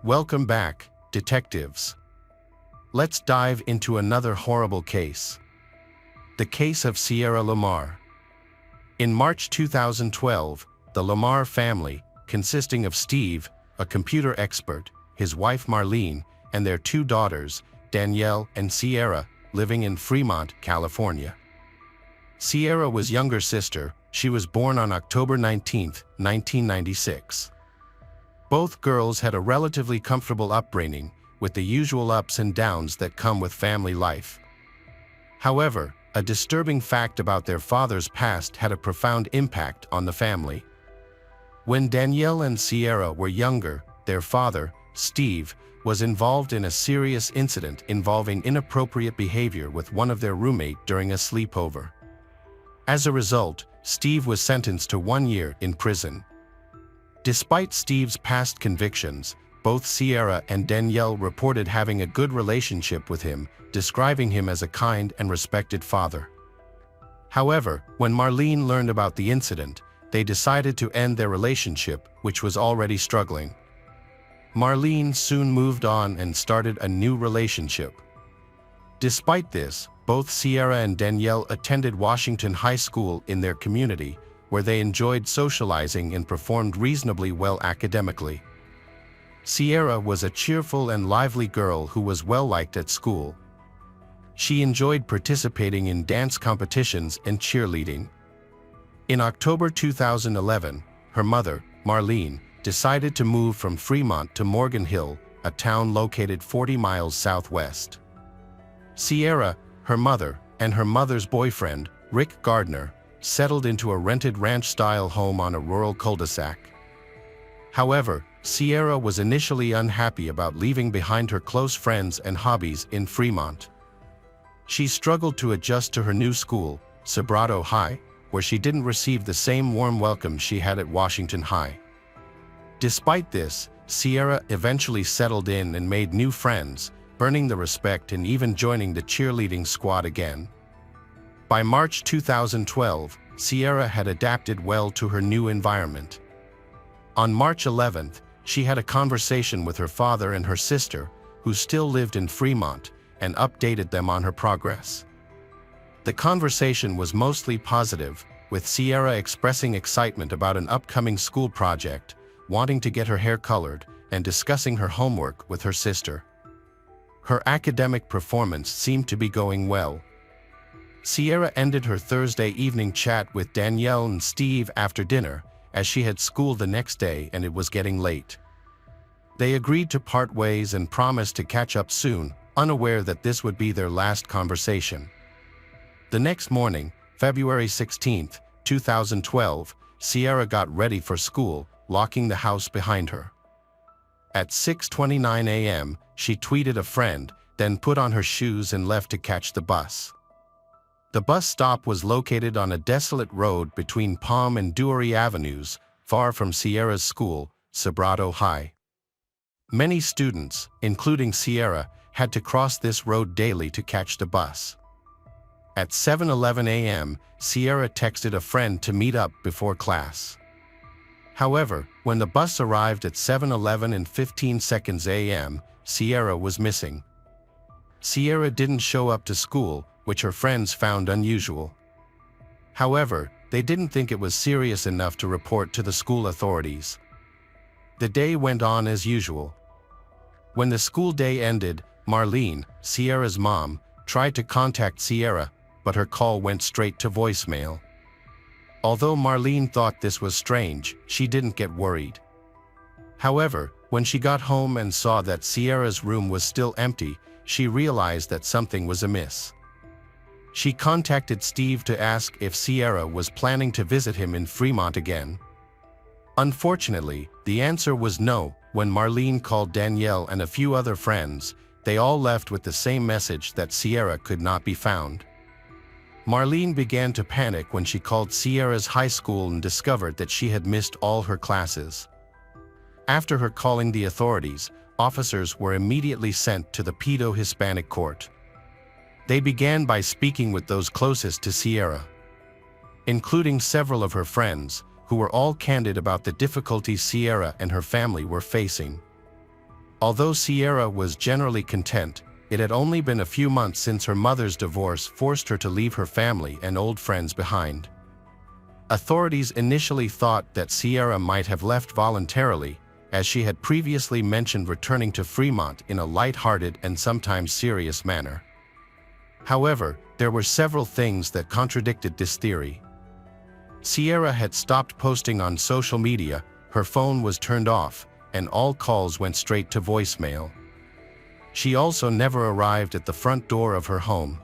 Welcome back, detectives. Let's dive into another horrible case. The case of Sierra Lamar. In March 2012, the Lamar family, consisting of Steve, a computer expert, his wife Marlene, and their two daughters, Danielle and Sierra, living in Fremont, California. Sierra was younger sister. She was born on October 19, 1996. Both girls had a relatively comfortable upbringing, with the usual ups and downs that come with family life. However, a disturbing fact about their father's past had a profound impact on the family. When Danielle and Sierra were younger, their father, Steve, was involved in a serious incident involving inappropriate behavior with one of their roommates during a sleepover. As a result, Steve was sentenced to 1 year in prison. Despite Steve's past convictions, both Sierra and Danielle reported having a good relationship with him, describing him as a kind and respected father. However, when Marlene learned about the incident, they decided to end their relationship, which was already struggling. Marlene soon moved on and started a new relationship. Despite this, both Sierra and Danielle attended Washington High School in their community, where they enjoyed socializing and performed reasonably well academically. Sierra was a cheerful and lively girl who was well-liked at school. She enjoyed participating in dance competitions and cheerleading. In October 2011, her mother, Marlene, decided to move from Fremont to Morgan Hill, a town located 40 miles southwest. Sierra, her mother, and her mother's boyfriend, Rick Gardner, settled into a rented ranch-style home on a rural cul-de-sac. However, Sierra was initially unhappy about leaving behind her close friends and hobbies in Fremont. She struggled to adjust to her new school, Sobrato High, where she didn't receive the same warm welcome she had at Washington High. Despite this, Sierra eventually settled in and made new friends, earning the respect and even joining the cheerleading squad again. By March 2012, Sierra had adapted well to her new environment. On March 11th, she had a conversation with her father and her sister, who still lived in Fremont, and updated them on her progress. The conversation was mostly positive, with Sierra expressing excitement about an upcoming school project, wanting to get her hair colored, and discussing her homework with her sister. Her academic performance seemed to be going well. Sierra ended her Thursday evening chat with Danielle and Steve after dinner, as she had school the next day and it was getting late. They agreed to part ways and promised to catch up soon, unaware that this would be their last conversation. The next morning, February 16, 2012, Sierra got ready for school, locking the house behind her. At 6:29 a.m., she tweeted a friend, then put on her shoes and left to catch the bus. The bus stop was located on a desolate road between Palm and Dewey Avenues, far from Sierra's school, Sobrato High. Many students, including Sierra, had to cross this road daily to catch the bus. At 7:11 a.m., Sierra texted a friend to meet up before class. However, when the bus arrived at 7:11 and 15 seconds a.m., Sierra was missing. Sierra didn't show up to school, which her friends found unusual. However, they didn't think it was serious enough to report to the school authorities. The day went on as usual. When the school day ended, Marlene, Sierra's mom, tried to contact Sierra, but her call went straight to voicemail. Although Marlene thought this was strange, she didn't get worried. However, when she got home and saw that Sierra's room was still empty, she realized that something was amiss. She contacted Steve to ask if Sierra was planning to visit him in Fremont again. Unfortunately, the answer was no. When Marlene called Danielle and a few other friends, they all left with the same message that Sierra could not be found. Marlene began to panic when she called Sierra's high school and discovered that she had missed all her classes. After her calling the authorities, officers were immediately sent to the pedo-Hispanic court. They began by speaking with those closest to Sierra, including several of her friends, who were all candid about the difficulties Sierra and her family were facing. Although Sierra was generally content, it had only been a few months since her mother's divorce forced her to leave her family and old friends behind. Authorities initially thought that Sierra might have left voluntarily, as she had previously mentioned returning to Fremont in a light-hearted and sometimes serious manner. However, there were several things that contradicted this theory. Sierra had stopped posting on social media, her phone was turned off, and all calls went straight to voicemail. She also never arrived at the front door of her home.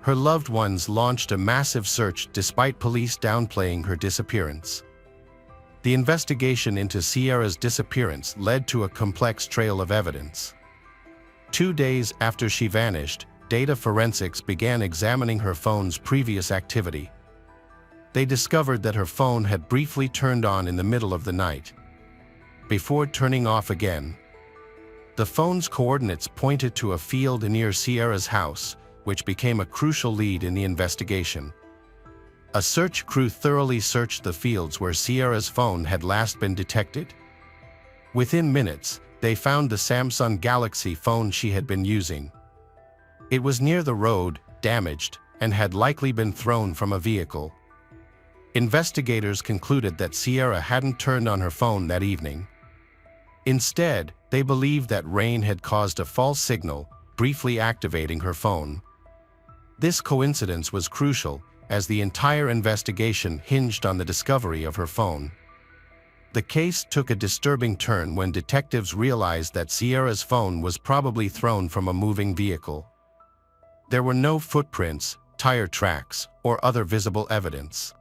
Her loved ones launched a massive search despite police downplaying her disappearance. The investigation into Sierra's disappearance led to a complex trail of evidence. 2 days after she vanished, data forensics began examining her phone's previous activity. They discovered that her phone had briefly turned on in the middle of the night, before turning off again. The phone's coordinates pointed to a field near Sierra's house, which became a crucial lead in the investigation. A search crew thoroughly searched the fields where Sierra's phone had last been detected. Within minutes, they found the Samsung Galaxy phone she had been using. It was near the road, damaged, and had likely been thrown from a vehicle. Investigators concluded that Sierra hadn't turned on her phone that evening. Instead, they believed that rain had caused a false signal, briefly activating her phone. This coincidence was crucial, as the entire investigation hinged on the discovery of her phone. The case took a disturbing turn when detectives realized that Sierra's phone was probably thrown from a moving vehicle. There were no footprints, tire tracks, or other visible evidence.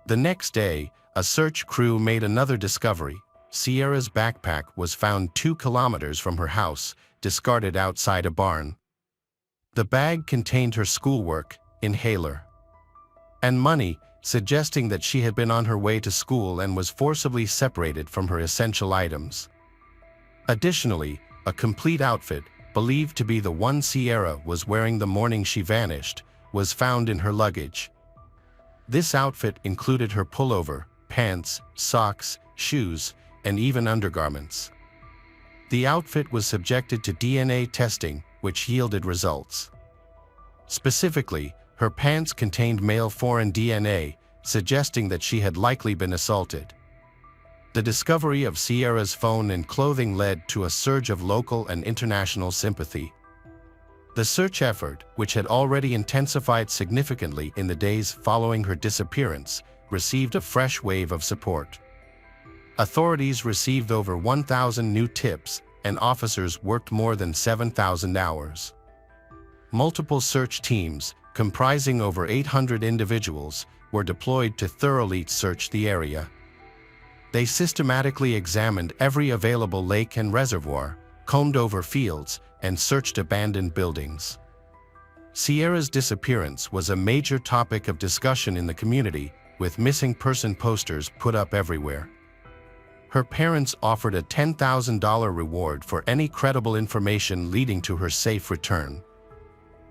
The next day, a search crew made another discovery. Sierra's backpack was found 2 kilometers from her house, discarded outside a barn. The bag contained her schoolwork, inhaler, and money, suggesting that she had been on her way to school and was forcibly separated from her essential items. Additionally, a complete outfit, believed to be the one Sierra was wearing the morning she vanished, was found in her luggage. This outfit included her pullover, pants, socks, shoes, and even undergarments. The outfit was subjected to DNA testing, which yielded results. Specifically, her pants contained male foreign DNA, suggesting that she had likely been assaulted. The discovery of Sierra's phone and clothing led to a surge of local and international sympathy. The search effort, which had already intensified significantly in the days following her disappearance, received a fresh wave of support. Authorities received over 1,000 new tips, and officers worked more than 7,000 hours. Multiple search teams, comprising over 800 individuals, were deployed to thoroughly search the area. They systematically examined every available lake and reservoir, combed over fields, and searched abandoned buildings. Sierra's disappearance was a major topic of discussion in the community, with missing person posters put up everywhere. Her parents offered a $10,000 reward for any credible information leading to her safe return.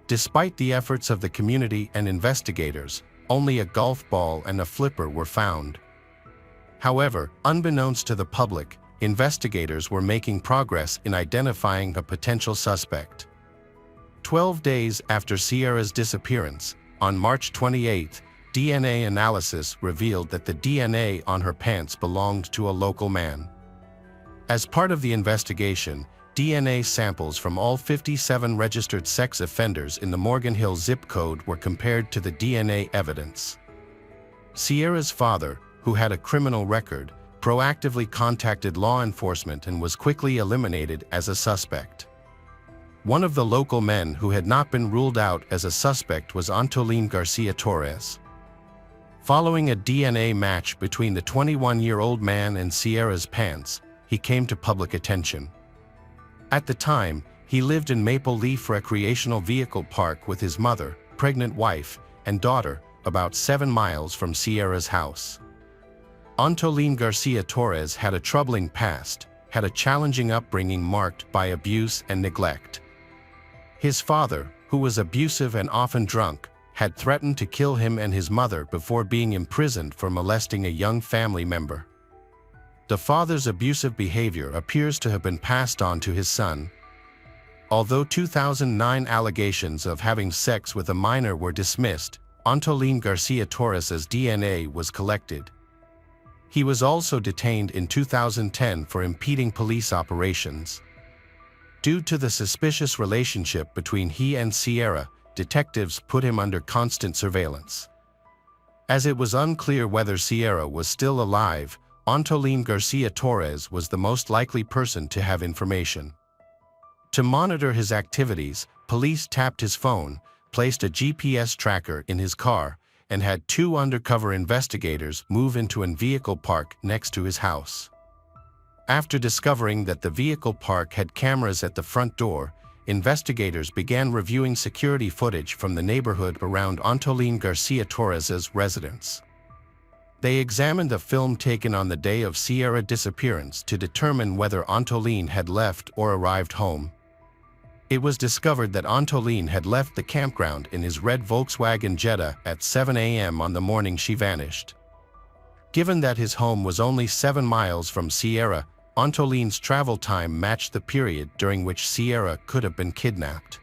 Despite the efforts of the community and investigators, only a golf ball and a flipper were found. However, unbeknownst to the public, investigators were making progress in identifying a potential suspect. 12 days after Sierra's disappearance, on March 28, DNA analysis revealed that the DNA on her pants belonged to a local man. As part of the investigation, DNA samples from all 57 registered sex offenders in the Morgan Hill zip code were compared to the DNA evidence. Sierra's father, who had a criminal record, proactively contacted law enforcement and was quickly eliminated as a suspect. One of the local men who had not been ruled out as a suspect was Antolin Garcia Torres. Following a DNA match between the 21-year-old man and Sierra's pants, he came to public attention. At the time, he lived in Maple Leaf Recreational Vehicle Park with his mother, pregnant wife, and daughter, about 7 miles from Sierra's house. Antolin Garcia Torres had a troubling past, had a challenging upbringing marked by abuse and neglect. His father, who was abusive and often drunk, had threatened to kill him and his mother before being imprisoned for molesting a young family member. The father's abusive behavior appears to have been passed on to his son. Although 2009 allegations of having sex with a minor were dismissed, Antolin Garcia Torres's DNA was collected. He was also detained in 2010 for impeding police operations. Due to the suspicious relationship between he and Sierra, detectives put him under constant surveillance. As it was unclear whether Sierra was still alive, Antolin Garcia Torres was the most likely person to have information. To monitor his activities, police tapped his phone, placed a GPS tracker in his car, and had 2 undercover investigators move into a vehicle park next to his house. After discovering that the vehicle park had cameras at the front door, investigators began reviewing security footage from the neighborhood around Antolin Garcia Torres's residence. They examined the film taken on the day of Sierra's disappearance to determine whether Antolin had left or arrived home. It was discovered that Antolin had left the campground in his red Volkswagen Jetta at 7 a.m. on the morning she vanished. Given that his home was only 7 miles from Sierra, Antolin's travel time matched the period during which Sierra could have been kidnapped.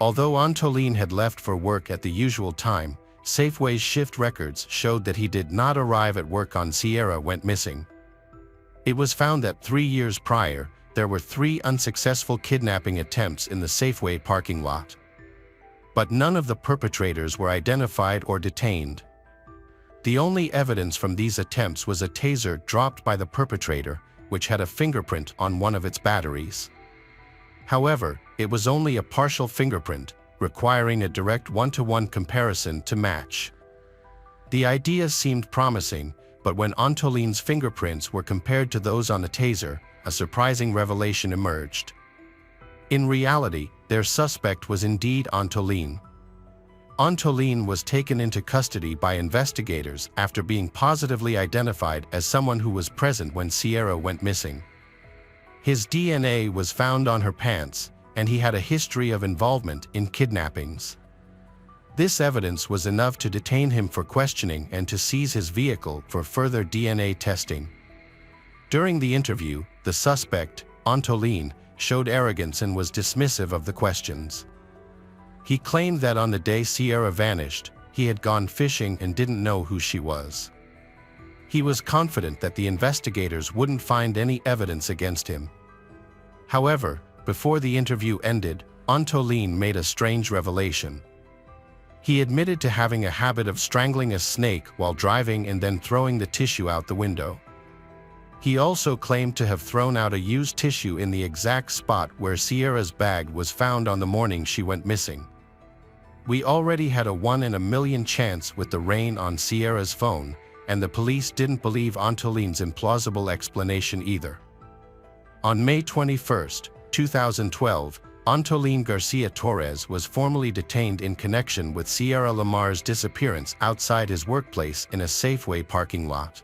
Although Antolin had left for work at the usual time, Safeway's shift records showed that he did not arrive at work on Sierra went missing. It was found that 3 years prior, there were 3 unsuccessful kidnapping attempts in the Safeway parking lot. But none of the perpetrators were identified or detained. The only evidence from these attempts was a taser dropped by the perpetrator, which had a fingerprint on one of its batteries. However, it was only a partial fingerprint, requiring a direct one-to-one comparison to match. The idea seemed promising, but when Antolin's fingerprints were compared to those on the taser, a surprising revelation emerged. In reality, their suspect was indeed Antolin. Antolin was taken into custody by investigators after being positively identified as someone who was present when Sierra went missing. His DNA was found on her pants, and he had a history of involvement in kidnappings. This evidence was enough to detain him for questioning and to seize his vehicle for further DNA testing. During the interview, the suspect, Antolin, showed arrogance and was dismissive of the questions. He claimed that on the day Sierra vanished, he had gone fishing and didn't know who she was. He was confident that the investigators wouldn't find any evidence against him. However, before the interview ended, Antolin made a strange revelation. He admitted to having a habit of strangling a snake while driving and then throwing the tissue out the window. He also claimed to have thrown out a used tissue in the exact spot where Sierra's bag was found on the morning she went missing. We already had a 1 in a million chance with the rain on Sierra's phone, and the police didn't believe Antolin's implausible explanation either. On May 21, 2012, Antolin Garcia Torres was formally detained in connection with Sierra Lamar's disappearance outside his workplace in a Safeway parking lot.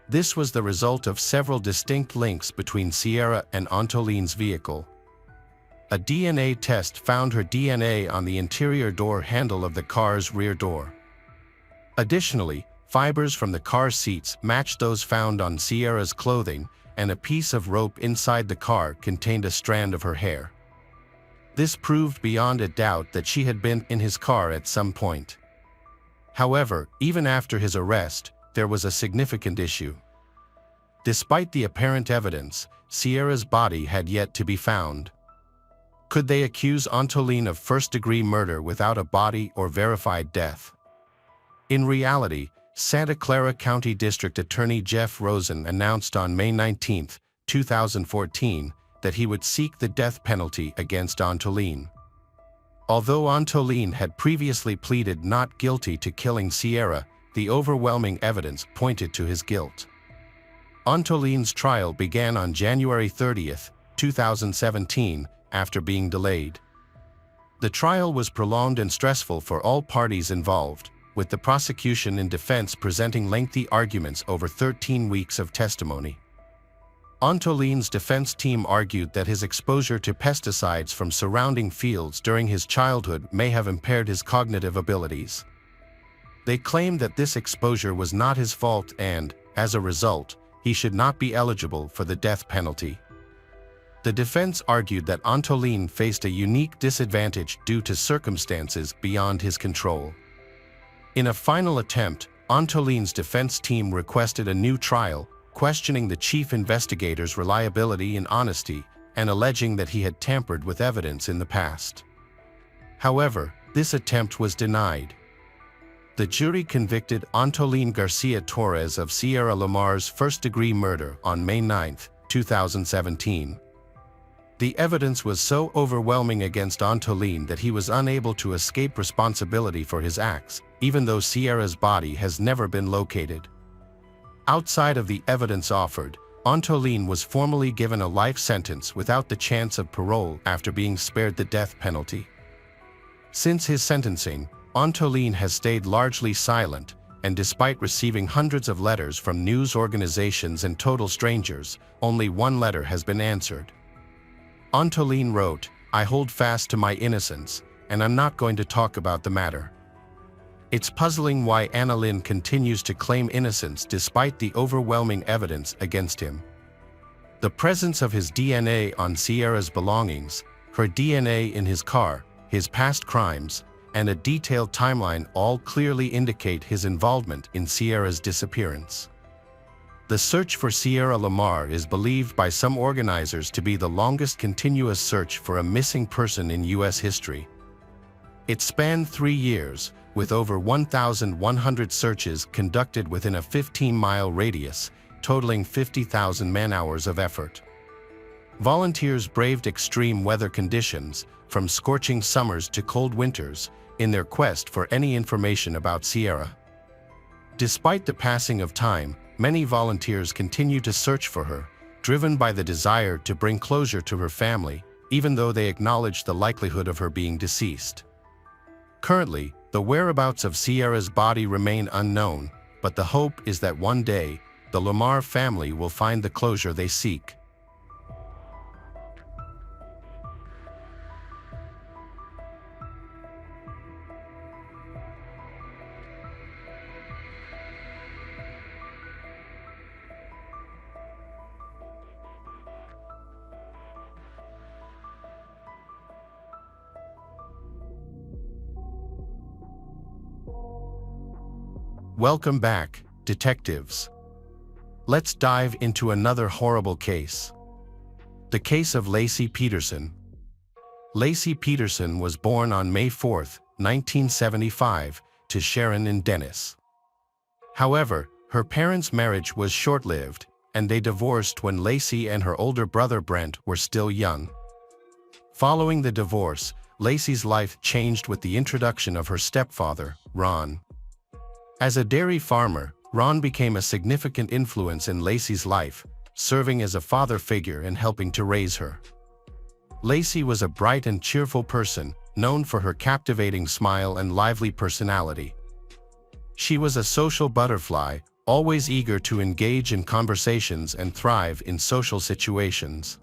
This was the result of several distinct links between Sierra and Antolin's vehicle. A DNA test found her DNA on the interior door handle of the car's rear door. Additionally, fibers from the car seats matched those found on Sierra's clothing, and a piece of rope inside the car contained a strand of her hair. This proved beyond a doubt that she had been in his car at some point. However, even after his arrest, there was a significant issue. Despite the apparent evidence, Sierra's body had yet to be found. Could they accuse Antolin of first-degree murder without a body or verified death? In reality, Santa Clara County District Attorney Jeff Rosen announced on May 19, 2014, that he would seek the death penalty against Antolin. Although Antolin had previously pleaded not guilty to killing Sierra, the overwhelming evidence pointed to his guilt. Antolin's trial began on January 30, 2017, after being delayed. The trial was prolonged and stressful for all parties involved, with the prosecution and defense presenting lengthy arguments over 13 weeks of testimony. Antolin's defense team argued that his exposure to pesticides from surrounding fields during his childhood may have impaired his cognitive abilities. They claimed that this exposure was not his fault and, as a result, he should not be eligible for the death penalty. The defense argued that Antolin faced a unique disadvantage due to circumstances beyond his control. In a final attempt, Antolin's defense team requested a new trial, questioning the chief investigator's reliability and honesty, and alleging that he had tampered with evidence in the past. However, this attempt was denied. The jury convicted Antolin Garcia Torres of Sierra Lamar's first-degree murder on May 9, 2017. The evidence was so overwhelming against Antolin that he was unable to escape responsibility for his acts, even though Sierra's body has never been located. Outside of the evidence offered, Antolin was formally given a life sentence without the chance of parole after being spared the death penalty. Since his sentencing, Antolin has stayed largely silent, and despite receiving hundreds of letters from news organizations and total strangers, only one letter has been answered. Antolin wrote, "I hold fast to my innocence, and I'm not going to talk about the matter." It's puzzling why Antolin continues to claim innocence despite the overwhelming evidence against him. The presence of his DNA on Sierra's belongings, her DNA in his car, his past crimes, and a detailed timeline all clearly indicate his involvement in Sierra's disappearance. The search for Sierra Lamar is believed by some organizers to be the longest continuous search for a missing person in U.S. history. It spanned 3 years, with over 1,100 searches conducted within a 15-mile radius, totaling 50,000 man-hours of effort. Volunteers braved extreme weather conditions, from scorching summers to cold winters, in their quest for any information about Sierra. Despite the passing of time, many volunteers continue to search for her, driven by the desire to bring closure to her family, even though they acknowledge the likelihood of her being deceased. Currently, the whereabouts of Sierra's body remain unknown, but the hope is that one day, the Lamar family will find the closure they seek. Welcome back, detectives. Let's dive into another horrible case. The case of Laci Peterson. Laci Peterson was born on May 4, 1975, to Sharon and Dennis. However, her parents' marriage was short-lived, and they divorced when Laci and her older brother Brent were still young. Following the divorce, Laci's life changed with the introduction of her stepfather, Ron. As a dairy farmer, Ron became a significant influence in Laci's life, serving as a father figure and helping to raise her. Laci was a bright and cheerful person, known for her captivating smile and lively personality. She was a social butterfly, always eager to engage in conversations and thrive in social situations.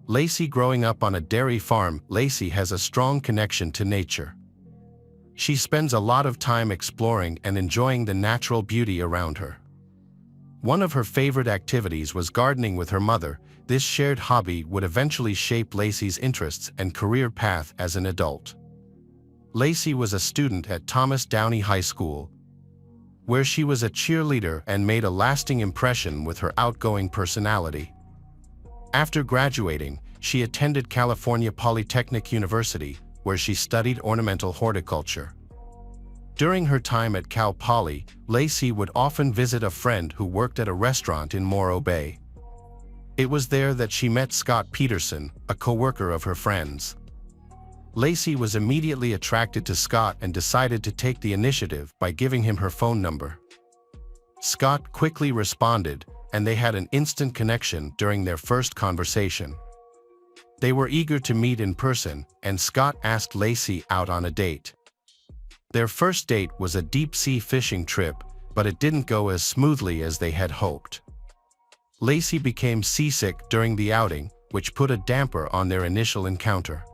Laci growing up on a dairy farm, Laci has a strong connection to nature. She spends a lot of time exploring and enjoying the natural beauty around her. One of her favorite activities was gardening with her mother. This shared hobby would eventually shape Laci's interests and career path as an adult. Laci was a student at Thomas Downey High School, where she was a cheerleader and made a lasting impression with her outgoing personality. After graduating, she attended California Polytechnic University, where she studied ornamental horticulture. During her time at Cal Poly, Laci would often visit a friend who worked at a restaurant in Morro Bay. It was there that she met Scott Peterson, a coworker of her friend's. Laci was immediately attracted to Scott and decided to take the initiative by giving him her phone number. Scott quickly responded, and they had an instant connection during their first conversation. They were eager to meet in person, and Scott asked Laci out on a date. Their first date was a deep-sea fishing trip, but it didn't go as smoothly as they had hoped. Laci became seasick during the outing, which put a damper on their initial encounter.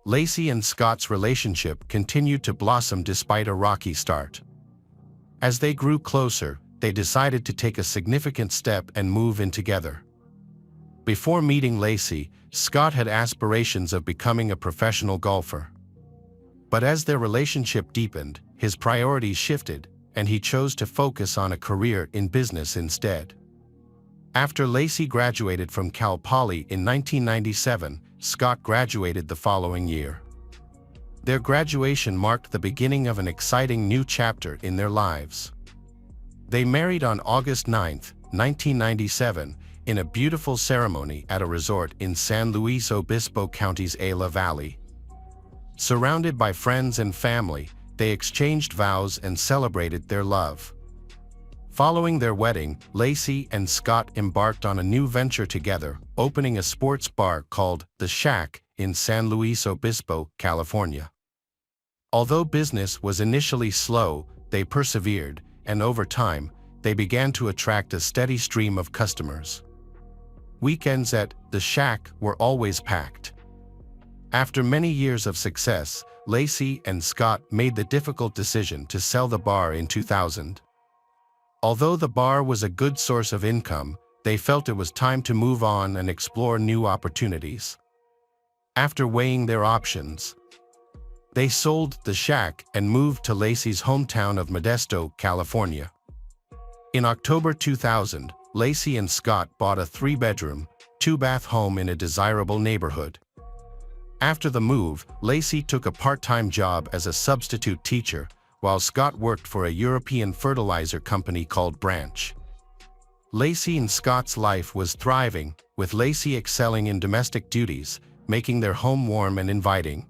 Laci and Scott's relationship continued to blossom despite a rocky start. As they grew closer, they decided to take a significant step and move in together. Before meeting Lacey, Scott had aspirations of becoming a professional golfer. But as their relationship deepened, his priorities shifted, and he chose to focus on a career in business instead. After Lacey graduated from Cal Poly in 1997, Scott graduated the following year. Their graduation marked the beginning of an exciting new chapter in their lives. They married on August 9, 1997, in a beautiful ceremony at a resort in San Luis Obispo County's Ayala Valley. Surrounded by friends and family, they exchanged vows and celebrated their love. Following their wedding, Lacey and Scott embarked on a new venture together, opening a sports bar called The Shack in San Luis Obispo, California. Although business was initially slow, they persevered, and over time, they began to attract a steady stream of customers. Weekends at The Shack were always packed. After many years of success, Lacey and Scott made the difficult decision to sell the bar in 2000. Although the bar was a good source of income, they felt it was time to move on and explore new opportunities. After weighing their options, they sold The Shack and moved to Lacey's hometown of Modesto, California. In October 2000, Lacey and Scott bought a 3-bedroom, 2-bath home in a desirable neighborhood. After the move, Lacey took a part-time job as a substitute teacher, while Scott worked for a European fertilizer company called Branch. Lacey and Scott's life was thriving, with Lacey excelling in domestic duties, making their home warm and inviting.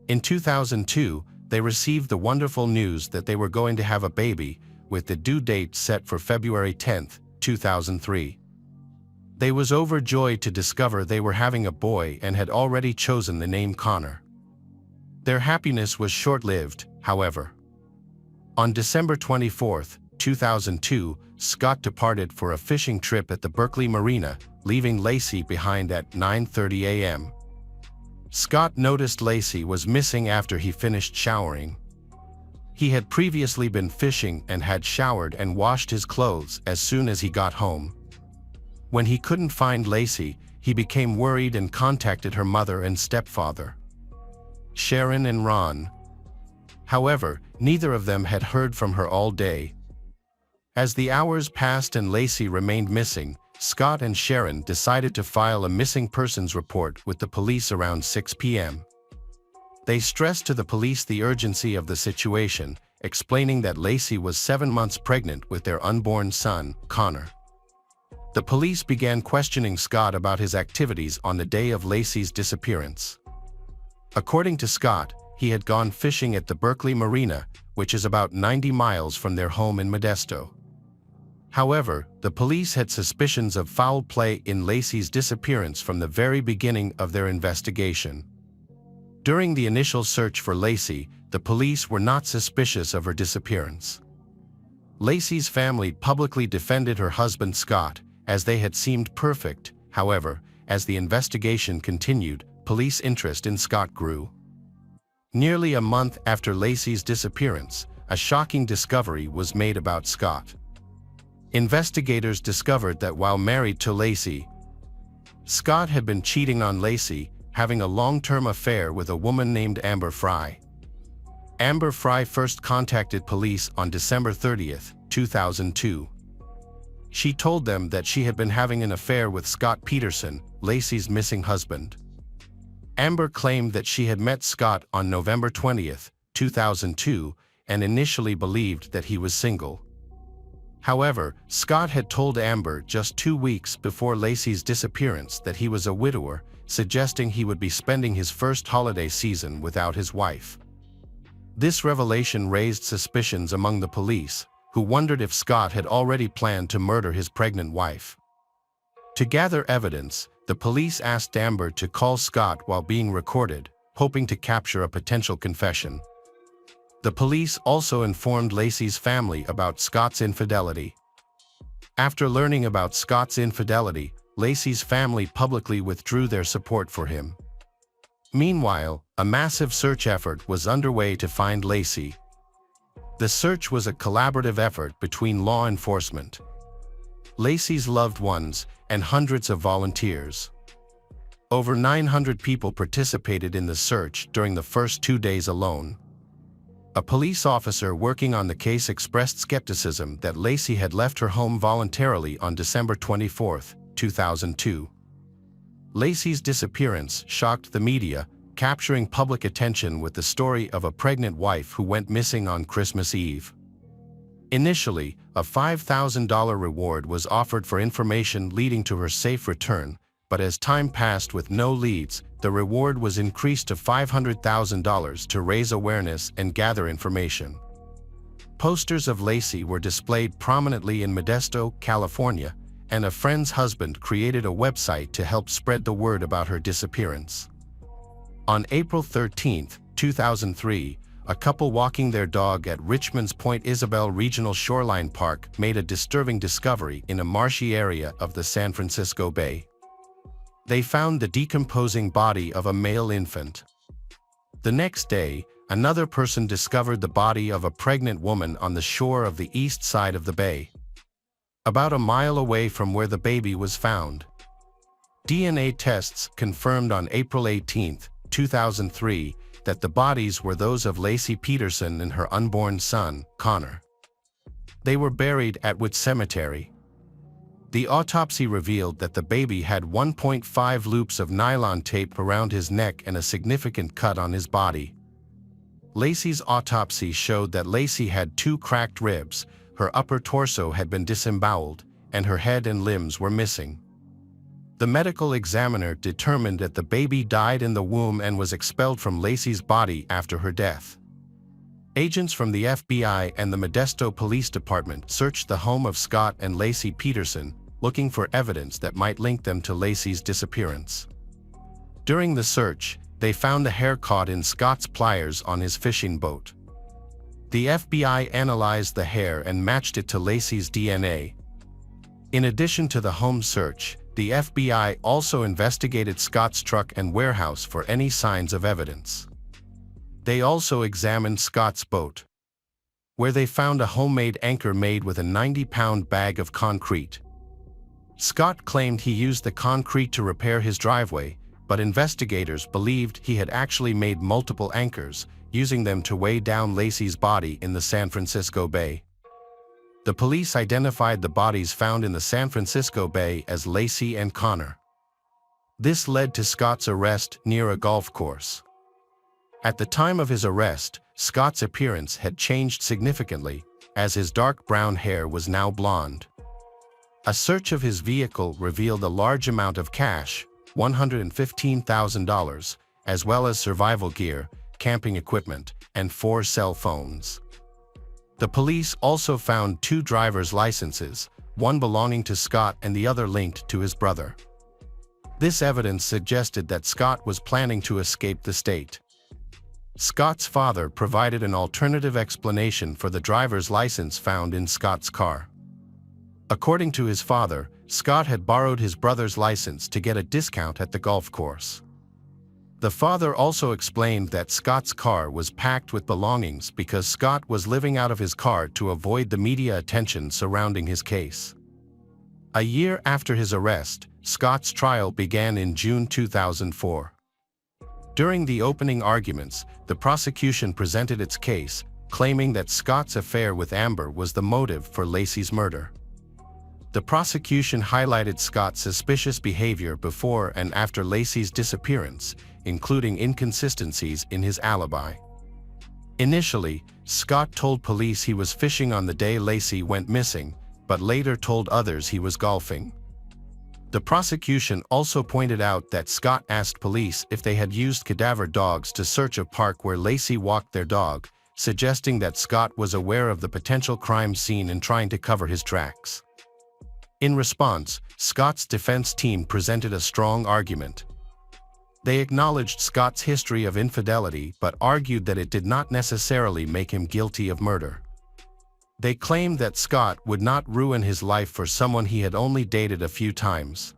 In 2002, they received the wonderful news that they were going to have a baby, with the due date set for February 10, 2003. They was overjoyed to discover they were having a boy and had already chosen the name Connor. Their happiness was short-lived, however. On December 24, 2002, Scott departed for a fishing trip at the Berkeley Marina, leaving Lacey behind at 9:30 a.m. Scott noticed Lacey was missing after he finished showering. He had previously been fishing and had showered and washed his clothes as soon as he got home. When he couldn't find Lacey, he became worried and contacted her mother and stepfather, Sharon and Ron. However, neither of them had heard from her all day. As the hours passed and Lacey remained missing, Scott and Sharon decided to file a missing persons report with the police around 6 p.m. They stressed to the police the urgency of the situation, explaining that Lacey was 7 months pregnant with their unborn son, Connor. The police began questioning Scott about his activities on the day of Lacey's disappearance. According to Scott, he had gone fishing at the Berkeley Marina, which is about 90 miles from their home in Modesto. However, the police had suspicions of foul play in Lacey's disappearance from the very beginning of their investigation. During the initial search for Lacey, the police were not suspicious of her disappearance. Lacey's family publicly defended her husband Scott, as they had seemed perfect. However, as the investigation continued, police interest in Scott grew. Nearly a month after Lacey's disappearance, a shocking discovery was made about Scott. Investigators discovered that while married to Lacey, Scott had been cheating on Lacey, having a long-term affair with a woman named Amber Fry. Amber Fry first contacted police on December 30, 2002. She told them that she had been having an affair with Scott Peterson, Lacey's missing husband. Amber claimed that she had met Scott on November 20, 2002, and initially believed that he was single. However, Scott had told Amber just 2 weeks before Lacey's disappearance that he was a widower, suggesting he would be spending his first holiday season without his wife. This revelation raised suspicions among the police, who wondered if Scott had already planned to murder his pregnant wife. To gather evidence, the police asked Amber to call Scott while being recorded, hoping to capture a potential confession. The police also informed Lacey's family about Scott's infidelity. After learning about Scott's infidelity, Lacey's family publicly withdrew their support for him. Meanwhile, a massive search effort was underway to find Lacey. The search was a collaborative effort between law enforcement, Lacey's loved ones, and hundreds of volunteers. Over 900 people participated in the search during the first 2 days alone. A police officer working on the case expressed skepticism that Lacey had left her home voluntarily on December 24, 2002. Lacey's disappearance shocked the media, capturing public attention with the story of a pregnant wife who went missing on Christmas Eve. Initially, a $5,000 reward was offered for information leading to her safe return, but as time passed with no leads, the reward was increased to $500,000 to raise awareness and gather information. Posters of Lacey were displayed prominently in Modesto, California, and a friend's husband created a website to help spread the word about her disappearance. On April 13, 2003, a couple walking their dog at Richmond's Point Isabel Regional Shoreline Park made a disturbing discovery in a marshy area of the San Francisco Bay. They found the decomposing body of a male infant. The next day, another person discovered the body of a pregnant woman on the shore of the east side of the bay, about a mile away from where the baby was found. DNA tests confirmed on April 18, 2003, that the bodies were those of Lacey Peterson and her unborn son, Connor. They were buried at Wood Cemetery. The autopsy revealed that the baby had 1.5 loops of nylon tape around his neck and a significant cut on his body. Lacey's autopsy showed that Lacey had 2 cracked ribs, her upper torso had been disemboweled, and her head and limbs were missing. The medical examiner determined that the baby died in the womb and was expelled from Lacey's body after her death. Agents from the FBI and the Modesto Police Department searched the home of Scott and Lacey Peterson, looking for evidence that might link them to Lacey's disappearance. During the search, they found the hair caught in Scott's pliers on his fishing boat. The FBI analyzed the hair and matched it to Lacey's DNA. In addition to the home search, the FBI also investigated Scott's truck and warehouse for any signs of evidence. They also examined Scott's boat, where they found a homemade anchor made with a 90-pound bag of concrete. Scott claimed he used the concrete to repair his driveway, but investigators believed he had actually made multiple anchors, using them to weigh down Lacey's body in the San Francisco Bay. The police identified the bodies found in the San Francisco Bay as Lacey and Connor. This led to Scott's arrest near a golf course. At the time of his arrest, Scott's appearance had changed significantly, as his dark brown hair was now blonde. A search of his vehicle revealed a large amount of cash, $115,000, as well as survival gear, camping equipment, and 4 cell phones. The police also found 2 driver's licenses, one belonging to Scott and the other linked to his brother. This evidence suggested that Scott was planning to escape the state. Scott's father provided an alternative explanation for the driver's license found in Scott's car. According to his father, Scott had borrowed his brother's license to get a discount at the golf course. The father also explained that Scott's car was packed with belongings because Scott was living out of his car to avoid the media attention surrounding his case. A year after his arrest, Scott's trial began in June 2004. During the opening arguments, the prosecution presented its case, claiming that Scott's affair with Amber was the motive for Lacey's murder. The prosecution highlighted Scott's suspicious behavior before and after Lacey's disappearance, including inconsistencies in his alibi. Initially, Scott told police he was fishing on the day Lacey went missing, but later told others he was golfing. The prosecution also pointed out that Scott asked police if they had used cadaver dogs to search a park where Lacey walked their dog, suggesting that Scott was aware of the potential crime scene and trying to cover his tracks. In response, Scott's defense team presented a strong argument. They acknowledged Scott's history of infidelity but argued that it did not necessarily make him guilty of murder. They claimed that Scott would not ruin his life for someone he had only dated a few times.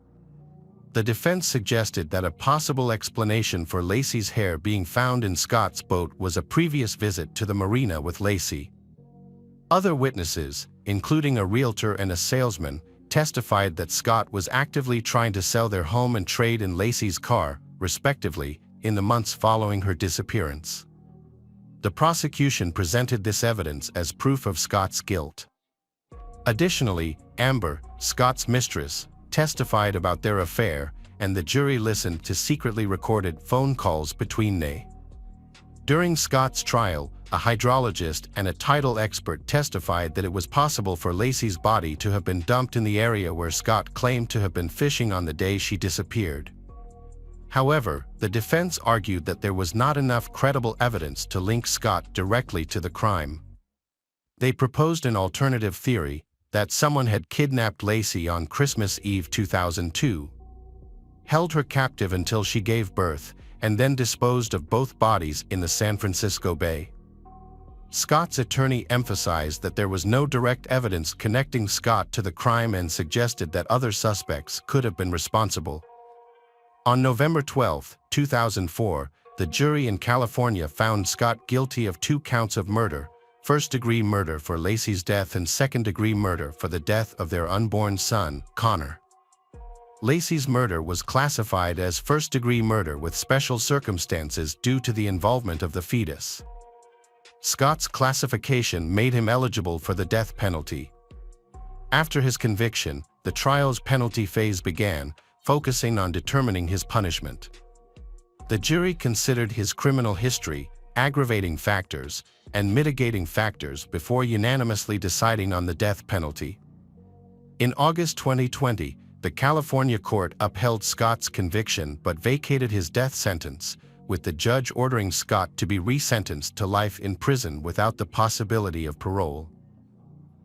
The defense suggested that a possible explanation for Lacey's hair being found in Scott's boat was a previous visit to the marina with Lacey. Other witnesses, including a realtor and a salesman, testified that Scott was actively trying to sell their home and trade in Lacey's car, respectively, in the months following her disappearance. The prosecution presented this evidence as proof of Scott's guilt. Additionally, Amber, Scott's mistress, testified about their affair, and the jury listened to secretly recorded phone calls between they. During Scott's trial, a hydrologist and a tidal expert testified that it was possible for Lacey's body to have been dumped in the area where Scott claimed to have been fishing on the day she disappeared. However, the defense argued that there was not enough credible evidence to link Scott directly to the crime. They proposed an alternative theory, that someone had kidnapped Lacey on Christmas Eve 2002, held her captive until she gave birth, and then disposed of both bodies in the San Francisco Bay. Scott's attorney emphasized that there was no direct evidence connecting Scott to the crime and suggested that other suspects could have been responsible. On November 12, 2004, the jury in California found Scott guilty of 2 counts of murder: first-degree murder for Lacey's death and second-degree murder for the death of their unborn son, Connor. Lacey's murder was classified as first-degree murder with special circumstances due to the involvement of the fetus. Scott's classification made him eligible for the death penalty. After his conviction, the trial's penalty phase began, focusing on determining his punishment. The jury considered his criminal history, aggravating factors, and mitigating factors before unanimously deciding on the death penalty. In August 2020, the California court upheld Scott's conviction but vacated his death sentence, with the judge ordering Scott to be resentenced to life in prison without the possibility of parole.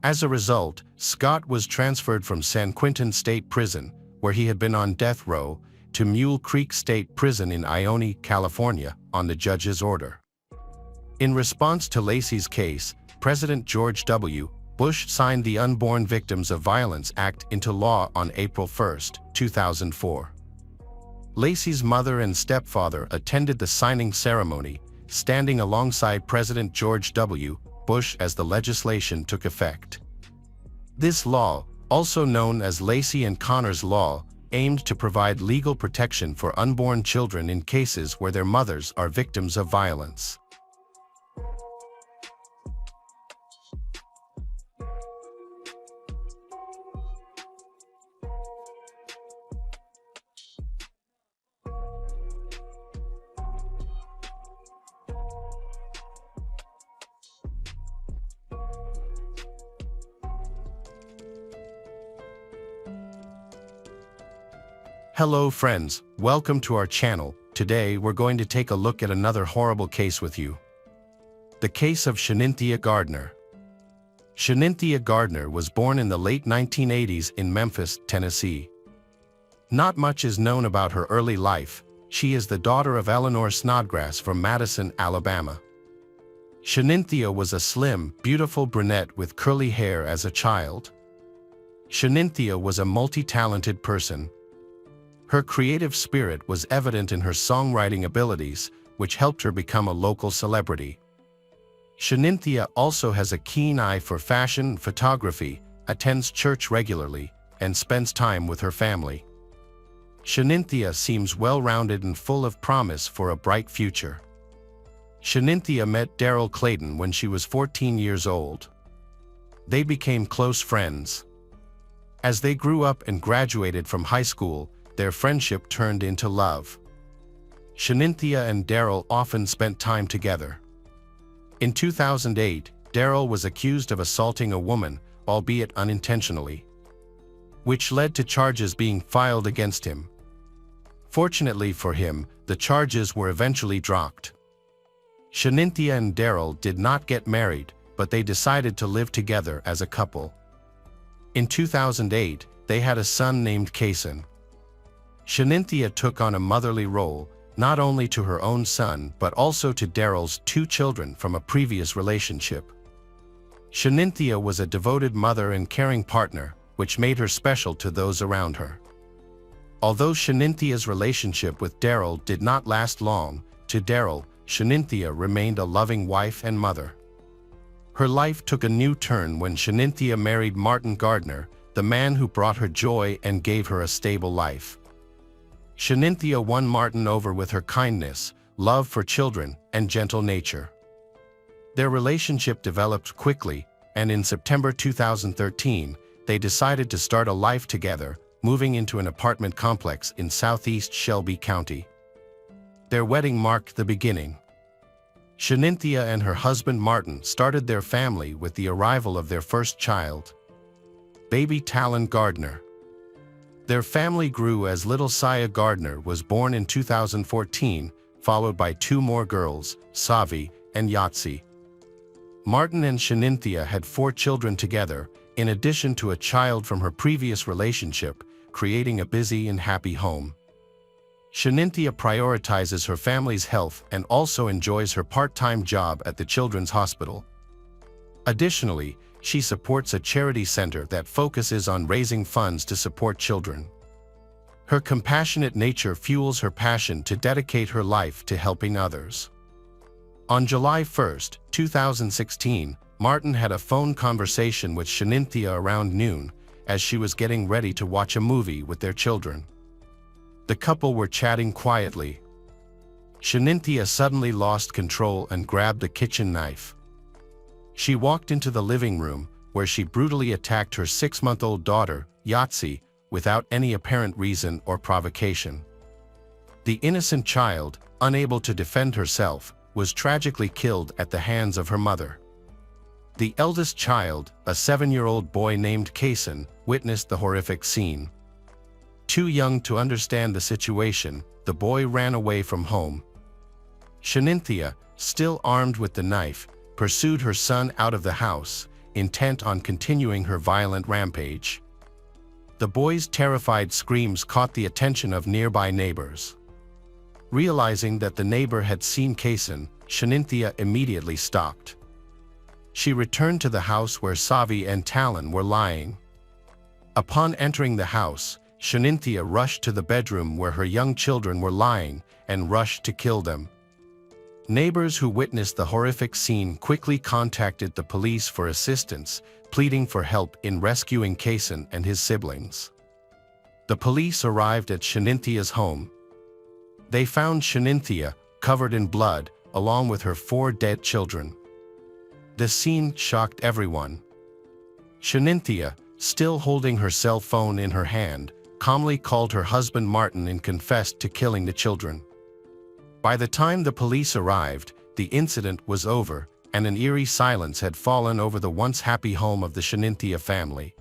As a result, Scott was transferred from San Quentin State Prison, where he had been on death row, to Mule Creek State Prison in Ione, California, on the judge's order. In response to Lacey's case, President George W. Bush signed the Unborn Victims of Violence Act into law on April 1, 2004. Lacey's mother and stepfather attended the signing ceremony, standing alongside President George W. Bush as the legislation took effect. This law, also known as Lacey and Connor's Law, aimed to provide legal protection for unborn children in cases where their mothers are victims of violence. Hello friends, welcome to our channel. Today we're going to take a look at another horrible case with you. The case of Shanynthia Gardner. Shanynthia Gardner was born in the late 1980s in Memphis, Tennessee. Not much is known about her early life. She is the daughter of Eleanor Snodgrass from Madison, Alabama. Shanynthia was a slim, beautiful brunette with curly hair as a child. Shanynthia was a multi-talented person. Her creative spirit was evident in her songwriting abilities, which helped her become a local celebrity. Shanynthia also has a keen eye for fashion and photography, attends church regularly, and spends time with her family. Shanynthia seems well-rounded and full of promise for a bright future. Shanynthia met Daryl Clayton when she was 14 years old. They became close friends. As they grew up and graduated from high school, their friendship turned into love. Shanynthia and Daryl often spent time together. In 2008, Daryl was accused of assaulting a woman, albeit unintentionally, which led to charges being filed against him. Fortunately for him, the charges were eventually dropped. Shanynthia and Daryl did not get married, but they decided to live together as a couple. In 2008, they had a son named Kason. Shanynthia took on a motherly role, not only to her own son but also to Daryl's 2 children from a previous relationship. Shanynthia was a devoted mother and caring partner, which made her special to those around her. Although Shaninthia's relationship with Daryl did not last long, to Daryl, Shanynthia remained a loving wife and mother. Her life took a new turn when Shanynthia married Martin Gardner, the man who brought her joy and gave her a stable life. Shanynthia won Martin over with her kindness, love for children, and gentle nature. Their relationship developed quickly, and in September 2013, they decided to start a life together, moving into an apartment complex in southeast Shelby County. Their wedding marked the beginning. Shanynthia and her husband Martin started their family with the arrival of their first child, baby Talon Gardner. Their family grew as little Saya Gardner was born in 2014, followed by two more girls, Savi and Yahtzee. Martin and Shanynthia had 4 children together, in addition to a child from her previous relationship, creating a busy and happy home. Shanynthia prioritizes her family's health and also enjoys her part-time job at the Children's Hospital. Additionally, she supports a charity center that focuses on raising funds to support children. Her compassionate nature fuels her passion to dedicate her life to helping others. On July 1, 2016, Martin had a phone conversation with Shanynthia around noon as she was getting ready to watch a movie with their children. The couple were chatting quietly. Shanynthia suddenly lost control and grabbed a kitchen knife. She walked into the living room, where she brutally attacked her 6-month-old daughter, Yahtzee, without any apparent reason or provocation. The innocent child, unable to defend herself, was tragically killed at the hands of her mother. The eldest child, a 7-year-old boy named Kason, witnessed the horrific scene. Too young to understand the situation, the boy ran away from home. Shanynthia, still armed with the knife, pursued her son out of the house, intent on continuing her violent rampage. The boy's terrified screams caught the attention of nearby neighbors. Realizing that the neighbor had seen Kason, Shanynthia immediately stopped. She returned to the house where Savi and Talon were lying. Upon entering the house, Shanynthia rushed to the bedroom where her young children were lying and rushed to kill them. Neighbors who witnessed the horrific scene quickly contacted the police for assistance, pleading for help in rescuing Kason and his siblings. The police arrived at Shaninthia's home. They found Shanynthia covered in blood, along with her 4 dead children. The scene shocked everyone. Shanynthia, still holding her cell phone in her hand, calmly called her husband Martin and confessed to killing the children. By the time the police arrived, the incident was over, and an eerie silence had fallen over the once happy home of the Shanynthia family.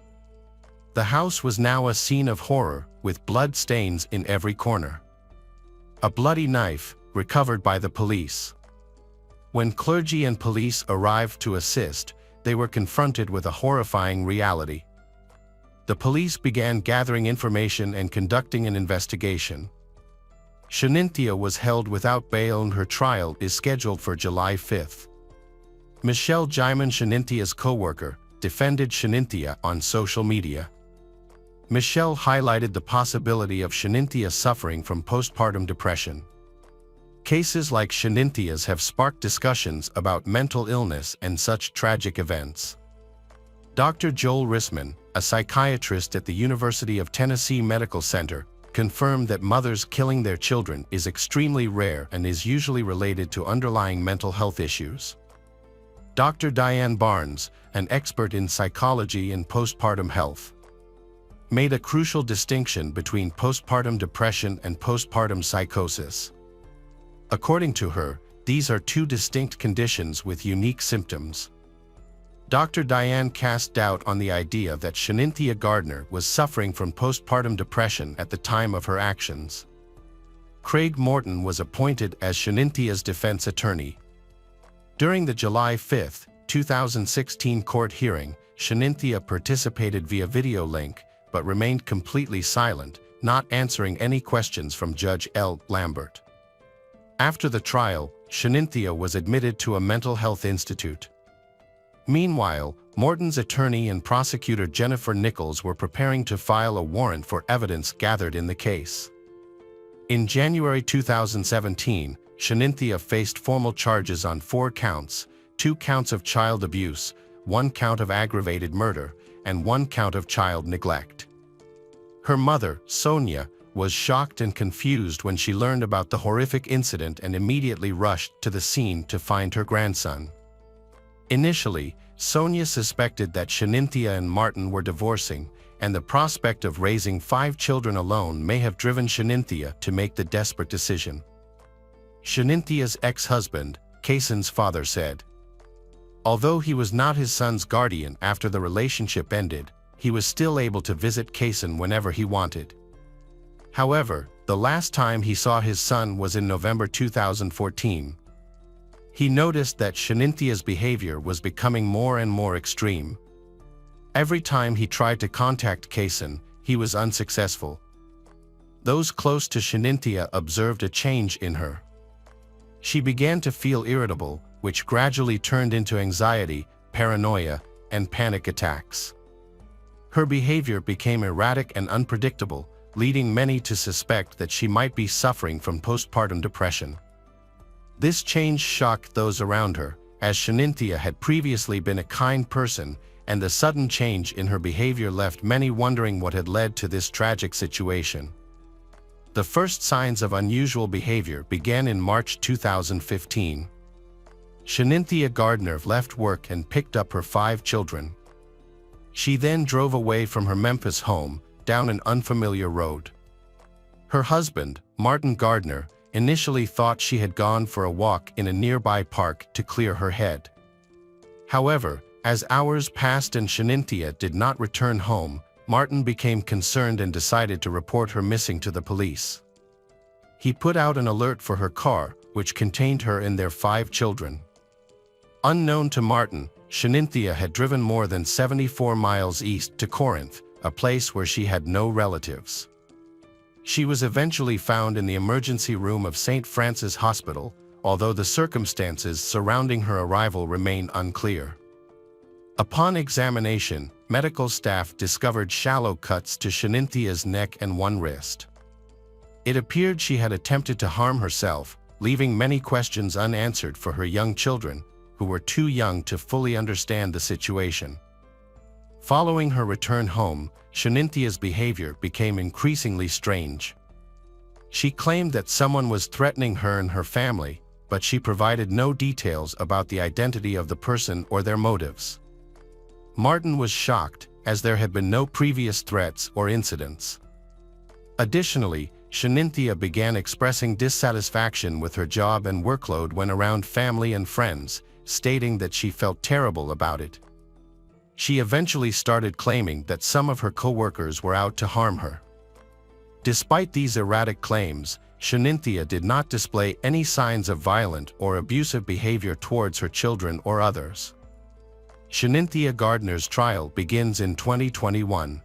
The house was now a scene of horror, with blood stains in every corner. A bloody knife, recovered by the police. When clergy and police arrived to assist, they were confronted with a horrifying reality. The police began gathering information and conducting an investigation. Shanynthia was held without bail and her trial is scheduled for July 5. Michelle Jaiman, Shaninthia's co-worker, defended Shanynthia on social media. Michelle highlighted the possibility of Shanynthia suffering from postpartum depression. Cases like Shaninthia's have sparked discussions about mental illness and such tragic events. Dr. Joel Rissman, a psychiatrist at the University of Tennessee Medical Center, confirmed that mothers killing their children is extremely rare and is usually related to underlying mental health issues. Dr. Diane Barnes, an expert in psychology and postpartum health, made a crucial distinction between postpartum depression and postpartum psychosis. According to her, these are 2 distinct conditions with unique symptoms. Dr. Diane cast doubt on the idea that Shanynthia Gardner was suffering from postpartum depression at the time of her actions. Craig Morton was appointed as Shaninthia's defense attorney. During the July 5, 2016 court hearing, Shanynthia participated via video link, but remained completely silent, not answering any questions from Judge L. Lambert. After the trial, Shanynthia was admitted to a mental health institute. Meanwhile, Morton's attorney and prosecutor Jennifer Nichols were preparing to file a warrant for evidence gathered in the case. In January 2017, Shanynthia faced formal charges on 4 counts, 2 counts of child abuse, 1 count of aggravated murder, and 1 count of child neglect. Her mother, Sonia, was shocked and confused when she learned about the horrific incident and immediately rushed to the scene to find her grandson. Initially, Sonia suspected that Shanynthia and Martin were divorcing, and the prospect of raising 5 children alone may have driven Shanynthia to make the desperate decision. Shanynthia's ex-husband, Kaysen's father, said, although he was not his son's guardian after the relationship ended, he was still able to visit Kaysen whenever he wanted. However, the last time he saw his son was in November 2014. He noticed that Shanynthia's behavior was becoming more and more extreme. Every time he tried to contact Kaysen, he was unsuccessful. Those close to Shanynthia observed a change in her. She began to feel irritable, which gradually turned into anxiety, paranoia, and panic attacks. Her behavior became erratic and unpredictable, leading many to suspect that she might be suffering from postpartum depression. This change shocked those around her, as Shanynthia had previously been a kind person, and the sudden change in her behavior left many wondering what had led to this tragic situation. The first signs of unusual behavior began in March 2015. Shanynthia Gardner left work and picked up her 5 children. She then drove away from her Memphis home, down an unfamiliar road. Her husband, Martin Gardner, initially thought she had gone for a walk in a nearby park to clear her head. However, as hours passed and Shanynthia did not return home, Martin became concerned and decided to report her missing to the police. He put out an alert for her car, which contained her and their 5 children. Unknown to Martin, Shanynthia had driven more than 74 miles east to Corinth, a place where she had no relatives. She was eventually found in the emergency room of St. Francis Hospital, although the circumstances surrounding her arrival remain unclear. Upon examination, medical staff discovered shallow cuts to Shanynthia's neck and 1 wrist. It appeared she had attempted to harm herself, leaving many questions unanswered for her young children, who were too young to fully understand the situation. Following her return home, Shanynthia's behavior became increasingly strange. She claimed that someone was threatening her and her family, but she provided no details about the identity of the person or their motives. Martin was shocked, as there had been no previous threats or incidents. Additionally, Shanynthia began expressing dissatisfaction with her job and workload when around family and friends, stating that she felt terrible about it. She eventually started claiming that some of her co-workers were out to harm her. Despite these erratic claims, Shanynthia did not display any signs of violent or abusive behavior towards her children or others. Shanynthia Gardner's trial begins in 2021.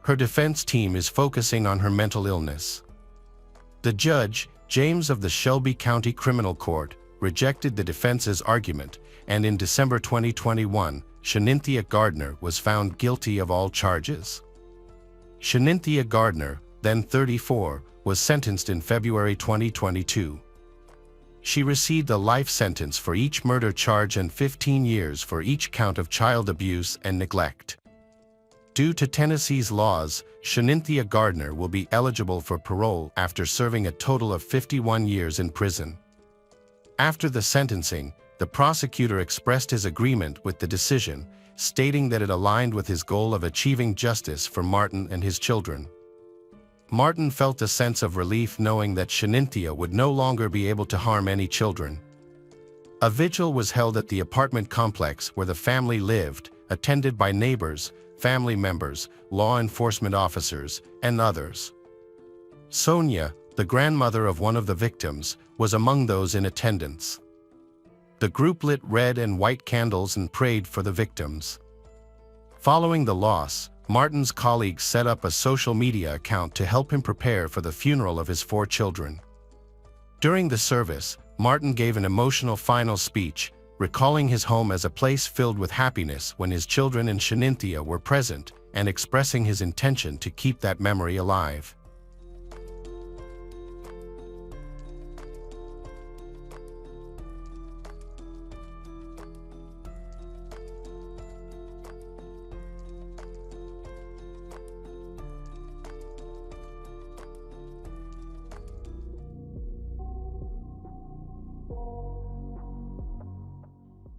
Her defense team is focusing on her mental illness. The judge, James of the Shelby County Criminal Court, rejected the defense's argument, and in December 2021, Shanynthia Gardner was found guilty of all charges. Shanynthia Gardner, then 34, was sentenced in February 2022. She received a life sentence for each murder charge and 15 years for each count of child abuse and neglect. Due to Tennessee's laws, Shanynthia Gardner will be eligible for parole after serving a total of 51 years in prison. After the sentencing, the prosecutor expressed his agreement with the decision, stating that it aligned with his goal of achieving justice for Martin and his children. Martin felt a sense of relief knowing that Shanynthia would no longer be able to harm any children. A vigil was held at the apartment complex where the family lived, attended by neighbors, family members, law enforcement officers, and others. Sonia, the grandmother of one of the victims, was among those in attendance. The group lit red and white candles and prayed for the victims. Following the loss, Martin's colleagues set up a social media account to help him prepare for the funeral of his 4 children. During the service, Martin gave an emotional final speech, recalling his home as a place filled with happiness when his children and Shanynthia were present, and expressing his intention to keep that memory alive.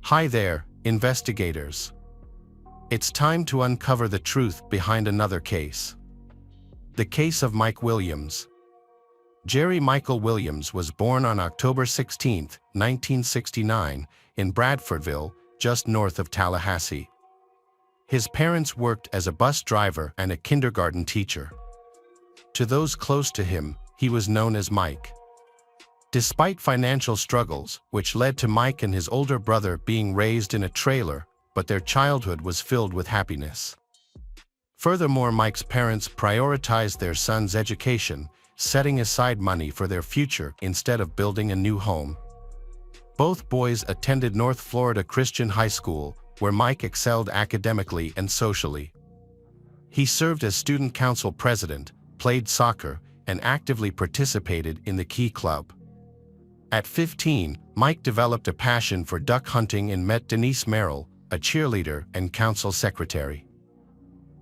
Hi there, investigators. It's time to uncover the truth behind another case. The case of Mike Williams. Jerry Michael Williams was born on October 16, 1969, in Bradfordville, just north of Tallahassee. His parents worked as a bus driver and a kindergarten teacher. To those close to him, he was known as Mike. Despite financial struggles, which led to Mike and his older brother being raised in a trailer, but their childhood was filled with happiness. Furthermore, Mike's parents prioritized their son's education, setting aside money for their future instead of building a new home. Both boys attended North Florida Christian High School, where Mike excelled academically and socially. He served as student council president, played soccer, and actively participated in the Key Club. At 15, Mike developed a passion for duck hunting and met Denise Merrill, a cheerleader and council secretary.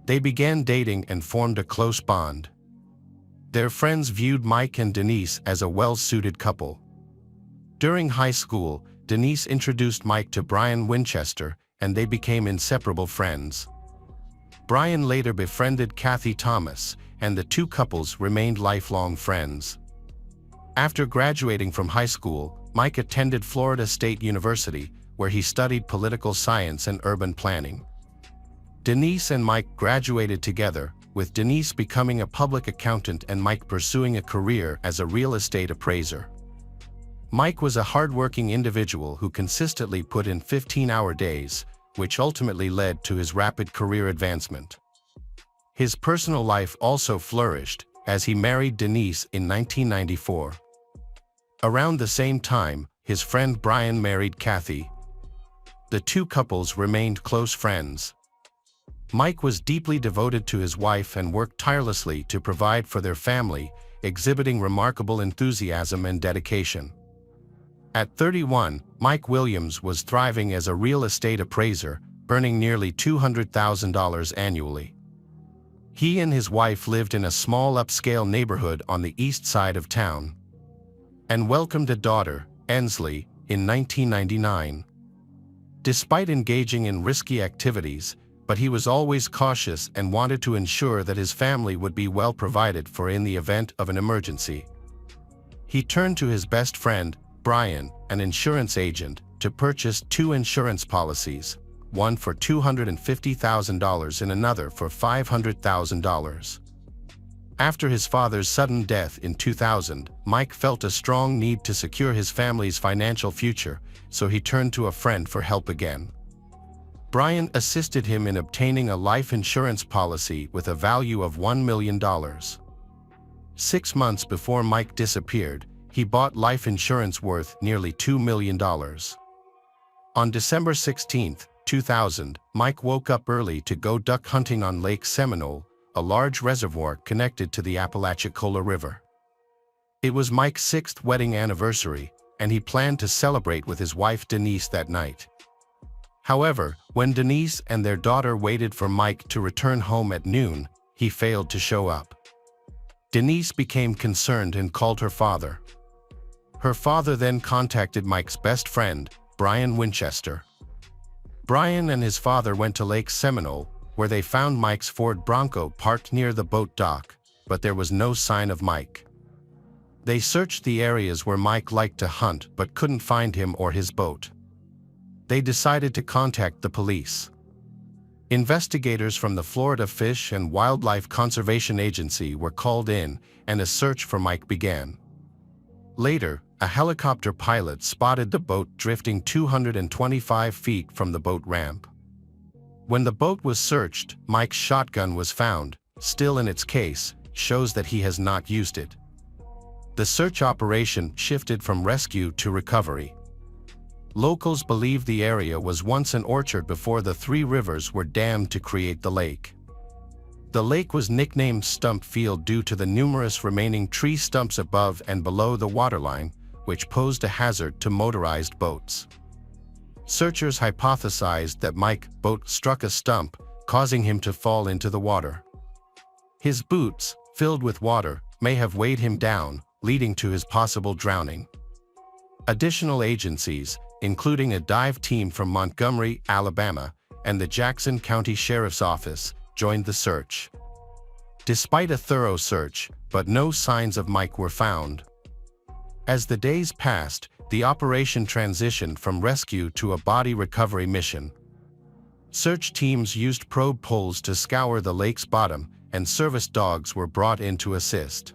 They began dating and formed a close bond. Their friends viewed Mike and Denise as a well-suited couple. During high school, Denise introduced Mike to Brian Winchester, and they became inseparable friends. Brian later befriended Kathy Thomas, and the two couples remained lifelong friends. After graduating from high school, Mike attended Florida State University, where he studied political science and urban planning. Denise and Mike graduated together, with Denise becoming a public accountant and Mike pursuing a career as a real estate appraiser. Mike was a hardworking individual who consistently put in 15-hour days, which ultimately led to his rapid career advancement. His personal life also flourished, as he married Denise in 1994. Around the same time, his friend Brian married Kathy. The two couples remained close friends. Mike was deeply devoted to his wife and worked tirelessly to provide for their family, exhibiting remarkable enthusiasm and dedication. At 31, Mike Williams was thriving as a real estate appraiser, earning nearly $200,000 annually. He and his wife lived in a small upscale neighborhood on the east side of town, and welcomed a daughter, Ensley, in 1999. Despite engaging in risky activities, but he was always cautious and wanted to ensure that his family would be well provided for in the event of an emergency. He turned to his best friend, Brian, an insurance agent, to purchase two insurance policies, one for $250,000 and another for $500,000. After his father's sudden death in 2000, Mike felt a strong need to secure his family's financial future, so he turned to a friend for help again. Brian assisted him in obtaining a life insurance policy with a value of $1 million. 6 months before Mike disappeared, he bought life insurance worth nearly $2 million. On December 16, 2000, Mike woke up early to go duck hunting on Lake Seminole, a large reservoir connected to the Apalachicola River. It was Mike's 6th wedding anniversary, and he planned to celebrate with his wife Denise that night. However, when Denise and their daughter waited for Mike to return home at noon, he failed to show up. Denise became concerned and called her father. Her father then contacted Mike's best friend, Brian Winchester. Brian and his father went to Lake Seminole, where they found Mike's Ford Bronco parked near the boat dock, but there was no sign of Mike. They searched the areas where Mike liked to hunt but couldn't find him or his boat. They decided to contact the police. Investigators from the Florida Fish and Wildlife Conservation Agency were called in, and a search for Mike began. Later, a helicopter pilot spotted the boat drifting 225 feet from the boat ramp. When the boat was searched, Mike's shotgun was found, still in its case, shows that he has not used it. The search operation shifted from rescue to recovery. Locals believe the area was once an orchard before the three rivers were dammed to create the lake. The lake was nicknamed Stump Field due to the numerous remaining tree stumps above and below the waterline, which posed a hazard to motorized boats. Searchers hypothesized that Mike's boat struck a stump, causing him to fall into the water. His boots, filled with water, may have weighed him down, leading to his possible drowning. Additional agencies, including a dive team from Montgomery, Alabama, and the Jackson County Sheriff's Office, joined the search. Despite a thorough search, but no signs of Mike were found. As the days passed, the operation transitioned from rescue to a body recovery mission. Search teams used probe poles to scour the lake's bottom, and service dogs were brought in to assist.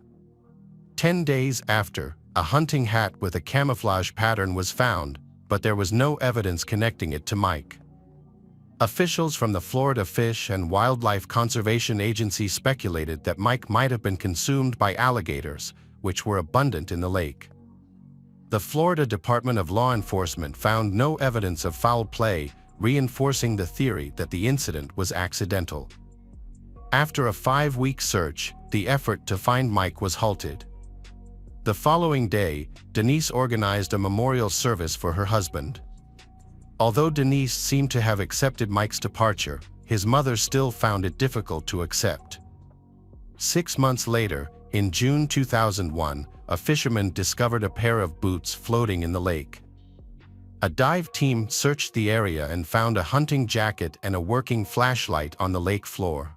10 days after, a hunting hat with a camouflage pattern was found, but there was no evidence connecting it to Mike. Officials from the Florida Fish and Wildlife Conservation Agency speculated that Mike might have been consumed by alligators, which were abundant in the lake. The Florida Department of Law Enforcement found no evidence of foul play, reinforcing the theory that the incident was accidental. After a 5-week search, the effort to find Mike was halted. The following day, Denise organized a memorial service for her husband. Although Denise seemed to have accepted Mike's departure, his mother still found it difficult to accept. 6 months later, in June 2001, a fisherman discovered a pair of boots floating in the lake. A dive team searched the area and found a hunting jacket and a working flashlight on the lake floor.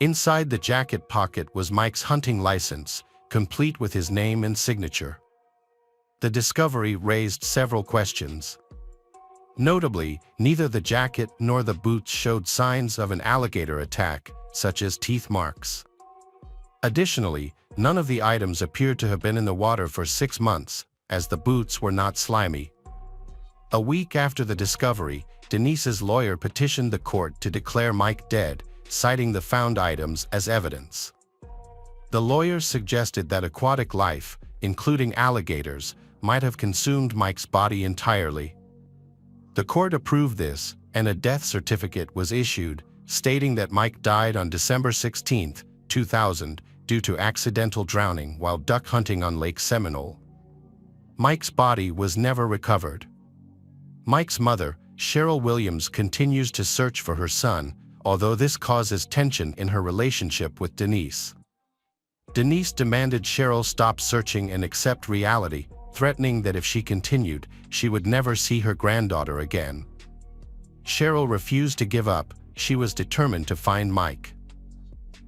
Inside the jacket pocket was Mike's hunting license, complete with his name and signature. The discovery raised several questions. Notably, neither the jacket nor the boots showed signs of an alligator attack, such as teeth marks. Additionally, none of the items appeared to have been in the water for 6 months, as the boots were not slimy. A week after the discovery, Denise's lawyer petitioned the court to declare Mike dead, citing the found items as evidence. The lawyer suggested that aquatic life, including alligators, might have consumed Mike's body entirely. The court approved this, and a death certificate was issued, stating that Mike died on December 16, 2000, due to accidental drowning while duck hunting on Lake Seminole. Mike's body was never recovered. Mike's mother, Cheryl Williams, continues to search for her son, although this causes tension in her relationship with Denise. Denise demanded Cheryl stop searching and accept reality, threatening that if she continued, she would never see her granddaughter again. Cheryl refused to give up. She was determined to find Mike.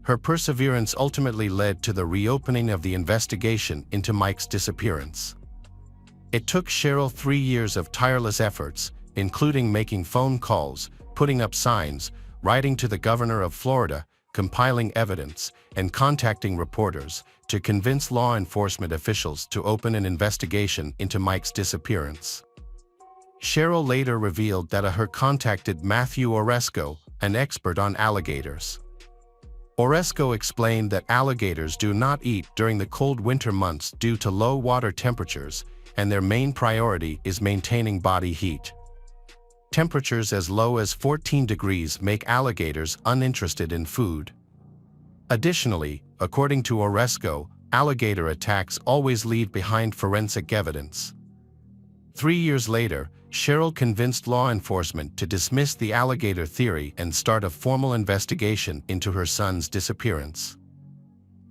Her perseverance ultimately led to the reopening of the investigation into Mike's disappearance. It took Cheryl 3 years of tireless efforts, including making phone calls, putting up signs, writing to the governor of Florida, compiling evidence, and contacting reporters, to convince law enforcement officials to open an investigation into Mike's disappearance. Cheryl later revealed that her contacted Matthew Oresco, an expert on alligators. Oresco explained that alligators do not eat during the cold winter months due to low water temperatures, and their main priority is maintaining body heat. Temperatures as low as 14 degrees make alligators uninterested in food. Additionally, according to Oresco, alligator attacks always leave behind forensic evidence. 3 years later, Cheryl convinced law enforcement to dismiss the alligator theory and start a formal investigation into her son's disappearance.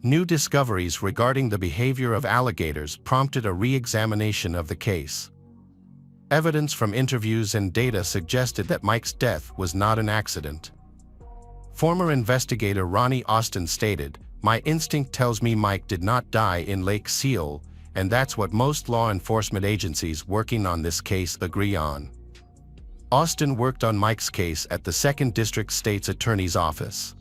New discoveries regarding the behavior of alligators prompted a re-examination of the case. Evidence from interviews and data suggested that Mike's death was not an accident. Former investigator Ronnie Austin stated, "My instinct tells me Mike did not die in Lake Seminole, and that's what most law enforcement agencies working on this case agree on." Austin worked on Mike's case at the 2nd District State's Attorney's Office.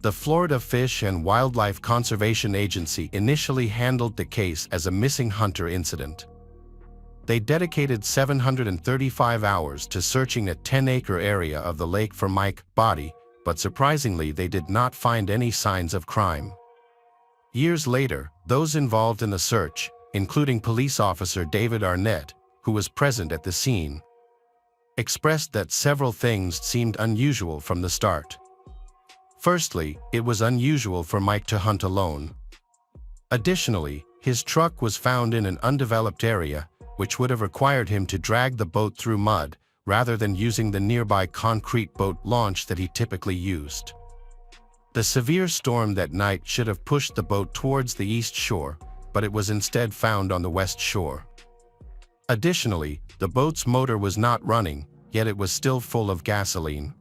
The Florida Fish and Wildlife Conservation Agency initially handled the case as a missing hunter incident. They dedicated 735 hours to searching a 10-acre area of the lake for Mike's body, but surprisingly they did not find any signs of crime. Years later, those involved in the search, including police officer David Arnett, who was present at the scene, expressed that several things seemed unusual from the start. Firstly, it was unusual for Mike to hunt alone. Additionally, his truck was found in an undeveloped area, which would have required him to drag the boat through mud, rather than using the nearby concrete boat launch that he typically used. The severe storm that night should have pushed the boat towards the east shore, but it was instead found on the west shore. Additionally, the boat's motor was not running, yet it was still full of gasoline.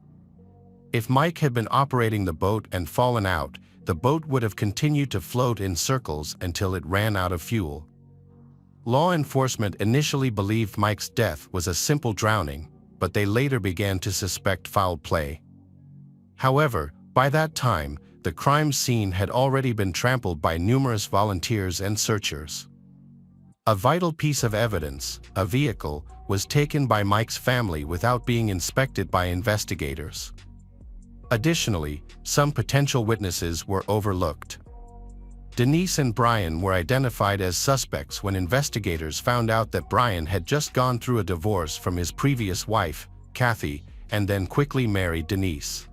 If Mike had been operating the boat and fallen out, the boat would have continued to float in circles until it ran out of fuel. Law enforcement initially believed Mike's death was a simple drowning, but they later began to suspect foul play. However, by that time, the crime scene had already been trampled by numerous volunteers and searchers. A vital piece of evidence, a vehicle, was taken by Mike's family without being inspected by investigators. Additionally, some potential witnesses were overlooked. Denise and Brian were identified as suspects when investigators found out that Brian had just gone through a divorce from his previous wife, Kathy, and then quickly married Denise.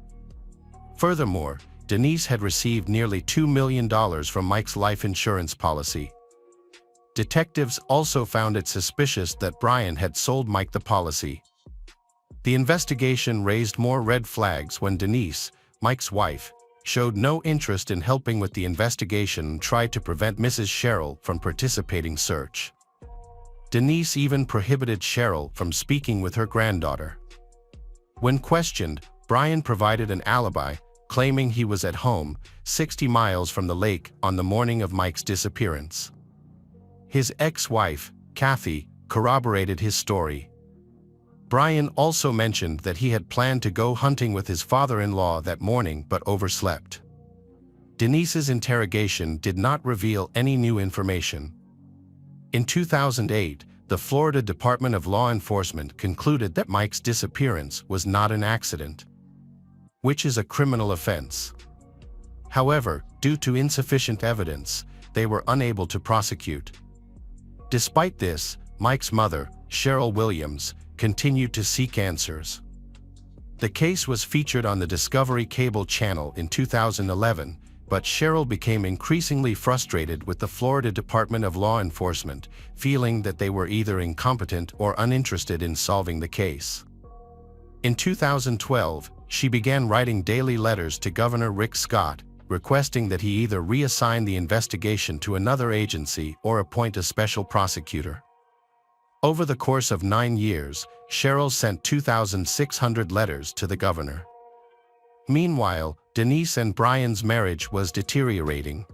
Furthermore, Denise had received nearly $2 million from Mike's life insurance policy. Detectives also found it suspicious that Brian had sold Mike the policy. The investigation raised more red flags when Denise, Mike's wife, showed no interest in helping with the investigation and tried to prevent Mrs. Cheryl from participating in the search. Denise even prohibited Cheryl from speaking with her granddaughter. When questioned, Brian provided an alibi, claiming he was at home, 60 miles from the lake on the morning of Mike's disappearance. His ex-wife, Kathy, corroborated his story. Brian also mentioned that he had planned to go hunting with his father-in-law that morning but overslept. Denise's interrogation did not reveal any new information. In 2008, the Florida Department of Law Enforcement concluded that Mike's disappearance was not an accident, which is a criminal offense. However, due to insufficient evidence, they were unable to prosecute. Despite this, Mike's mother, Cheryl Williams, continued to seek answers. The case was featured on the Discovery Cable channel in 2011, but Cheryl became increasingly frustrated with the Florida Department of Law Enforcement, feeling that they were either incompetent or uninterested in solving the case. In 2012, she began writing daily letters to Governor Rick Scott, requesting that he either reassign the investigation to another agency or appoint a special prosecutor. Over the course of 9 years, Cheryl sent 2,600 letters to the governor. Meanwhile, Denise and Brian's marriage was deteriorating.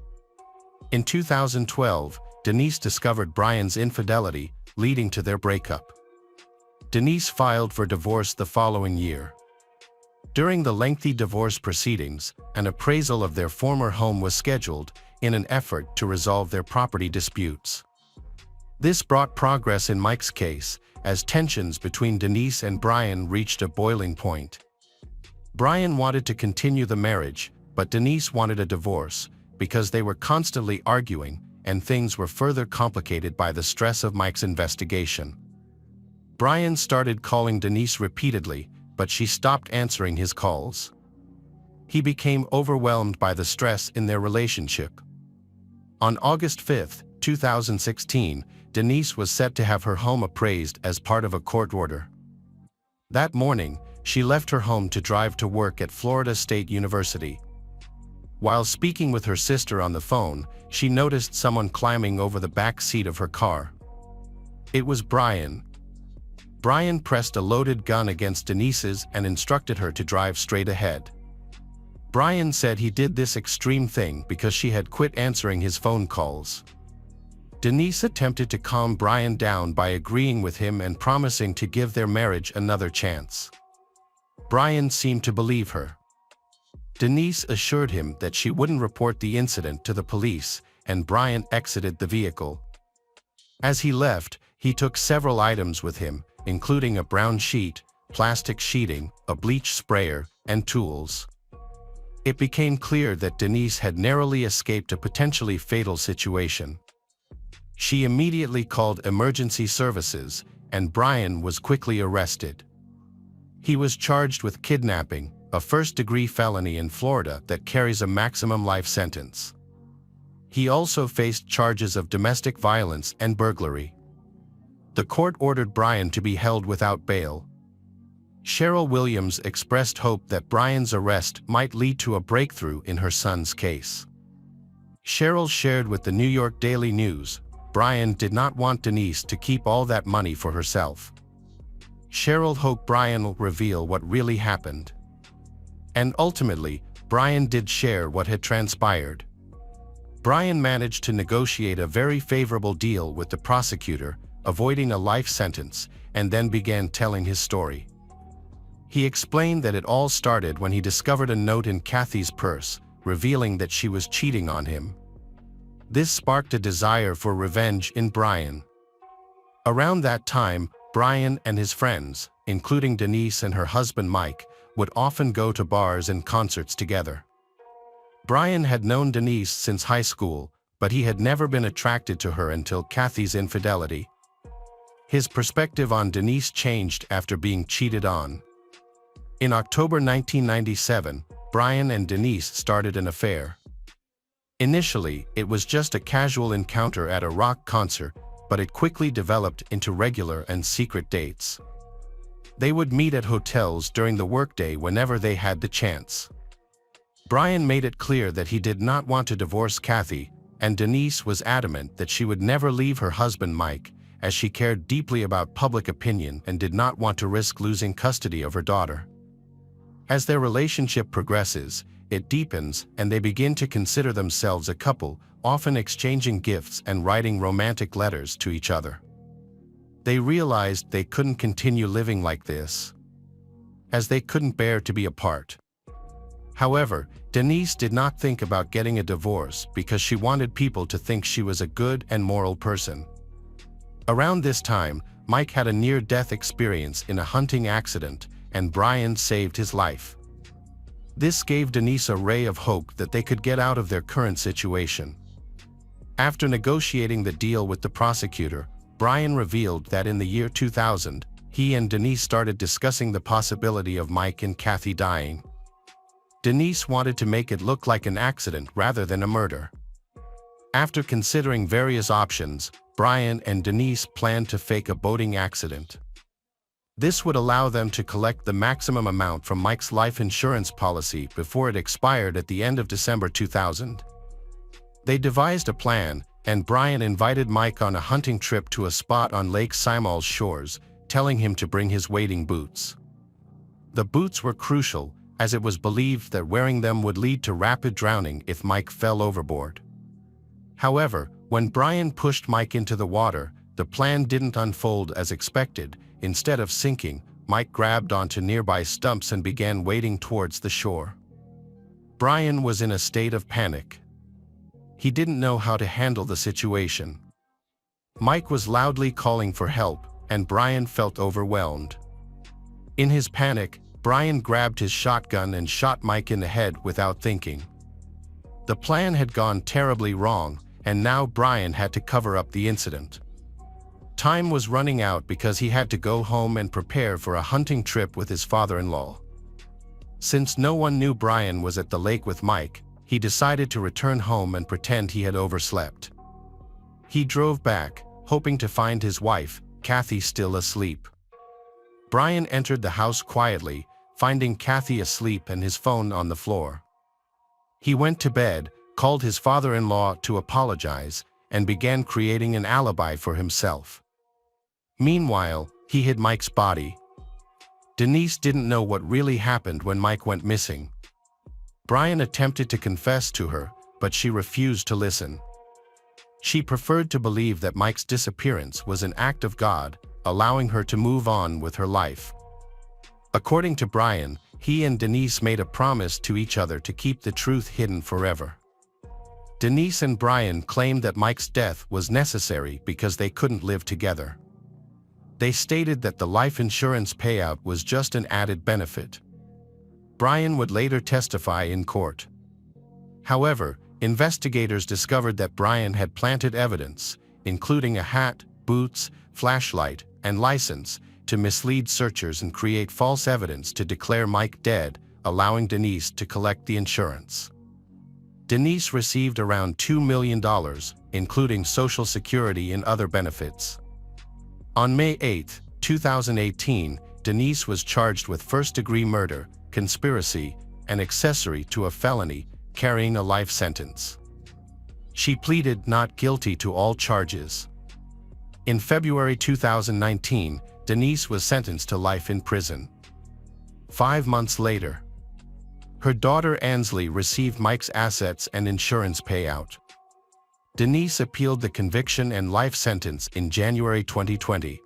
In 2012, Denise discovered Brian's infidelity, leading to their breakup. Denise filed for divorce the following year. During the lengthy divorce proceedings, an appraisal of their former home was scheduled in an effort to resolve their property disputes. This brought progress in Mike's case, as tensions between Denise and Brian reached a boiling point. Brian wanted to continue the marriage, but Denise wanted a divorce, because they were constantly arguing, and things were further complicated by the stress of Mike's investigation. Brian started calling Denise repeatedly, but she stopped answering his calls. He became overwhelmed by the stress in their relationship. On August 5, 2016, Denise was set to have her home appraised as part of a court order. That morning, she left her home to drive to work at Florida State University. While speaking with her sister on the phone, she noticed someone climbing over the back seat of her car. It was Brian. Brian pressed a loaded gun against Denise's and instructed her to drive straight ahead. Brian said he did this extreme thing because she had quit answering his phone calls. Denise attempted to calm Brian down by agreeing with him and promising to give their marriage another chance. Brian seemed to believe her. Denise assured him that she wouldn't report the incident to the police, and Brian exited the vehicle. As he left, he took several items with him, including a brown sheet, plastic sheeting, a bleach sprayer, and tools. It became clear that Denise had narrowly escaped a potentially fatal situation. She immediately called emergency services, and Brian was quickly arrested. He was charged with kidnapping, a first-degree felony in Florida that carries a maximum life sentence. He also faced charges of domestic violence and burglary. The court ordered Brian to be held without bail. Cheryl Williams expressed hope that Brian's arrest might lead to a breakthrough in her son's case. Cheryl shared with the New York Daily News, Brian did not want Denise to keep all that money for herself. Cheryl hoped Brian will reveal what really happened. And ultimately, Brian did share what had transpired. Brian managed to negotiate a very favorable deal with the prosecutor, avoiding a life sentence, and then began telling his story. He explained that it all started when he discovered a note in Kathy's purse, revealing that she was cheating on him. This sparked a desire for revenge in Brian. Around that time, Brian and his friends, including Denise and her husband Mike, would often go to bars and concerts together. Brian had known Denise since high school, but he had never been attracted to her until Kathy's infidelity. His perspective on Denise changed after being cheated on. In October 1997, Brian and Denise started an affair. Initially, it was just a casual encounter at a rock concert, but it quickly developed into regular and secret dates. They would meet at hotels during the workday whenever they had the chance. Brian made it clear that he did not want to divorce Kathy, and Denise was adamant that she would never leave her husband Mike, as she cared deeply about public opinion and did not want to risk losing custody of her daughter. As their relationship progresses, it deepens and they begin to consider themselves a couple, often exchanging gifts and writing romantic letters to each other. They realized they couldn't continue living like this, as they couldn't bear to be apart. However, Denise did not think about getting a divorce because she wanted people to think she was a good and moral person. Around this time, Mike had a near-death experience in a hunting accident, and Brian saved his life. This gave Denise a ray of hope that they could get out of their current situation. After negotiating the deal with the prosecutor, Brian revealed that in the year 2000, he and Denise started discussing the possibility of Mike and Kathy dying. Denise wanted to make it look like an accident rather than a murder. After considering various options, Brian and Denise planned to fake a boating accident. This would allow them to collect the maximum amount from Mike's life insurance policy before it expired at the end of December 2000. They devised a plan, and Brian invited Mike on a hunting trip to a spot on Lake Simal's shores, telling him to bring his wading boots. The boots were crucial, as it was believed that wearing them would lead to rapid drowning if Mike fell overboard. However, when Brian pushed Mike into the water, the plan didn't unfold as expected. Instead of sinking, Mike grabbed onto nearby stumps and began wading towards the shore. Brian was in a state of panic. He didn't know how to handle the situation. Mike was loudly calling for help, and Brian felt overwhelmed. In his panic, Brian grabbed his shotgun and shot Mike in the head without thinking. The plan had gone terribly wrong, and now Brian had to cover up the incident. Time was running out because he had to go home and prepare for a hunting trip with his father-in-law. Since no one knew Brian was at the lake with Mike, he decided to return home and pretend he had overslept. He drove back, hoping to find his wife, Kathy, still asleep. Brian entered the house quietly, finding Kathy asleep and his phone on the floor. He went to bed, called his father-in-law to apologize, and began creating an alibi for himself. Meanwhile, he hid Mike's body. Denise didn't know what really happened when Mike went missing. Brian attempted to confess to her, but she refused to listen. She preferred to believe that Mike's disappearance was an act of God, allowing her to move on with her life. According to Brian, he and Denise made a promise to each other to keep the truth hidden forever. Denise and Brian claimed that Mike's death was necessary because they couldn't live together. They stated that the life insurance payout was just an added benefit. Brian would later testify in court. However, investigators discovered that Brian had planted evidence, including a hat, boots, flashlight, and license, to mislead searchers and create false evidence to declare Mike dead, allowing Denise to collect the insurance. Denise received around $2 million, including Social Security and other benefits. On May 8, 2018, Denise was charged with first-degree murder, conspiracy, and accessory to a felony, carrying a life sentence. She pleaded not guilty to all charges. In February 2019, Denise was sentenced to life in prison. 5 months later, her daughter Ansley received Mike's assets and insurance payout. Denise appealed the conviction and life sentence in January 2020.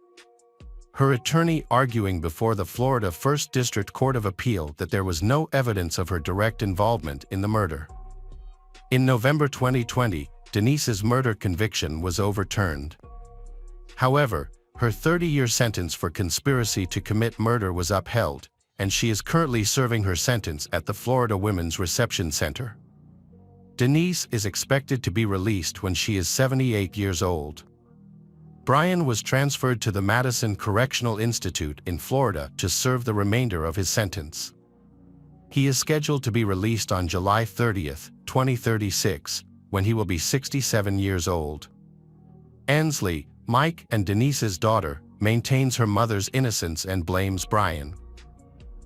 Her attorney arguing before the Florida First District Court of Appeal that there was no evidence of her direct involvement in the murder. In November 2020, Denise's murder conviction was overturned. However, her 30-year sentence for conspiracy to commit murder was upheld, and she is currently serving her sentence at the Florida Women's Reception Center. Denise is expected to be released when she is 78 years old. Brian was transferred to the Madison Correctional Institute in Florida to serve the remainder of his sentence. He is scheduled to be released on July 30, 2036, when he will be 67 years old. Ansley, Mike and Denise's daughter, maintains her mother's innocence and blames Brian.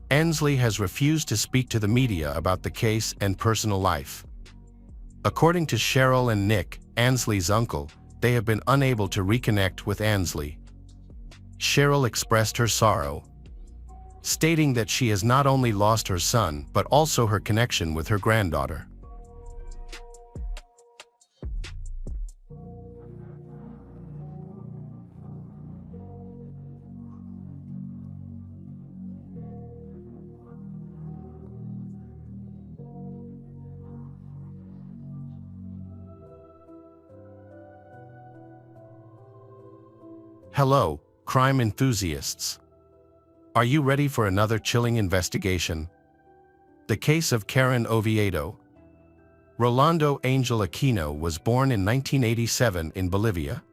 Ansley has refused to speak to the media about the case and personal life. According to Cheryl and Nick, Ansley's uncle, they have been unable to reconnect with Ansley. Cheryl expressed her sorrow, stating that she has not only lost her son but also her connection with her granddaughter. Hello, crime enthusiasts. Are you ready for another chilling investigation? The case of Karen Oviedo. Rolando Angel Aquino was born in 1987 in Bolivia.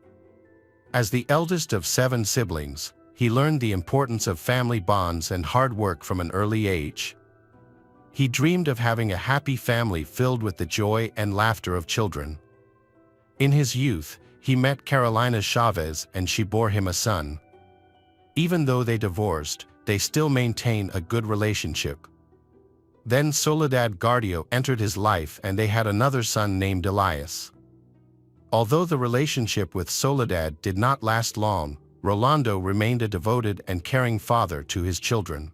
As the eldest of 7 siblings, he learned the importance of family bonds and hard work from an early age. He dreamed of having a happy family filled with the joy and laughter of children. In his youth, he met Carolina Chavez and she bore him a son. Even though they divorced, they still maintain a good relationship. Then Soledad Gardio entered his life and they had another son named Elias. Although the relationship with Soledad did not last long, Rolando remained a devoted and caring father to his children.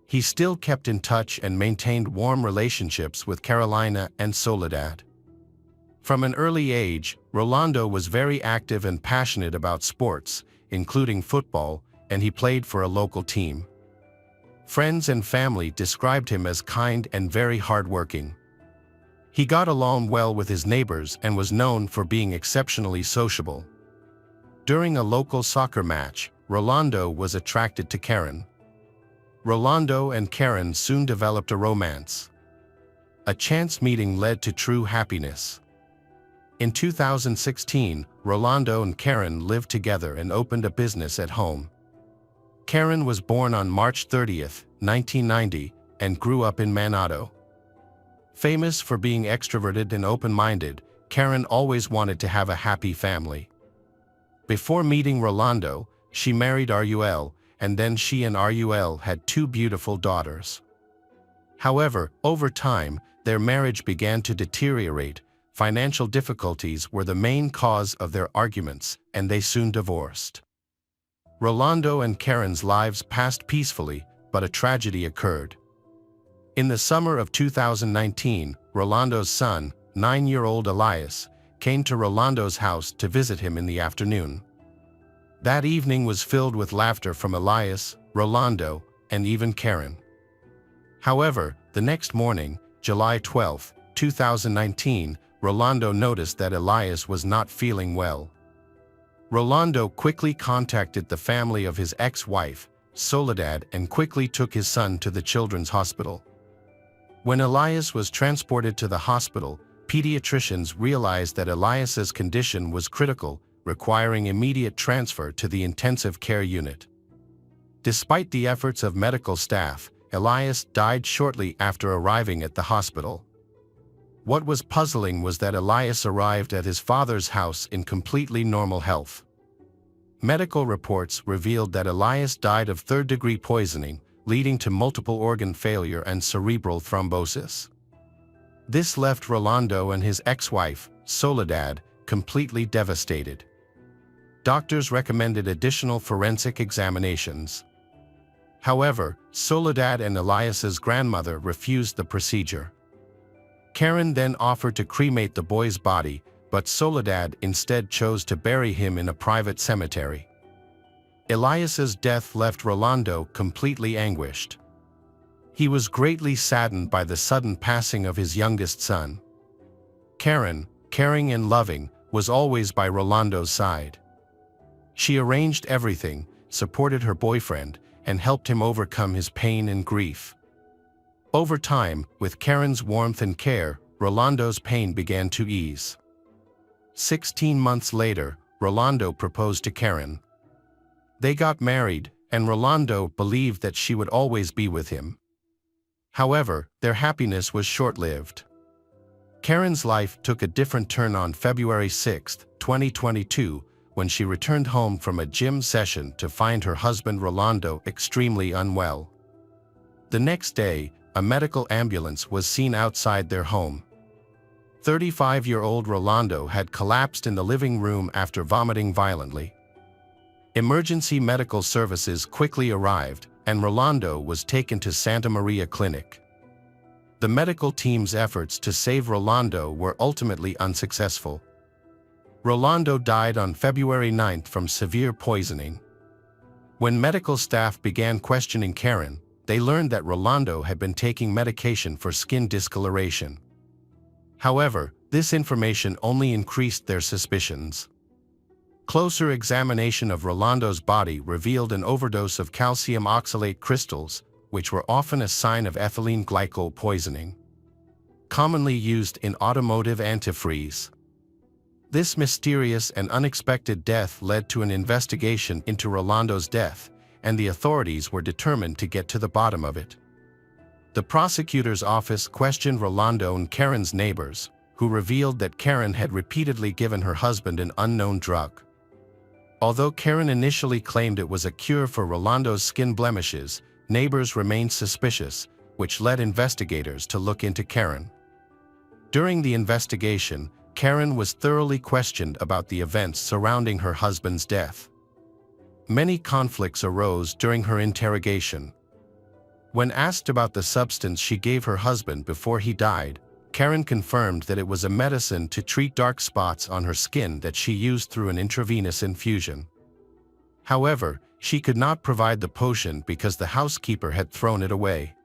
He still kept in touch and maintained warm relationships with Carolina and Soledad. From an early age, Rolando was very active and passionate about sports, including football, and he played for a local team. Friends and family described him as kind and very hardworking. He got along well with his neighbors and was known for being exceptionally sociable. During a local soccer match, Rolando was attracted to Karen. Rolando and Karen soon developed a romance. A chance meeting led to true happiness. In 2016, Rolando and Karen lived together and opened a business at home. Karen was born on March 30, 1990, and grew up in Manado. Famous for being extroverted and open-minded, Karen always wanted to have a happy family. Before meeting Rolando, she married Rul, and then she and Rul had 2 beautiful daughters. However, over time, their marriage began to deteriorate. Financial difficulties were the main cause of their arguments, and they soon divorced. Rolando and Karen's lives passed peacefully, but a tragedy occurred. In the summer of 2019, Rolando's son, 9-year-old Elias, came to Rolando's house to visit him in the afternoon. That evening was filled with laughter from Elias, Rolando, and even Karen. However, the next morning, July 12, 2019, Rolando noticed that Elias was not feeling well. Rolando quickly contacted the family of his ex-wife, Soledad, and quickly took his son to the children's hospital. When Elias was transported to the hospital, pediatricians realized that Elias's condition was critical, requiring immediate transfer to the intensive care unit. Despite the efforts of medical staff, Elias died shortly after arriving at the hospital. What was puzzling was that Elias arrived at his father's house in completely normal health. Medical reports revealed that Elias died of third-degree poisoning, leading to multiple organ failure and cerebral thrombosis. This left Rolando and his ex-wife, Soledad, completely devastated. Doctors recommended additional forensic examinations. However, Soledad and Elias's grandmother refused the procedure. Karen then offered to cremate the boy's body, but Soledad instead chose to bury him in a private cemetery. Elias's death left Rolando completely anguished. He was greatly saddened by the sudden passing of his youngest son. Karen, caring and loving, was always by Rolando's side. She arranged everything, supported her boyfriend, and helped him overcome his pain and grief. Over time, with Karen's warmth and care, Rolando's pain began to ease. 16 months later, Rolando proposed to Karen. They got married, and Rolando believed that she would always be with him. However, their happiness was short-lived. Karen's life took a different turn on February 6, 2022, when she returned home from a gym session to find her husband Rolando extremely unwell. The next day, a medical ambulance was seen outside their home. 35-year-old Rolando had collapsed in the living room after vomiting violently. Emergency medical services quickly arrived, and Rolando was taken to Santa Maria Clinic. The medical team's efforts to save Rolando were ultimately unsuccessful. Rolando died on February 9 from severe poisoning. When medical staff began questioning Karen, they learned that Rolando had been taking medication for skin discoloration. However, this information only increased their suspicions. Closer examination of Rolando's body revealed an overdose of calcium oxalate crystals, which were often a sign of ethylene glycol poisoning, commonly used in automotive antifreeze. This mysterious and unexpected death led to an investigation into Rolando's death, and the authorities were determined to get to the bottom of it. The prosecutor's office questioned Rolando and Karen's neighbors, who revealed that Karen had repeatedly given her husband an unknown drug. Although Karen initially claimed it was a cure for Rolando's skin blemishes, neighbors remained suspicious, which led investigators to look into Karen. During the investigation, Karen was thoroughly questioned about the events surrounding her husband's death. Many conflicts arose during her interrogation. When asked about the substance she gave her husband before he died, Karen confirmed that it was a medicine to treat dark spots on her skin that she used through an intravenous infusion. However, she could not provide the potion because the housekeeper had thrown it away.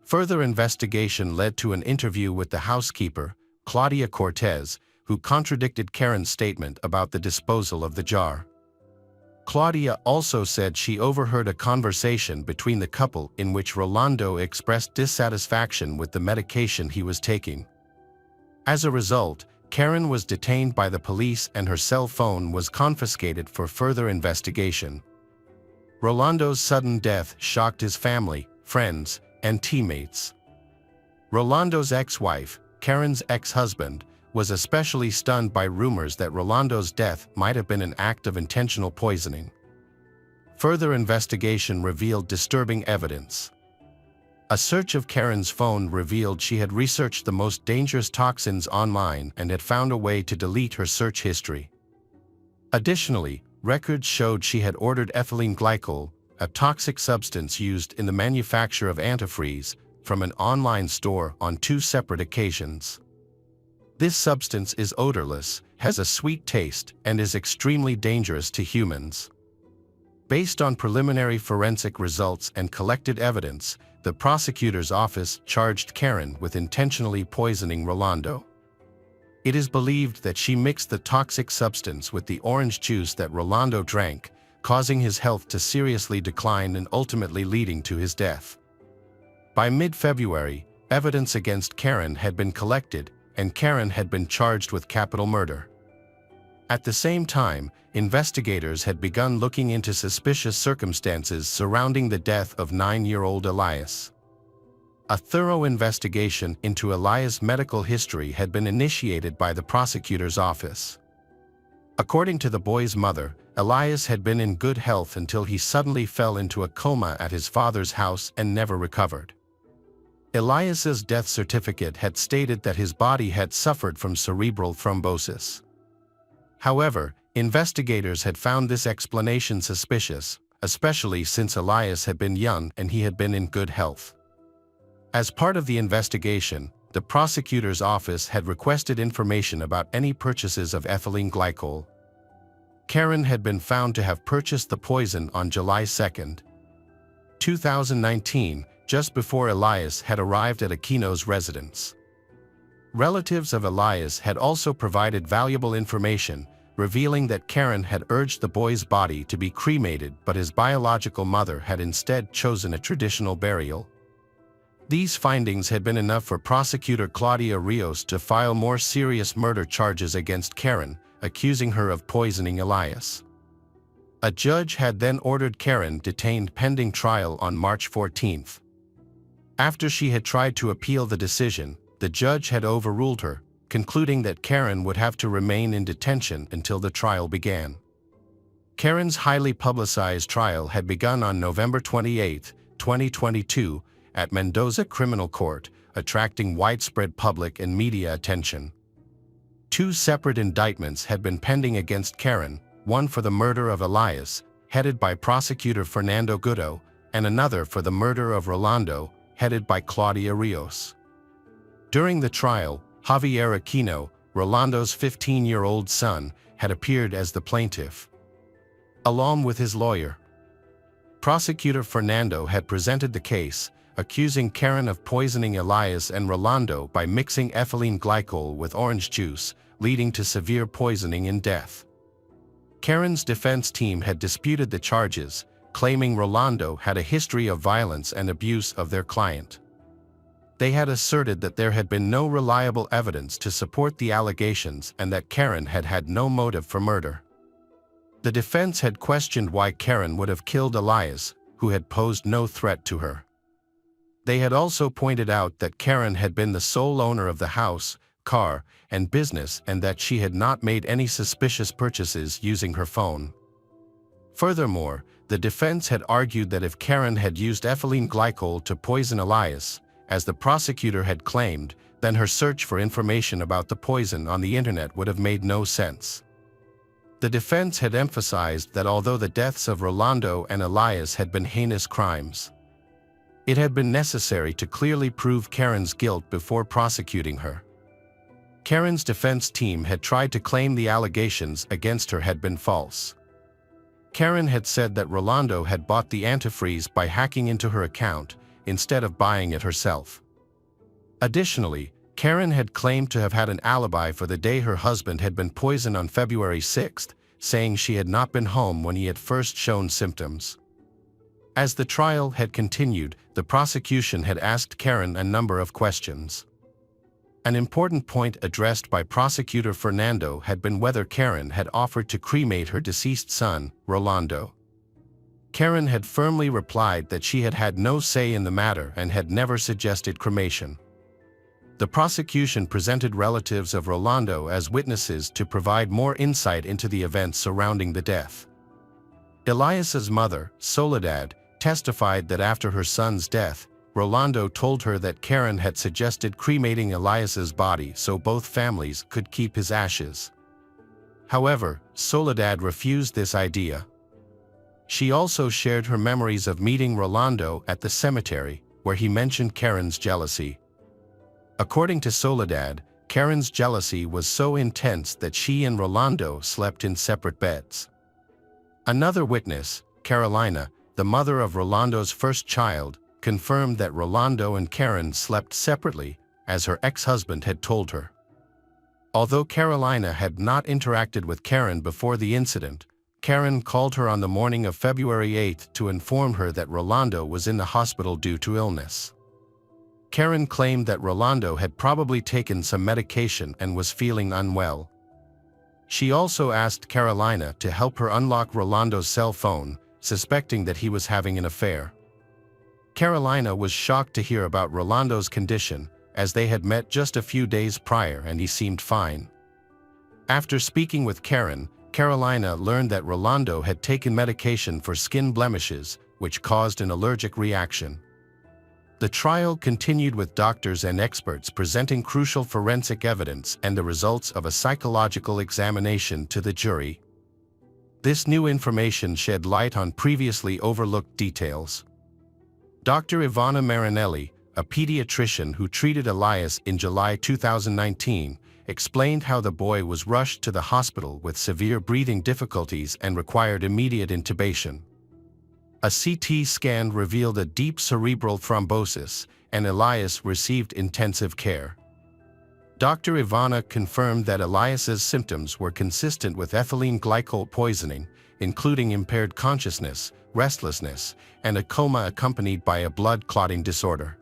Further investigation led to an interview with the housekeeper, Claudia Cortez, who contradicted Karen's statement about the disposal of the jar. Claudia also said she overheard a conversation between the couple in which Rolando expressed dissatisfaction with the medication he was taking. As a result, Karen was detained by the police and her cell phone was confiscated for further investigation. Rolando's sudden death shocked his family, friends, and teammates. Rolando's ex-wife, Karen's ex-husband, was especially stunned by rumors that Rolando's death might have been an act of intentional poisoning. Further investigation revealed disturbing evidence. A search of Karen's phone revealed she had researched the most dangerous toxins online and had found a way to delete her search history. Additionally, records showed she had ordered ethylene glycol, a toxic substance used in the manufacture of antifreeze, from an online store on 2 separate occasions. This substance is odorless, has a sweet taste, and is extremely dangerous to humans. Based on preliminary forensic results and collected evidence, the prosecutor's office charged Karen with intentionally poisoning Rolando. It is believed that she mixed the toxic substance with the orange juice that Rolando drank, causing his health to seriously decline and ultimately leading to his death. By mid-February, evidence against Karen had been collected, and Karen had been charged with capital murder. At the same time, investigators had begun looking into suspicious circumstances surrounding the death of 9-year-old Elias. A thorough investigation into Elias' medical history had been initiated by the prosecutor's office. According to the boy's mother, Elias had been in good health until he suddenly fell into a coma at his father's house and never recovered. Elias's death certificate had stated that his body had suffered from cerebral thrombosis. However, investigators had found this explanation suspicious, especially since Elias had been young and he had been in good health. As part of the investigation, the prosecutor's office had requested information about any purchases of ethylene glycol. Karen had been found to have purchased the poison on July 2, 2019, just before Elias had arrived at Aquino's residence. Relatives of Elias had also provided valuable information, revealing that Karen had urged the boy's body to be cremated, but his biological mother had instead chosen a traditional burial. These findings had been enough for prosecutor Claudia Rios to file more serious murder charges against Karen, accusing her of poisoning Elias. A judge had then ordered Karen detained pending trial on March 14. After she had tried to appeal the decision, the judge had overruled her, concluding that Karen would have to remain in detention until the trial began. Karen's highly publicized trial had begun on November 28, 2022, at Mendoza Criminal Court, attracting widespread public and media attention. Two separate indictments had been pending against Karen, one for the murder of Elias, headed by prosecutor Fernando Gudo, and another for the murder of Rolando, headed by Claudia Rios. During the trial, Javier Aquino, Rolando's 15-year-old son, had appeared as the plaintiff, along with his lawyer. Prosecutor Fernando had presented the case, accusing Karen of poisoning Elias and Rolando by mixing ethylene glycol with orange juice, leading to severe poisoning and death. Karen's defense team had disputed the charges, claiming Rolando had a history of violence and abuse of their client. They had asserted that there had been no reliable evidence to support the allegations and that Karen had had no motive for murder. The defense had questioned why Karen would have killed Elias, who had posed no threat to her. They had also pointed out that Karen had been the sole owner of the house, car, and business, and that she had not made any suspicious purchases using her phone. Furthermore, the defense had argued that if Karen had used ethylene glycol to poison Elias, as the prosecutor had claimed, then her search for information about the poison on the internet would have made no sense. The defense had emphasized that although the deaths of Rolando and Elias had been heinous crimes, it had been necessary to clearly prove Karen's guilt before prosecuting her. Karen's defense team had tried to claim the allegations against her had been false. Karen had said that Rolando had bought the antifreeze by hacking into her account, instead of buying it herself. Additionally, Karen had claimed to have had an alibi for the day her husband had been poisoned on February 6, saying she had not been home when he had first shown symptoms. As the trial had continued, the prosecution had asked Karen a number of questions. An important point addressed by prosecutor Fernando had been whether Karen had offered to cremate her deceased son, Rolando. Karen had firmly replied that she had had no say in the matter and had never suggested cremation. The prosecution presented relatives of Rolando as witnesses to provide more insight into the events surrounding the death. Elias's mother, Soledad, testified that after her son's death, Rolando told her that Karen had suggested cremating Elias's body so both families could keep his ashes. However, Soledad refused this idea. She also shared her memories of meeting Rolando at the cemetery, where he mentioned Karen's jealousy. According to Soledad, Karen's jealousy was so intense that she and Rolando slept in separate beds. Another witness, Carolina, the mother of Rolando's first child, confirmed that Rolando and Karen slept separately, as her ex-husband had told her. Although Carolina had not interacted with Karen before the incident, Karen called her on the morning of February 8 to inform her that Rolando was in the hospital due to illness. Karen claimed that Rolando had probably taken some medication and was feeling unwell. She also asked Carolina to help her unlock Rolando's cell phone, suspecting that he was having an affair. Carolina was shocked to hear about Rolando's condition, as they had met just a few days prior and he seemed fine. After speaking with Karen, Carolina learned that Rolando had taken medication for skin blemishes, which caused an allergic reaction. The trial continued with doctors and experts presenting crucial forensic evidence and the results of a psychological examination to the jury. This new information shed light on previously overlooked details. Dr. Ivana Marinelli, a pediatrician who treated Elias in July 2019, explained how the boy was rushed to the hospital with severe breathing difficulties and required immediate intubation. A CT scan revealed a deep cerebral thrombosis, and Elias received intensive care. Dr. Ivana confirmed that Elias's symptoms were consistent with ethylene glycol poisoning, including impaired consciousness, restlessness, and a coma accompanied by a blood clotting disorder.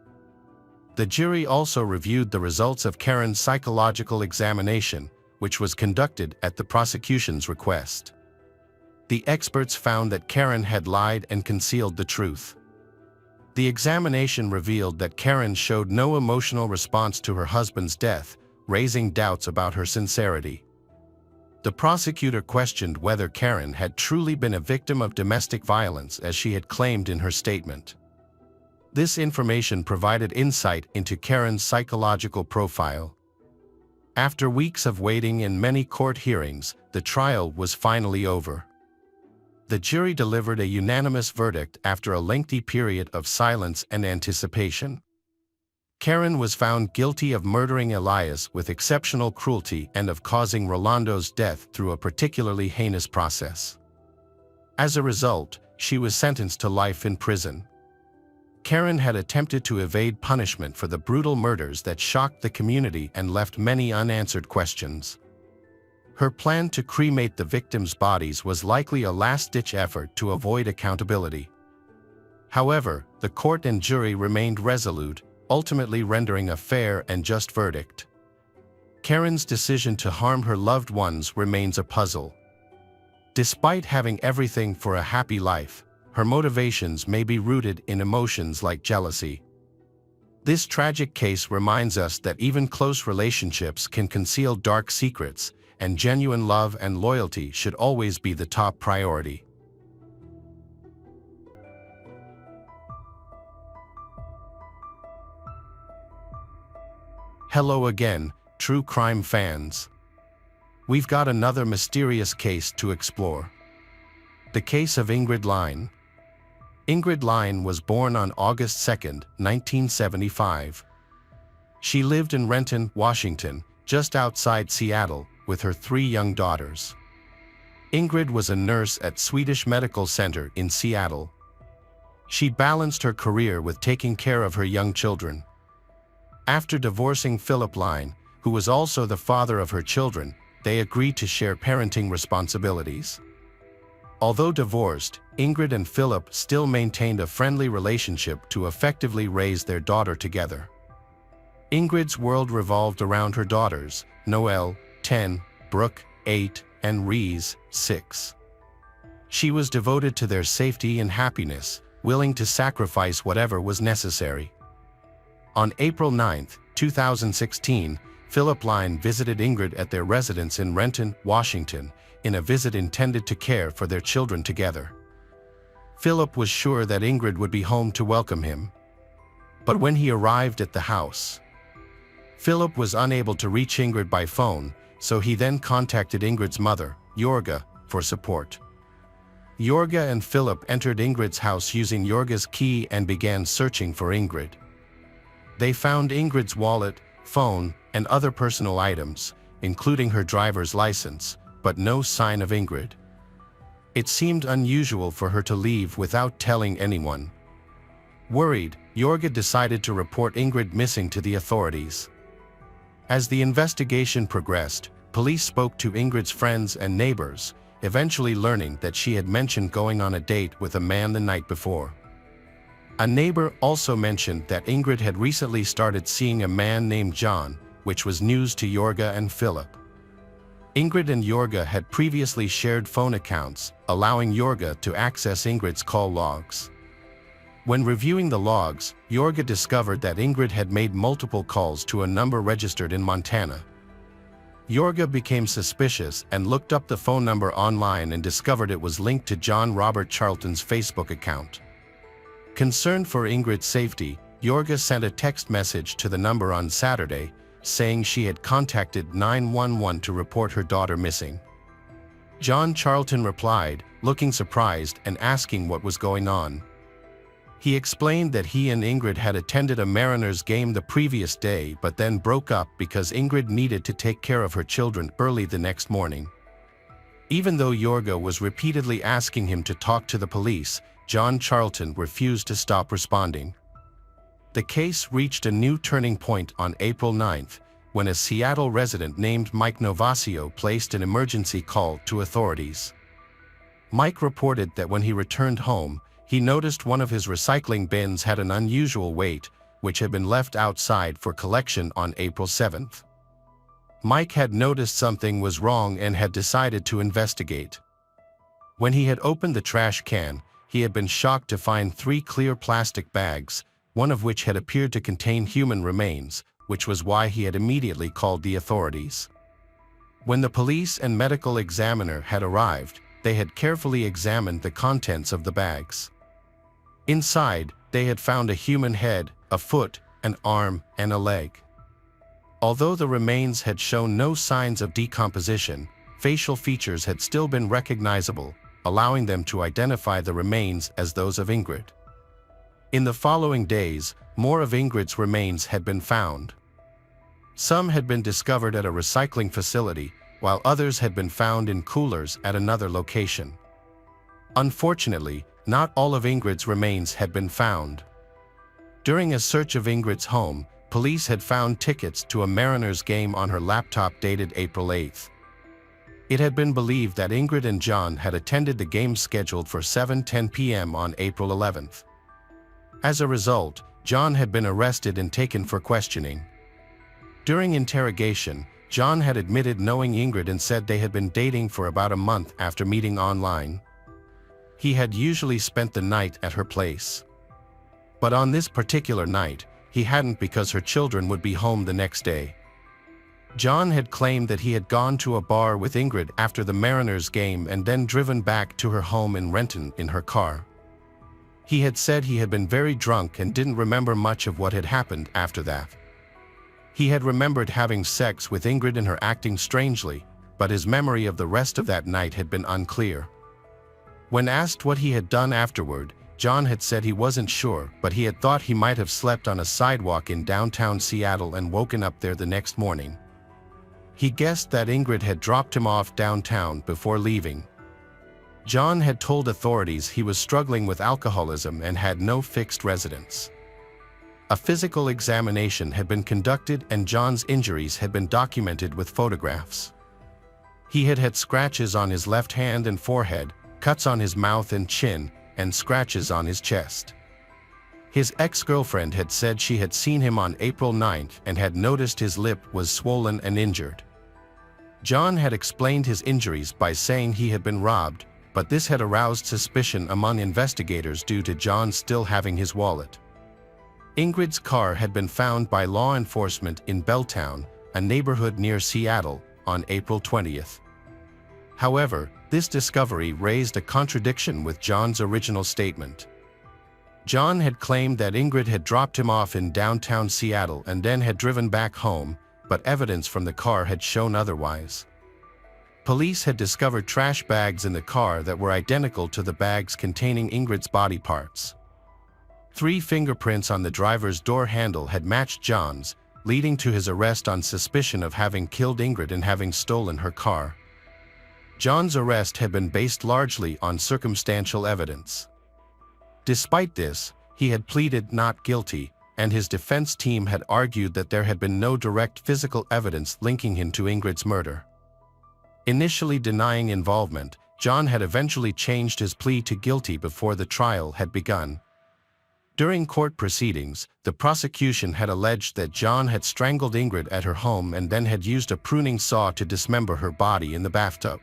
The jury also reviewed the results of Karen's psychological examination, which was conducted at the prosecution's request. The experts found that Karen had lied and concealed the truth. The examination revealed that Karen showed no emotional response to her husband's death, raising doubts about her sincerity. The prosecutor questioned whether Karen had truly been a victim of domestic violence as she had claimed in her statement. This information provided insight into Karen's psychological profile. After weeks of waiting and many court hearings, the trial was finally over. The jury delivered a unanimous verdict after a lengthy period of silence and anticipation. Karen was found guilty of murdering Elias with exceptional cruelty and of causing Rolando's death through a particularly heinous process. As a result, she was sentenced to life in prison. Karen had attempted to evade punishment for the brutal murders that shocked the community and left many unanswered questions. Her plan to cremate the victims' bodies was likely a last-ditch effort to avoid accountability. However, the court and jury remained resolute, ultimately rendering a fair and just verdict. Karen's decision to harm her loved ones remains a puzzle. Despite having everything for a happy life, her motivations may be rooted in emotions like jealousy. This tragic case reminds us that even close relationships can conceal dark secrets, and genuine love and loyalty should always be the top priority. Hello again, true crime fans. We've got another mysterious case to explore. The case of Ingrid Line. Ingrid Line was born on August 2, 1975. She lived in Renton, Washington, just outside Seattle, with her 3 young daughters. Ingrid was a nurse at Swedish Medical Center in Seattle. She balanced her career with taking care of her young children. After divorcing Philip Line, who was also the father of her children, they agreed to share parenting responsibilities. Although divorced, Ingrid and Philip still maintained a friendly relationship to effectively raise their daughter together. Ingrid's world revolved around her daughters, Noelle, 10, Brooke, 8, and Reese, 6. She was devoted to their safety and happiness, willing to sacrifice whatever was necessary. On April 9, 2016, Philip Line visited Ingrid at their residence in Renton, Washington, in a visit intended to care for their children together. Philip was sure that Ingrid would be home to welcome him. But when he arrived at the house, Philip was unable to reach Ingrid by phone, so he then contacted Ingrid's mother, Jorga, for support. Jorga and Philip entered Ingrid's house using Jorga's key and began searching for Ingrid. They found Ingrid's wallet, phone, and other personal items, including her driver's license, but no sign of Ingrid. It seemed unusual for her to leave without telling anyone. Worried, Jorga decided to report Ingrid missing to the authorities. As the investigation progressed, police spoke to Ingrid's friends and neighbors, eventually learning that she had mentioned going on a date with a man the night before. A neighbor also mentioned that Ingrid had recently started seeing a man named John, which was news to Jorga and Philip. Ingrid and Jorga had previously shared phone accounts, allowing Jorga to access Ingrid's call logs. When reviewing the logs, Jorga discovered that Ingrid had made multiple calls to a number registered in Montana. Jorga became suspicious and looked up the phone number online and discovered it was linked to John Robert Charlton's Facebook account. Concerned for Ingrid's safety, Yorga sent a text message to the number on Saturday, saying she had contacted 911 to report her daughter missing. John Charlton replied, looking surprised and asking what was going on. He explained that he and Ingrid had attended a Mariners game the previous day but then broke up because Ingrid needed to take care of her children early the next morning. Even though Yorga was repeatedly asking him to talk to the police, John Charlton refused to stop responding. The case reached a new turning point on April 9th, when a Seattle resident named Mike Novasio placed an emergency call to authorities. Mike reported that when he returned home, he noticed one of his recycling bins had an unusual weight, which had been left outside for collection on April 7th. Mike had noticed something was wrong and had decided to investigate. When he had opened the trash can, he had been shocked to find 3 clear plastic bags, one of which had appeared to contain human remains, which was why he had immediately called the authorities. When the police and medical examiner had arrived, they had carefully examined the contents of the bags. Inside, they had found a human head, a foot, an arm, and a leg. Although the remains had shown no signs of decomposition, facial features had still been recognizable, allowing them to identify the remains as those of Ingrid. In the following days, more of Ingrid's remains had been found. Some had been discovered at a recycling facility, while others had been found in coolers at another location. Unfortunately, not all of Ingrid's remains had been found. During a search of Ingrid's home, police had found tickets to a Mariners game on her laptop dated April 8th. It had been believed that Ingrid and John had attended the game scheduled for 7:10 p.m. on April 11th. As a result, John had been arrested and taken for questioning. During interrogation, John had admitted knowing Ingrid and said they had been dating for about a month after meeting online. He had usually spent the night at her place. But on this particular night, he hadn't because her children would be home the next day. John had claimed that he had gone to a bar with Ingrid after the Mariners game and then driven back to her home in Renton in her car. He had said he had been very drunk and didn't remember much of what had happened after that. He had remembered having sex with Ingrid and her acting strangely, but his memory of the rest of that night had been unclear. When asked what he had done afterward, John had said he wasn't sure, but he had thought he might have slept on a sidewalk in downtown Seattle and woken up there the next morning. He guessed that Ingrid had dropped him off downtown before leaving. John had told authorities he was struggling with alcoholism and had no fixed residence. A physical examination had been conducted and John's injuries had been documented with photographs. He had had scratches on his left hand and forehead, cuts on his mouth and chin, and scratches on his chest. His ex-girlfriend had said she had seen him on April 9th and had noticed his lip was swollen and injured. John had explained his injuries by saying he had been robbed, but this had aroused suspicion among investigators due to John still having his wallet. Ingrid's car had been found by law enforcement in Belltown, a neighborhood near Seattle, on April 20th. However, this discovery raised a contradiction with John's original statement. John had claimed that Ingrid had dropped him off in downtown Seattle and then had driven back home, but evidence from the car had shown otherwise. Police had discovered trash bags in the car that were identical to the bags containing Ingrid's body parts. 3 fingerprints on the driver's door handle had matched John's, leading to his arrest on suspicion of having killed Ingrid and having stolen her car. John's arrest had been based largely on circumstantial evidence. Despite this, he had pleaded not guilty, and his defense team had argued that there had been no direct physical evidence linking him to Ingrid's murder. Initially denying involvement, John had eventually changed his plea to guilty before the trial had begun. During court proceedings, the prosecution had alleged that John had strangled Ingrid at her home and then had used a pruning saw to dismember her body in the bathtub.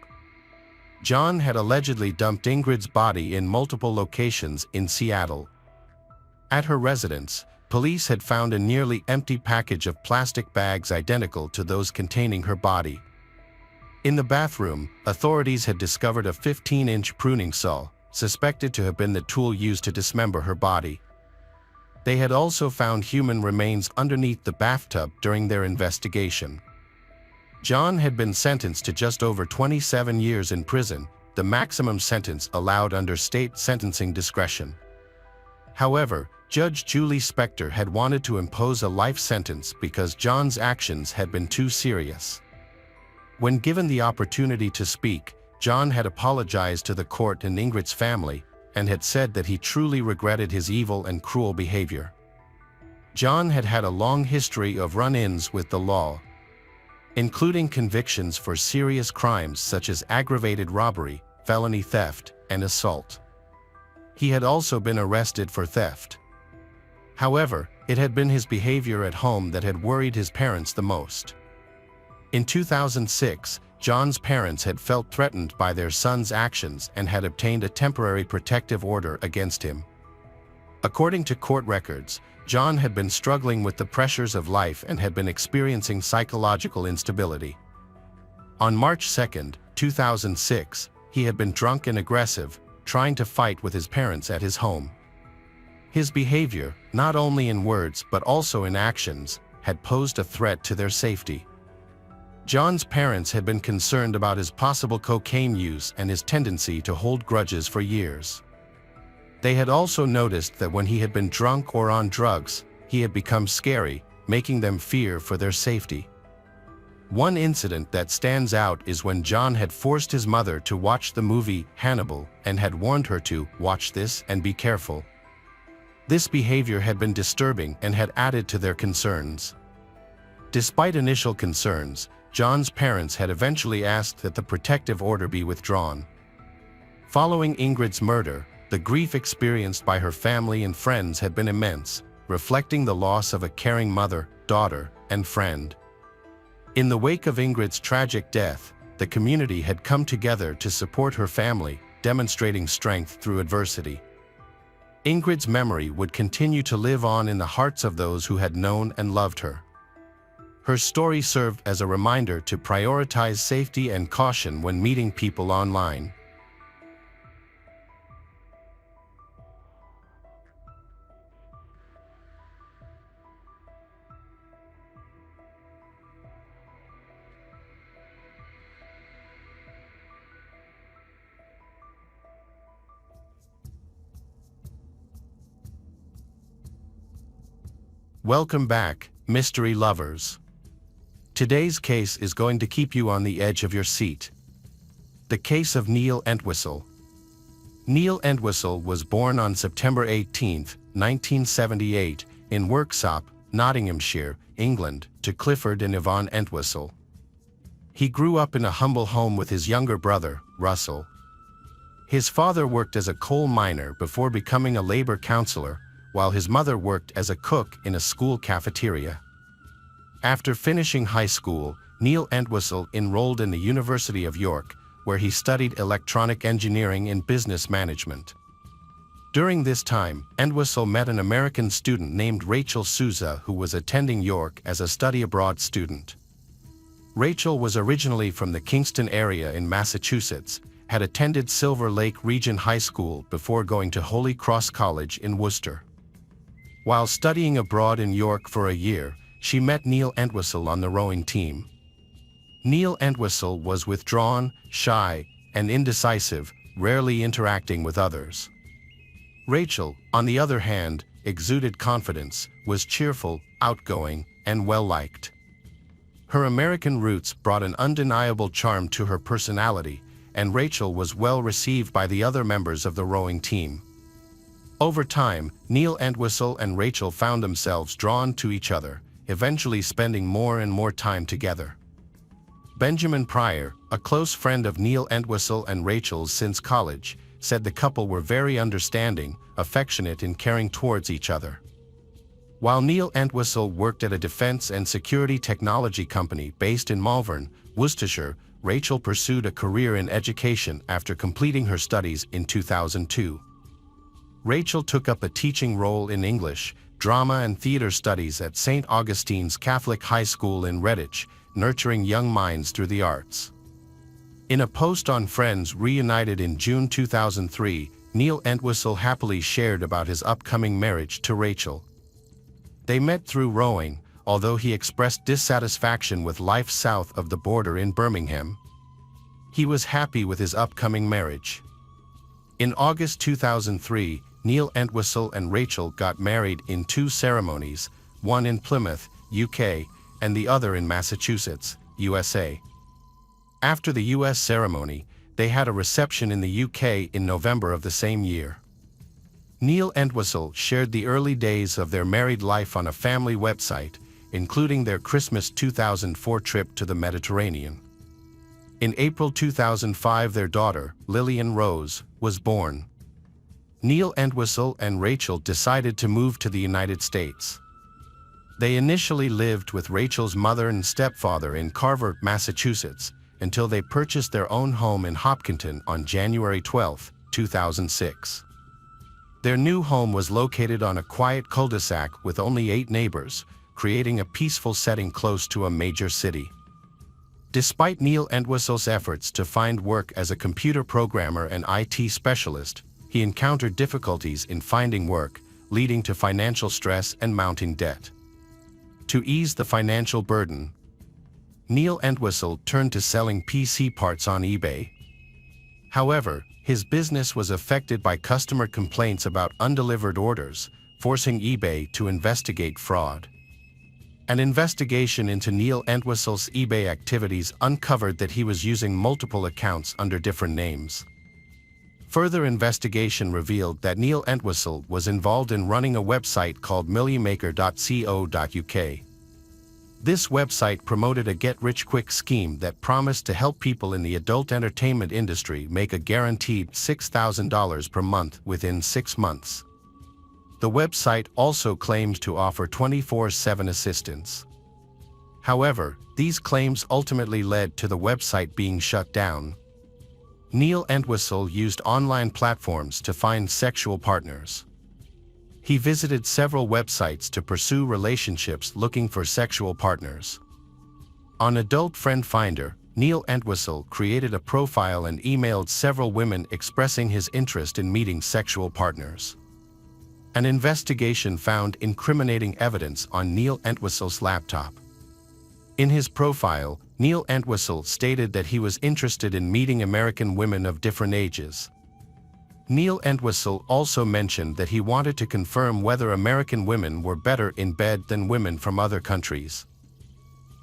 John had allegedly dumped Ingrid's body in multiple locations in Seattle. At her residence, police had found a nearly empty package of plastic bags identical to those containing her body. In the bathroom, authorities had discovered a 15-inch pruning saw, suspected to have been the tool used to dismember her body. They had also found human remains underneath the bathtub during their investigation. John had been sentenced to just over 27 years in prison, the maximum sentence allowed under state sentencing discretion. However, Judge Julie Spector had wanted to impose a life sentence because John's actions had been too serious. When given the opportunity to speak, John had apologized to the court and Ingrid's family, and had said that he truly regretted his evil and cruel behavior. John had had a long history of run-ins with the law, including convictions for serious crimes such as aggravated robbery, felony theft, and assault. He had also been arrested for theft. However, it had been his behavior at home that had worried his parents the most. In 2006, John's parents had felt threatened by their son's actions and had obtained a temporary protective order against him. According to court records, John had been struggling with the pressures of life and had been experiencing psychological instability. On March 2, 2006, he had been drunk and aggressive, trying to fight with his parents at his home. His behavior, not only in words but also in actions, had posed a threat to their safety. John's parents had been concerned about his possible cocaine use and his tendency to hold grudges for years. They had also noticed that when he had been drunk or on drugs, he had become scary, making them fear for their safety. One incident that stands out is when John had forced his mother to watch the movie Hannibal and had warned her to watch this and be careful. This behavior had been disturbing and had added to their concerns. Despite initial concerns, John's parents had eventually asked that the protective order be withdrawn. Following Ingrid's murder, the grief experienced by her family and friends had been immense, reflecting the loss of a caring mother, daughter, and friend. In the wake of Ingrid's tragic death, the community had come together to support her family, demonstrating strength through adversity. Ingrid's memory would continue to live on in the hearts of those who had known and loved her. Her story served as a reminder to prioritize safety and caution when meeting people online. Welcome back, mystery lovers. Today's case is going to keep you on the edge of your seat. The case of Neil Entwistle. Neil Entwistle was born on September 18, 1978, in Worksop, Nottinghamshire, England, to Clifford and Yvonne Entwistle. He grew up in a humble home with his younger brother, Russell. His father worked as a coal miner before becoming a Labour councillor, while his mother worked as a cook in a school cafeteria. After finishing high school, Neil Entwistle enrolled in the University of York, where he studied electronic engineering and business management. During this time, Entwistle met an American student named Rachel Souza who was attending York as a study abroad student. Rachel was originally from the Kingston area in Massachusetts, had attended Silver Lake Region High School before going to Holy Cross College in Worcester. While studying abroad in York for a year, she met Neil Entwistle on the rowing team. Neil Entwistle was withdrawn, shy, and indecisive, rarely interacting with others. Rachel, on the other hand, exuded confidence, was cheerful, outgoing, and well-liked. Her American roots brought an undeniable charm to her personality, and Rachel was well received by the other members of the rowing team. Over time, Neil Entwistle and Rachel found themselves drawn to each other, eventually spending more and more time together. Benjamin Pryor, a close friend of Neil Entwistle and Rachel's since college, said the couple were very understanding, affectionate and caring towards each other. While Neil Entwistle worked at a defense and security technology company based in Malvern, Worcestershire, Rachel pursued a career in education after completing her studies in 2002. Rachel took up a teaching role in English, drama and theater studies at St. Augustine's Catholic High School in Redditch, nurturing young minds through the arts. In a post on Friends Reunited in June 2003, Neil Entwistle happily shared about his upcoming marriage to Rachel, They met through rowing, although he expressed dissatisfaction with life south of the border in Birmingham. He was happy with his upcoming marriage. In August 2003, Neil Entwistle and Rachel got married in 2 ceremonies, one in Plymouth, UK, and the other in Massachusetts, USA. After the US ceremony, they had a reception in the UK in November of the same year. Neil Entwistle shared the early days of their married life on a family website, including their Christmas 2004 trip to the Mediterranean. In April 2005, their daughter, Lillian Rose, was born. Neil Entwistle and Rachel decided to move to the United States. They initially lived with Rachel's mother and stepfather in Carver, Massachusetts, until they purchased their own home in Hopkinton on January 12, 2006. Their new home was located on a quiet cul-de-sac with only 8 neighbors, creating a peaceful setting close to a major city. Despite Neil Entwistle's efforts to find work as a computer programmer and IT specialist, he encountered difficulties in finding work, leading to financial stress and mounting debt. To ease the financial burden, Neil Entwistle turned to selling PC parts on eBay. However, his business was affected by customer complaints about undelivered orders, forcing eBay to investigate fraud. An investigation into Neil Entwistle's eBay activities uncovered that he was using multiple accounts under different names. Further investigation revealed that Neil Entwistle was involved in running a website called millimaker.co.uk. This website promoted a get-rich-quick scheme that promised to help people in the adult entertainment industry make a guaranteed $6,000 per month within 6 months. The website also claimed to offer 24/7 assistance. However, these claims ultimately led to the website being shut down. Neil Entwistle used online platforms to find sexual partners. He visited several websites to pursue relationships looking for sexual partners. On Adult Friend Finder, Neil Entwistle created a profile and emailed several women expressing his interest in meeting sexual partners. An investigation found incriminating evidence on Neil Entwistle's laptop. In his profile, Neil Entwistle stated that he was interested in meeting American women of different ages. Neil Entwistle also mentioned that he wanted to confirm whether American women were better in bed than women from other countries.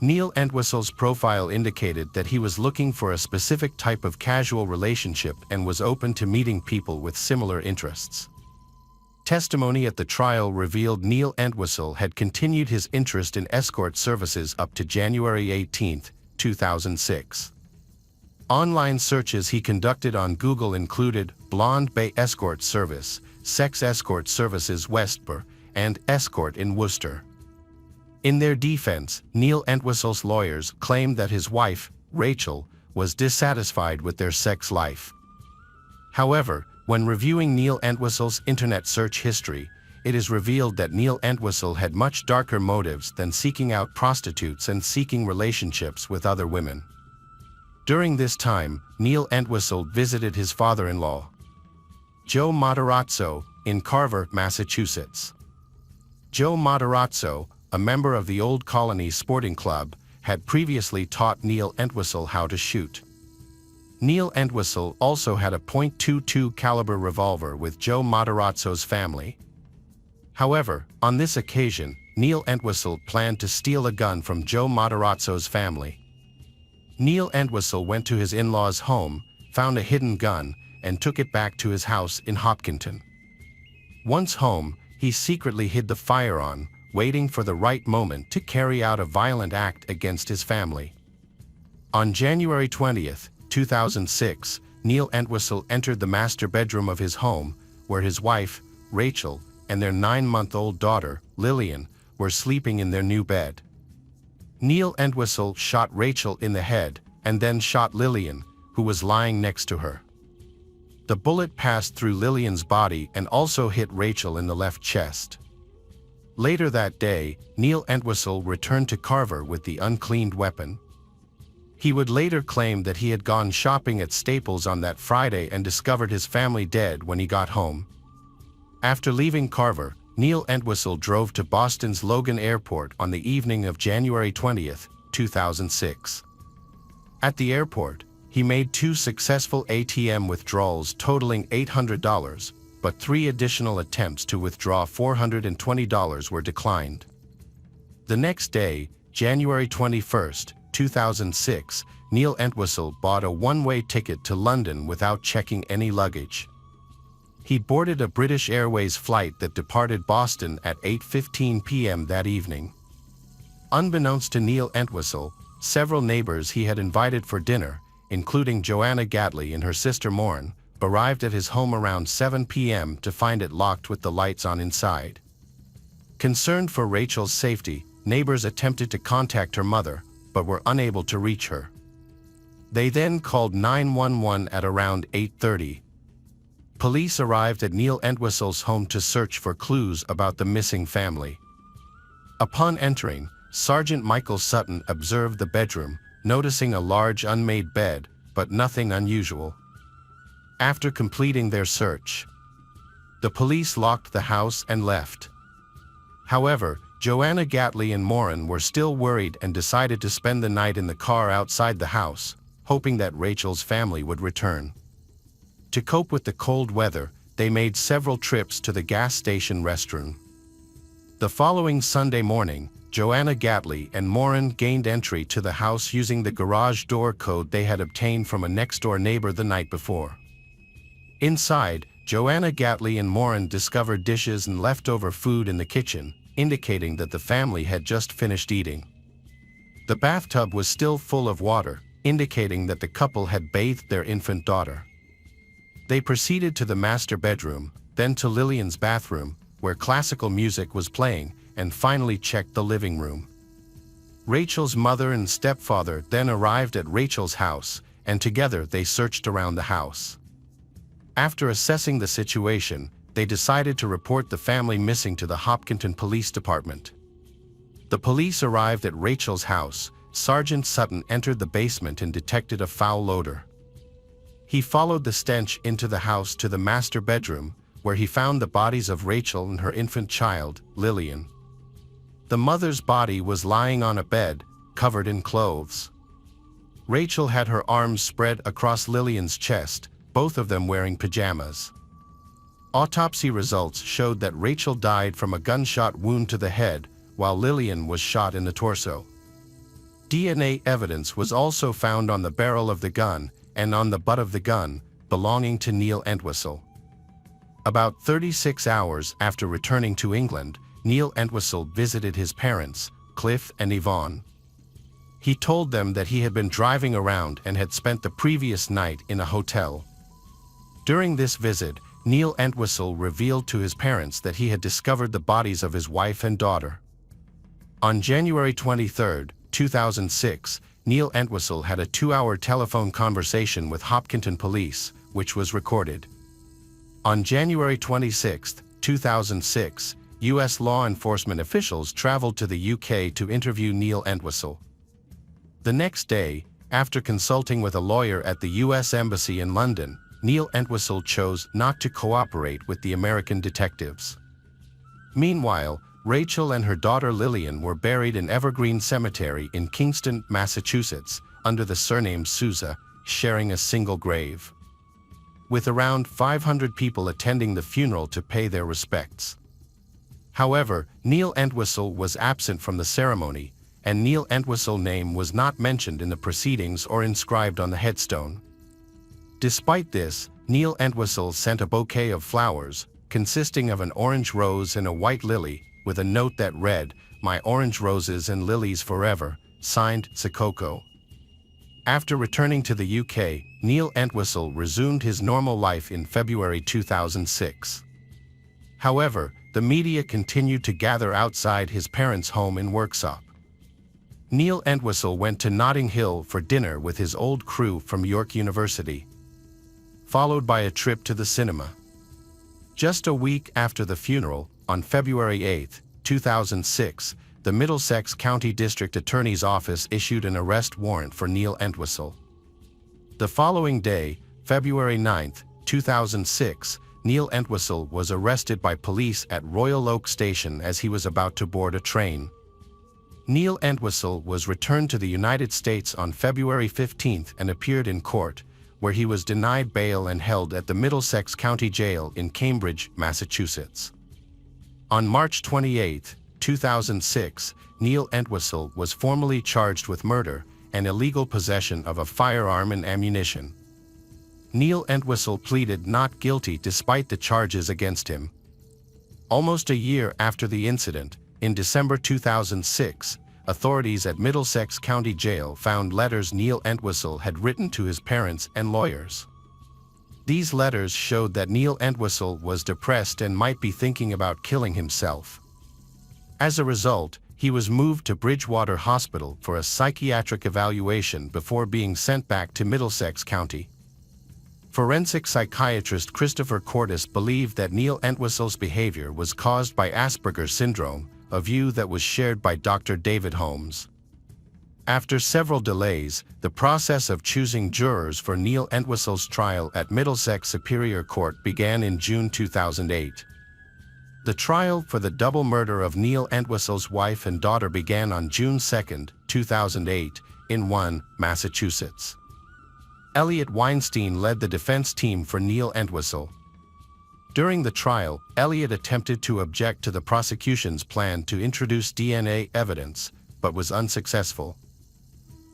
Neil Entwistle's profile indicated that he was looking for a specific type of casual relationship and was open to meeting people with similar interests. Testimony at the trial revealed Neil Entwistle had continued his interest in escort services up to January 18, 2006. Online searches he conducted on Google included Blonde Bay Escort Service, Sex Escort Services Westborough, and Escort in Worcester. In their defense, Neil Entwistle's lawyers claimed that his wife, Rachel, was dissatisfied with their sex life. However, when reviewing Neil Entwistle's internet search history, it is revealed that Neil Entwistle had much darker motives than seeking out prostitutes and seeking relationships with other women. During this time, Neil Entwistle visited his father-in-law, Joe Matarazzo, in Carver, Massachusetts. Joe Matarazzo, a member of the Old Colony Sporting Club, had previously taught Neil Entwistle how to shoot. Neil Entwistle also had a .22 caliber revolver with Joe Matarazzo's family. However, on this occasion, Neil Entwistle planned to steal a gun from Joe Matarazzo's family. Neil Entwistle went to his in-laws' home, found a hidden gun, and took it back to his house in Hopkinton. Once home, he secretly hid the firearm, waiting for the right moment to carry out a violent act against his family. On January 20, 2006, Neil Entwistle entered the master bedroom of his home, where his wife, Rachel, and their 9-month-old daughter, Lillian, were sleeping in their new bed. Neil Entwistle shot Rachel in the head and then shot Lillian, who was lying next to her. The bullet passed through Lillian's body and also hit Rachel in the left chest. Later that day, Neil Entwistle returned to Carver with the uncleaned weapon. He would later claim that he had gone shopping at Staples on that Friday and discovered his family dead when he got home. After leaving Carver, Neil Entwistle drove to Boston's Logan Airport on the evening of January 20, 2006. At the airport, he made 2 successful ATM withdrawals totaling $800, but 3 additional attempts to withdraw $420 were declined. The next day, January 21, 2006, Neil Entwistle bought a one-way ticket to London without checking any luggage. He boarded a British Airways flight that departed Boston at 8:15 p.m. that evening. Unbeknownst to Neil Entwistle, several neighbors he had invited for dinner, including Joanna Gatley and her sister Maureen, arrived at his home around 7 p.m. to find it locked with the lights on inside. Concerned for Rachel's safety, neighbors attempted to contact her mother, but were unable to reach her. They then called 911 at around 8:30. Police arrived at Neil Entwistle's home to search for clues about the missing family. Upon entering, Sergeant Michael Sutton observed the bedroom, noticing a large unmade bed, but nothing unusual. After completing their search, the police locked the house and left. However, Joanna Gatley and Maureen were still worried and decided to spend the night in the car outside the house, hoping that Rachel's family would return. To cope with the cold weather, they made several trips to the gas station restroom. The following Sunday morning, Joanna Gatley and Maureen gained entry to the house using the garage door code they had obtained from a next-door neighbor the night before. Inside, Joanna Gatley and Maureen discovered dishes and leftover food in the kitchen, indicating that the family had just finished eating. The bathtub was still full of water, indicating that the couple had bathed their infant daughter. They proceeded to the master bedroom, then to Lillian's bathroom, where classical music was playing, and finally checked the living room. Rachel's mother and stepfather then arrived at Rachel's house, and together they searched around the house. After assessing the situation, they decided to report the family missing to the Hopkinton Police Department. The police arrived at Rachel's house. Sergeant Sutton entered the basement and detected a foul odor. He followed the stench into the house to the master bedroom, where he found the bodies of Rachel and her infant child, Lillian. The mother's body was lying on a bed, covered in clothes. Rachel had her arms spread across Lillian's chest, both of them wearing pajamas. Autopsy results showed that Rachel died from a gunshot wound to the head, while Lillian was shot in the torso. DNA evidence was also found on the barrel of the gun and on the butt of the gun, belonging to Neil Entwistle. About 36 hours after returning to England, Neil Entwistle visited his parents, Cliff and Yvonne. He told them that he had been driving around and had spent the previous night in a hotel. During this visit, Neil Entwistle revealed to his parents that he had discovered the bodies of his wife and daughter. On January 23, 2006, Neil Entwistle had a 2-hour telephone conversation with Hopkinton Police, which was recorded. On January 26, 2006, U.S. law enforcement officials traveled to the UK to interview Neil Entwistle. The next day, after consulting with a lawyer at the U.S. Embassy in London, Neil Entwistle chose not to cooperate with the American detectives. Meanwhile, Rachel and her daughter Lillian were buried in Evergreen Cemetery in Kingston, Massachusetts, under the surname Souza, sharing a single grave. With around 500 people attending the funeral to pay their respects. However, Neil Entwistle was absent from the ceremony, and Neil Entwistle's name was not mentioned in the proceedings or inscribed on the headstone. Despite this, Neil Entwistle sent a bouquet of flowers, consisting of an orange rose and a white lily, with a note that read, "My orange roses and lilies forever, signed Sakoko." After returning to the UK, Neil Entwistle resumed his normal life in February 2006. However, the media continued to gather outside his parents' home in Worksop. Neil Entwistle went to Notting Hill for dinner with his old crew from York University, followed by a trip to the cinema. Just a week after the funeral, on February 8, 2006, the Middlesex County District Attorney's Office issued an arrest warrant for Neil Entwistle. The following day, February 9, 2006, Neil Entwistle was arrested by police at Royal Oak Station as he was about to board a train. Neil Entwistle was returned to the United States on February 15 and appeared in court, where he was denied bail and held at the Middlesex County Jail in Cambridge, Massachusetts. On March 28, 2006, Neil Entwistle was formally charged with murder and illegal possession of a firearm and ammunition. Neil Entwistle pleaded not guilty despite the charges against him. Almost a year after the incident, in December 2006, authorities at Middlesex County Jail found letters Neil Entwistle had written to his parents and lawyers. These letters showed that Neil Entwistle was depressed and might be thinking about killing himself. As a result, he was moved to Bridgewater Hospital for a psychiatric evaluation before being sent back to Middlesex County. Forensic psychiatrist Christopher Cordes believed that Neil Entwistle's behavior was caused by Asperger's syndrome, a view that was shared by Dr. David Holmes. After several delays, the process of choosing jurors for Neil Entwistle's trial at Middlesex Superior Court began in June 2008. The trial for the double murder of Neil Entwistle's wife and daughter began on June 2, 2008, in Massachusetts. Elliot Weinstein led the defense team for Neil Entwistle. During the trial, Elliot attempted to object to the prosecution's plan to introduce DNA evidence, but was unsuccessful.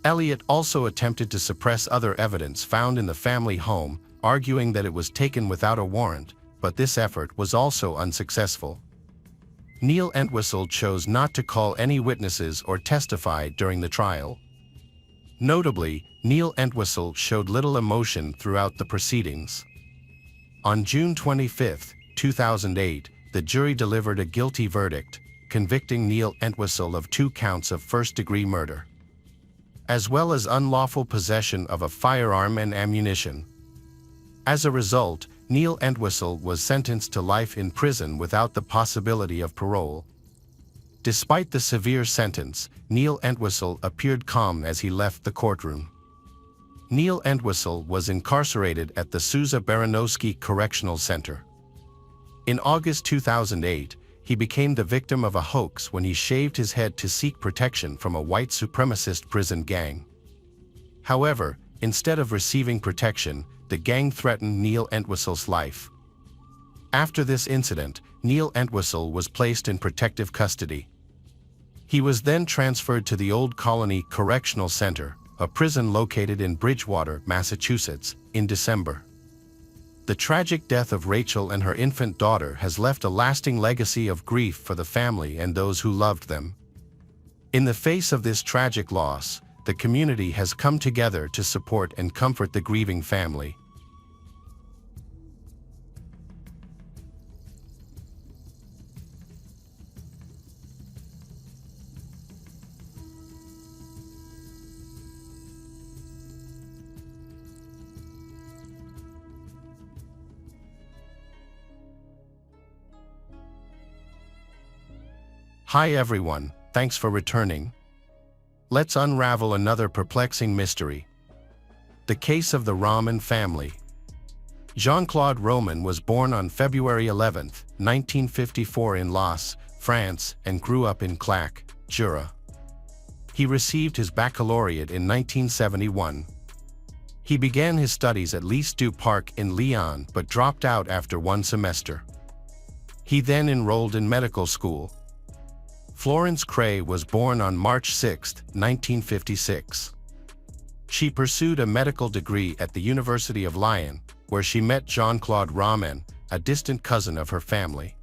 Elliot also attempted to suppress other evidence found in the family home, arguing that it was taken without a warrant, but this effort was also unsuccessful. Neil Entwistle chose not to call any witnesses or testify during the trial. Notably, Neil Entwistle showed little emotion throughout the proceedings. On June 25, 2008, the jury delivered a guilty verdict, convicting Neil Entwistle of 2 counts of first-degree murder, as well as unlawful possession of a firearm and ammunition. As a result, Neil Entwistle was sentenced to life in prison without the possibility of parole. Despite the severe sentence, Neil Entwistle appeared calm as he left the courtroom. Neil Entwistle was incarcerated at the Sousa Baranowski Correctional Center. In August 2008, he became the victim of a hoax when he shaved his head to seek protection from a white supremacist prison gang. However, instead of receiving protection, the gang threatened Neil Entwistle's life. After this incident, Neil Entwistle was placed in protective custody. He was then transferred to the Old Colony Correctional Center, a prison located in Bridgewater, Massachusetts, in December. The tragic death of Rachel and her infant daughter has left a lasting legacy of grief for the family and those who loved them. In the face of this tragic loss, the community has come together to support and comfort the grieving family. Hi everyone, thanks for returning. Let's unravel another perplexing mystery. The case of the Roman family. Jean-Claude Roman was born on February 11, 1954 in Laas, France, and grew up in Claques, Jura. He received his baccalaureate in 1971. He began his studies at Lycée du Parc in Lyon but dropped out after 1 semester. He then enrolled in medical school. Florence Cray was born on March 6, 1956. She pursued a medical degree at the University of Lyon, where she met Jean-Claude Roman, a distant cousin of her family.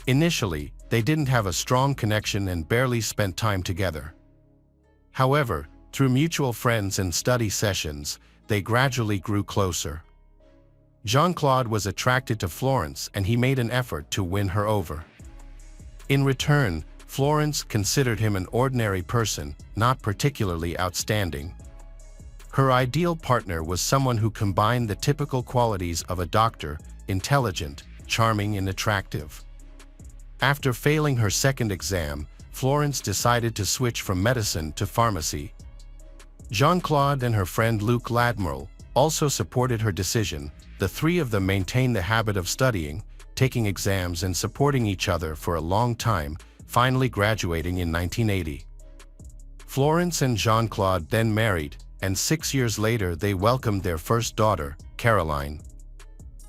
Initially, they didn't have a strong connection and barely spent time together. However, through mutual friends and study sessions, they gradually grew closer. Jean-Claude was attracted to Florence and he made an effort to win her over. In return, Florence considered him an ordinary person, not particularly outstanding. Her ideal partner was someone who combined the typical qualities of a doctor: intelligent, charming, and attractive. After failing her second exam, Florence decided to switch from medicine to pharmacy. Jean-Claude and her friend Luc Ladmiral, also supported her decision. The three of them maintained the habit of studying, taking exams and supporting each other for a long time, finally graduating in 1980. Florence and Jean-Claude then married, and 6 years later they welcomed their first daughter, Caroline.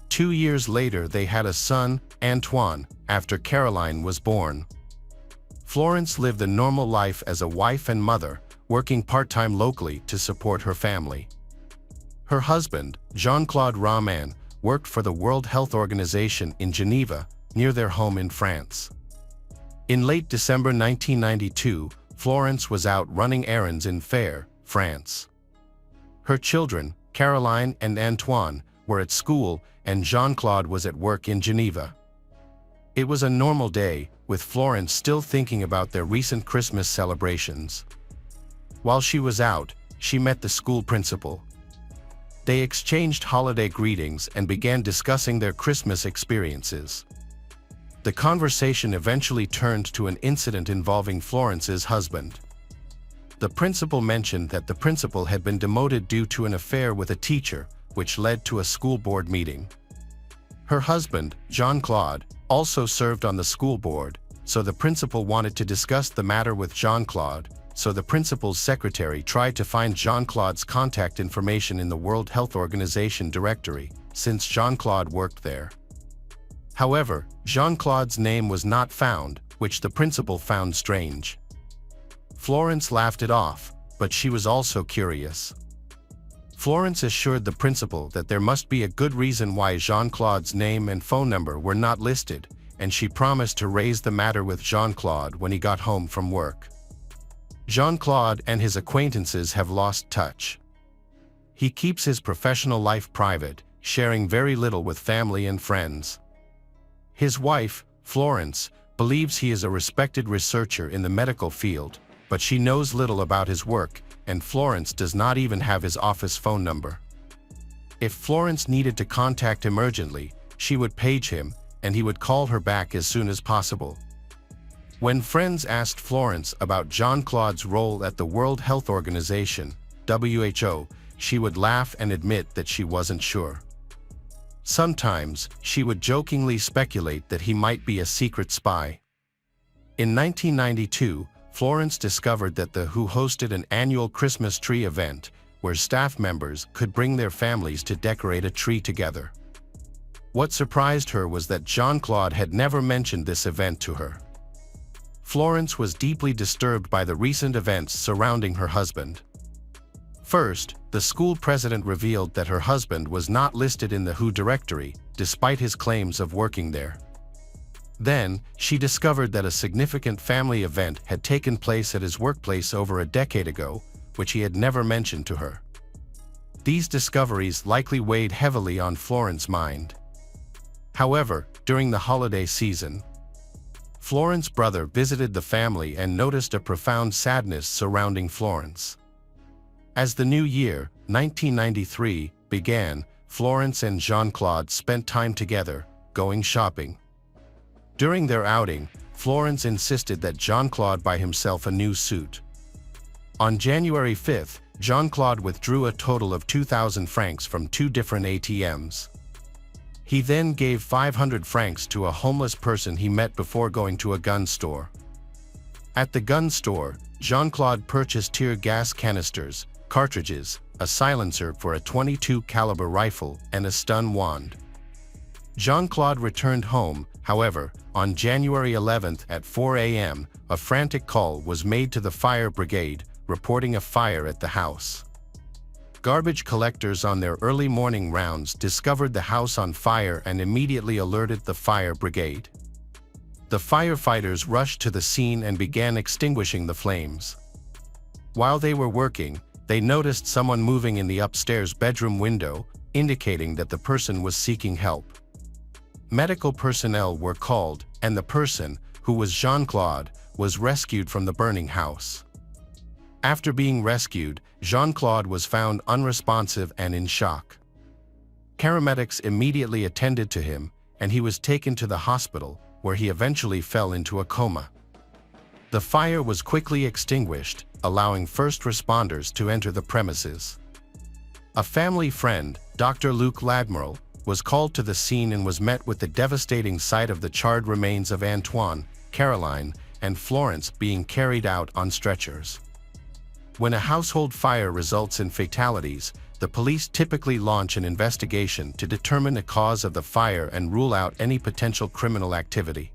2 years later they had a son, Antoine, after Caroline was born. Florence lived a normal life as a wife and mother, working part-time locally to support her family. Her husband, Jean-Claude Raman, worked for the World Health Organization in Geneva, near their home in France. In late December 1992, Florence was out running errands in Fère, France. Her children, Caroline and Antoine, were at school, and Jean-Claude was at work in Geneva. It was a normal day, with Florence still thinking about their recent Christmas celebrations. While she was out, she met the school principal. They exchanged holiday greetings and began discussing their Christmas experiences. The conversation eventually turned to an incident involving Florence's husband. The principal mentioned that the principal had been demoted due to an affair with a teacher, which led to a school board meeting. Her husband, Jean-Claude, also served on the school board, so the principal wanted to discuss the matter with Jean-Claude, so the principal's secretary tried to find Jean-Claude's contact information in the World Health Organization directory, since Jean-Claude worked there. However, Jean-Claude's name was not found, which the principal found strange. Florence laughed it off, but she was also curious. Florence assured the principal that there must be a good reason why Jean-Claude's name and phone number were not listed, and she promised to raise the matter with Jean-Claude when he got home from work. Jean-Claude and his acquaintances have lost touch. He keeps his professional life private, sharing very little with family and friends. His wife, Florence, believes he is a respected researcher in the medical field, but she knows little about his work, and Florence does not even have his office phone number. If Florence needed to contact him urgently, she would page him, and he would call her back as soon as possible. When friends asked Florence about Jean-Claude's role at the World Health Organization, WHO, she would laugh and admit that she wasn't sure. Sometimes, she would jokingly speculate that he might be a secret spy. In 1992, Florence discovered that the WHO hosted an annual Christmas tree event, where staff members could bring their families to decorate a tree together. What surprised her was that Jean-Claude had never mentioned this event to her. Florence was deeply disturbed by the recent events surrounding her husband. First, the school president revealed that her husband was not listed in the WHO directory, despite his claims of working there. Then, she discovered that a significant family event had taken place at his workplace over a decade ago, which he had never mentioned to her. These discoveries likely weighed heavily on Florence's mind. However, during the holiday season, Florence's brother visited the family and noticed a profound sadness surrounding Florence. As the new year, 1993, began, Florence and Jean-Claude spent time together, going shopping. During their outing, Florence insisted that Jean-Claude buy himself a new suit. On January 5, Jean-Claude withdrew a total of 2,000 francs from 2 different ATMs. He then gave 500 francs to a homeless person he met before going to a gun store. At the gun store, Jean-Claude purchased tear gas canisters, cartridges, a silencer for a .22 caliber rifle, and a stun wand. Jean-Claude returned home, however, on January 11 at 4 a.m., a frantic call was made to the fire brigade, reporting a fire at the house. Garbage collectors on their early morning rounds discovered the house on fire and immediately alerted the fire brigade. The firefighters rushed to the scene and began extinguishing the flames. While they were working, they noticed someone moving in the upstairs bedroom window, indicating that the person was seeking help. Medical personnel were called, and the person, who was Jean-Claude, was rescued from the burning house. After being rescued, Jean-Claude was found unresponsive and in shock. Paramedics immediately attended to him, and he was taken to the hospital, where he eventually fell into a coma. The fire was quickly extinguished, allowing first responders to enter the premises. A family friend, Dr. Luke Ladmiral, was called to the scene and was met with the devastating sight of the charred remains of Antoine, Caroline, and Florence being carried out on stretchers. When a household fire results in fatalities, the police typically launch an investigation to determine the cause of the fire and rule out any potential criminal activity.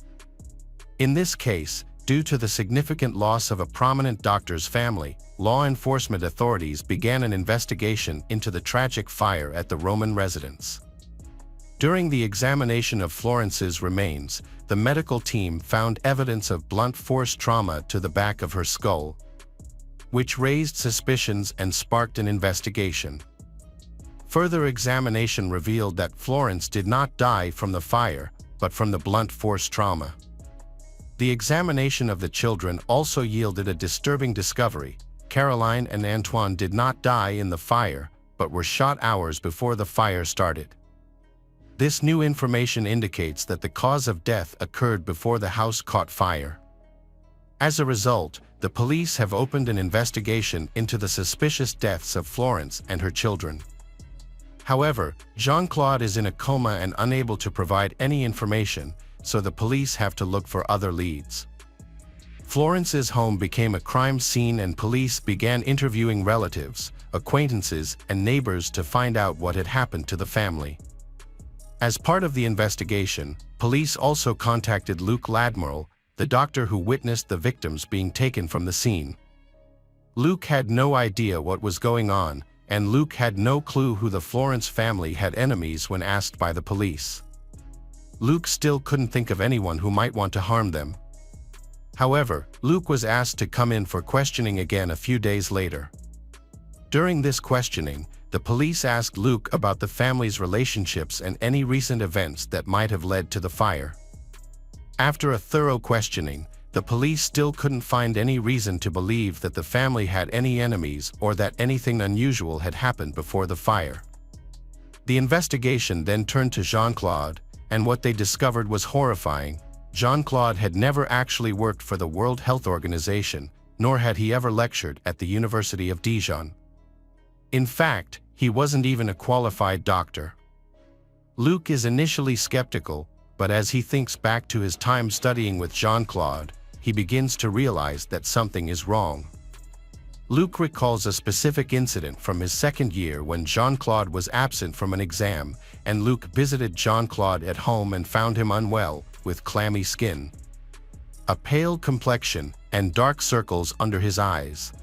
In this case, due to the significant loss of a prominent doctor's family, law enforcement authorities began an investigation into the tragic fire at the Roman residence. During the examination of Florence's remains, the medical team found evidence of blunt force trauma to the back of her skull, which raised suspicions and sparked an investigation. Further examination revealed that Florence did not die from the fire, but from the blunt force trauma. The examination of the children also yielded a disturbing discovery. Caroline and Antoine did not die in the fire, but were shot hours before the fire started. This new information indicates that the cause of death occurred before the house caught fire. As a result, the police have opened an investigation into the suspicious deaths of Florence and her children. However, Jean-Claude is in a coma and unable to provide any information, so the police have to look for other leads. Florence's home became a crime scene and police began interviewing relatives, acquaintances, and neighbors to find out what had happened to the family. As part of the investigation, police also contacted Luke Ladmiral, the doctor who witnessed the victims being taken from the scene. Luke had no idea what was going on, and Luke had no clue who the Florence family had enemies when asked by the police. Luke still couldn't think of anyone who might want to harm them. However, Luke was asked to come in for questioning again a few days later. During this questioning, the police asked Luke about the family's relationships and any recent events that might have led to the fire. After a thorough questioning, the police still couldn't find any reason to believe that the family had any enemies or that anything unusual had happened before the fire. The investigation then turned to Jean-Claude, and what they discovered was horrifying. Jean-Claude had never actually worked for the World Health Organization, nor had he ever lectured at the University of Dijon. In fact, he wasn't even a qualified doctor. Luke is initially skeptical, but as he thinks back to his time studying with Jean-Claude, he begins to realize that something is wrong. Luke recalls a specific incident from his second year when Jean-Claude was absent from an exam, and Luke visited Jean-Claude at home and found him unwell, with clammy skin, a pale complexion, and dark circles under his eyes.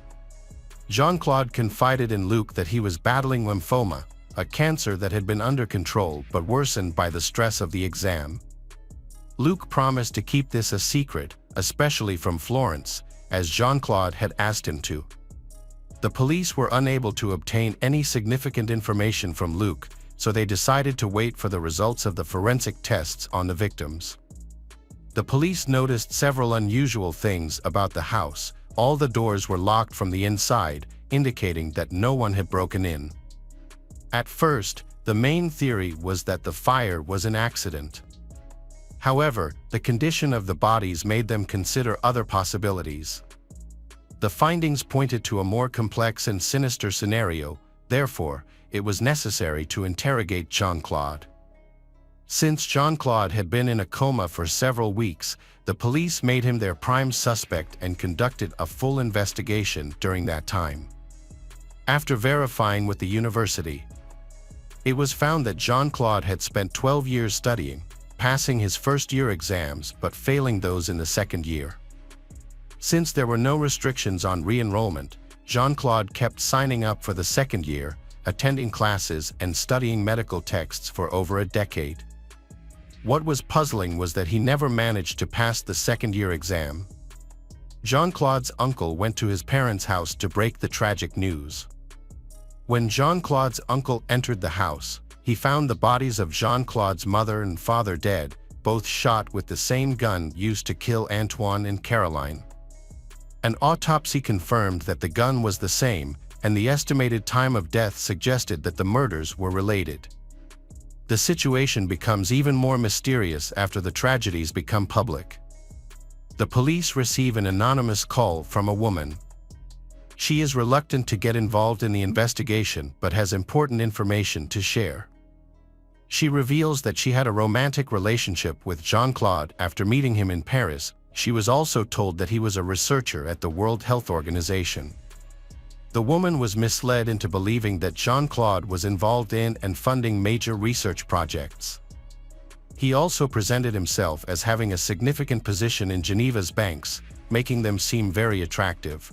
Jean-Claude confided in Luke that he was battling lymphoma, a cancer that had been under control but worsened by the stress of the exam. Luke promised to keep this a secret, especially from Florence, as Jean-Claude had asked him to. The police were unable to obtain any significant information from Luke, so they decided to wait for the results of the forensic tests on the victims. The police noticed several unusual things about the house. All the doors were locked from the inside, indicating that no one had broken in. At first, the main theory was that the fire was an accident. However, the condition of the bodies made them consider other possibilities. The findings pointed to a more complex and sinister scenario, therefore, it was necessary to interrogate Jean-Claude. Since Jean-Claude had been in a coma for several weeks, the police made him their prime suspect and conducted a full investigation during that time. After verifying with the university, it was found that Jean-Claude had spent 12 years studying, passing his first-year exams but failing those in the second year. Since there were no restrictions on re-enrollment, Jean-Claude kept signing up for the second year, attending classes and studying medical texts for over a decade. What was puzzling was that he never managed to pass the second-year exam. Jean-Claude's uncle went to his parents' house to break the tragic news. When Jean-Claude's uncle entered the house, he found the bodies of Jean-Claude's mother and father dead, both shot with the same gun used to kill Antoine and Caroline. An autopsy confirmed that the gun was the same, and the estimated time of death suggested that the murders were related. The situation becomes even more mysterious after the tragedies become public. The police receive an anonymous call from a woman. She is reluctant to get involved in the investigation but has important information to share. She reveals that she had a romantic relationship with Jean-Claude after meeting him in Paris. She was also told that he was a researcher at the World Health Organization. The woman was misled into believing that Jean-Claude was involved in and funding major research projects. He also presented himself as having a significant position in Geneva's banks, making them seem very attractive.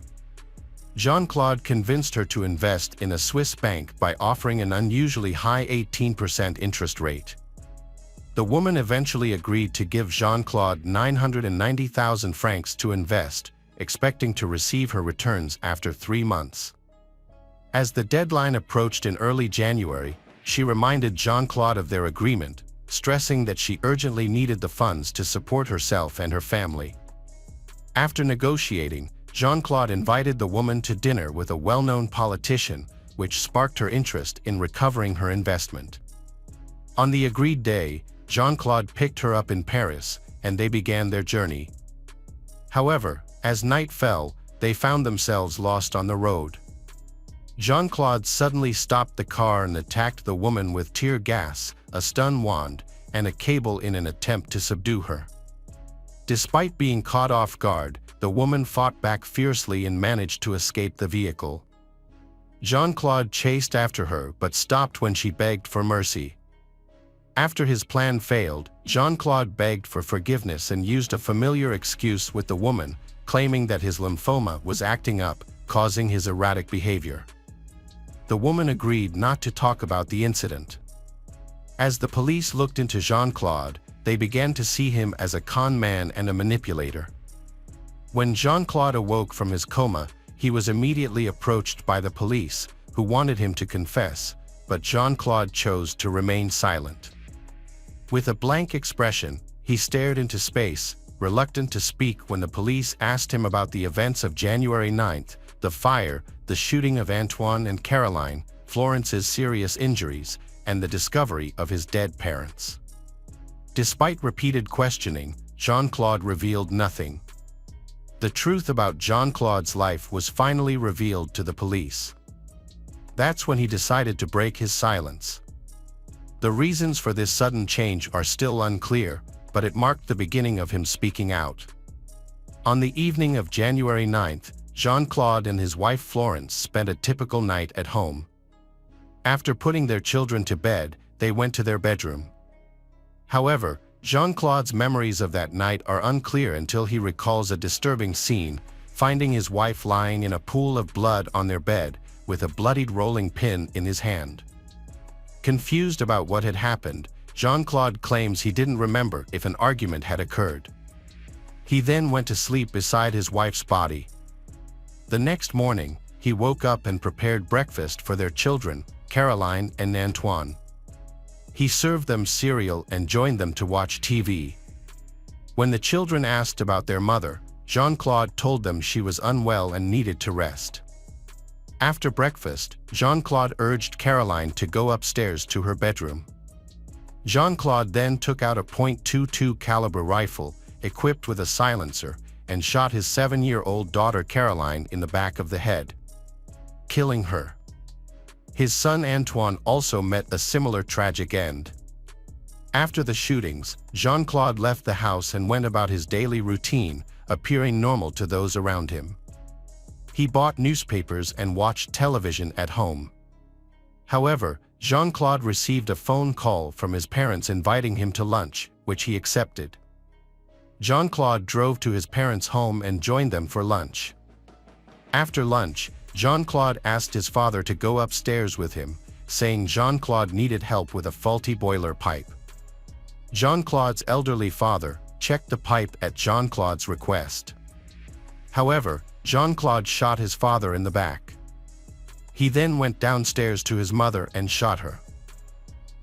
Jean-Claude convinced her to invest in a Swiss bank by offering an unusually high 18% interest rate. The woman eventually agreed to give Jean-Claude 990,000 francs to invest, expecting to receive her returns after 3 months. As the deadline approached in early January, she reminded Jean-Claude of their agreement, stressing that she urgently needed the funds to support herself and her family. After negotiating, Jean-Claude invited the woman to dinner with a well-known politician, which sparked her interest in recovering her investment. On the agreed day, Jean-Claude picked her up in Paris, and they began their journey. However, as night fell, they found themselves lost on the road. Jean-Claude suddenly stopped the car and attacked the woman with tear gas, a stun wand, and a cable in an attempt to subdue her. Despite being caught off guard, the woman fought back fiercely and managed to escape the vehicle. Jean-Claude chased after her but stopped when she begged for mercy. After his plan failed, Jean-Claude begged for forgiveness and used a familiar excuse with the woman, claiming that his lymphoma was acting up, causing his erratic behavior. The woman agreed not to talk about the incident. As the police looked into Jean-Claude, they began to see him as a con man and a manipulator. When Jean-Claude awoke from his coma, he was immediately approached by the police, who wanted him to confess, but Jean-Claude chose to remain silent. With a blank expression, he stared into space, reluctant to speak when the police asked him about the events of January 9th, the fire, the shooting of Antoine and Caroline, Florence's serious injuries, and the discovery of his dead parents. Despite repeated questioning, Jean-Claude revealed nothing. The truth about Jean-Claude's life was finally revealed to the police. That's when he decided to break his silence. The reasons for this sudden change are still unclear, but it marked the beginning of him speaking out. On the evening of January 9th, Jean-Claude and his wife Florence spent a typical night at home. After putting their children to bed, they went to their bedroom. However, Jean-Claude's memories of that night are unclear until he recalls a disturbing scene, finding his wife lying in a pool of blood on their bed, with a bloodied rolling pin in his hand. Confused about what had happened, Jean-Claude claims he didn't remember if an argument had occurred. He then went to sleep beside his wife's body. The next morning, he woke up and prepared breakfast for their children, Caroline and Antoine. He served them cereal and joined them to watch TV. When the children asked about their mother, Jean-Claude told them she was unwell and needed to rest. After breakfast, Jean-Claude urged Caroline to go upstairs to her bedroom. Jean-Claude then took out a .22 caliber rifle, equipped with a silencer, and shot his 7-year-old daughter Caroline in the back of the head, killing her. His son Antoine also met a similar tragic end. After the shootings, Jean-Claude left the house and went about his daily routine, appearing normal to those around him. He bought newspapers and watched television at home. However, Jean-Claude received a phone call from his parents inviting him to lunch, which he accepted. Jean-Claude drove to his parents' home and joined them for lunch. After lunch, Jean-Claude asked his father to go upstairs with him, saying Jean-Claude needed help with a faulty boiler pipe. Jean-Claude's elderly father checked the pipe at Jean-Claude's request. However, Jean-Claude shot his father in the back. He then went downstairs to his mother and shot her.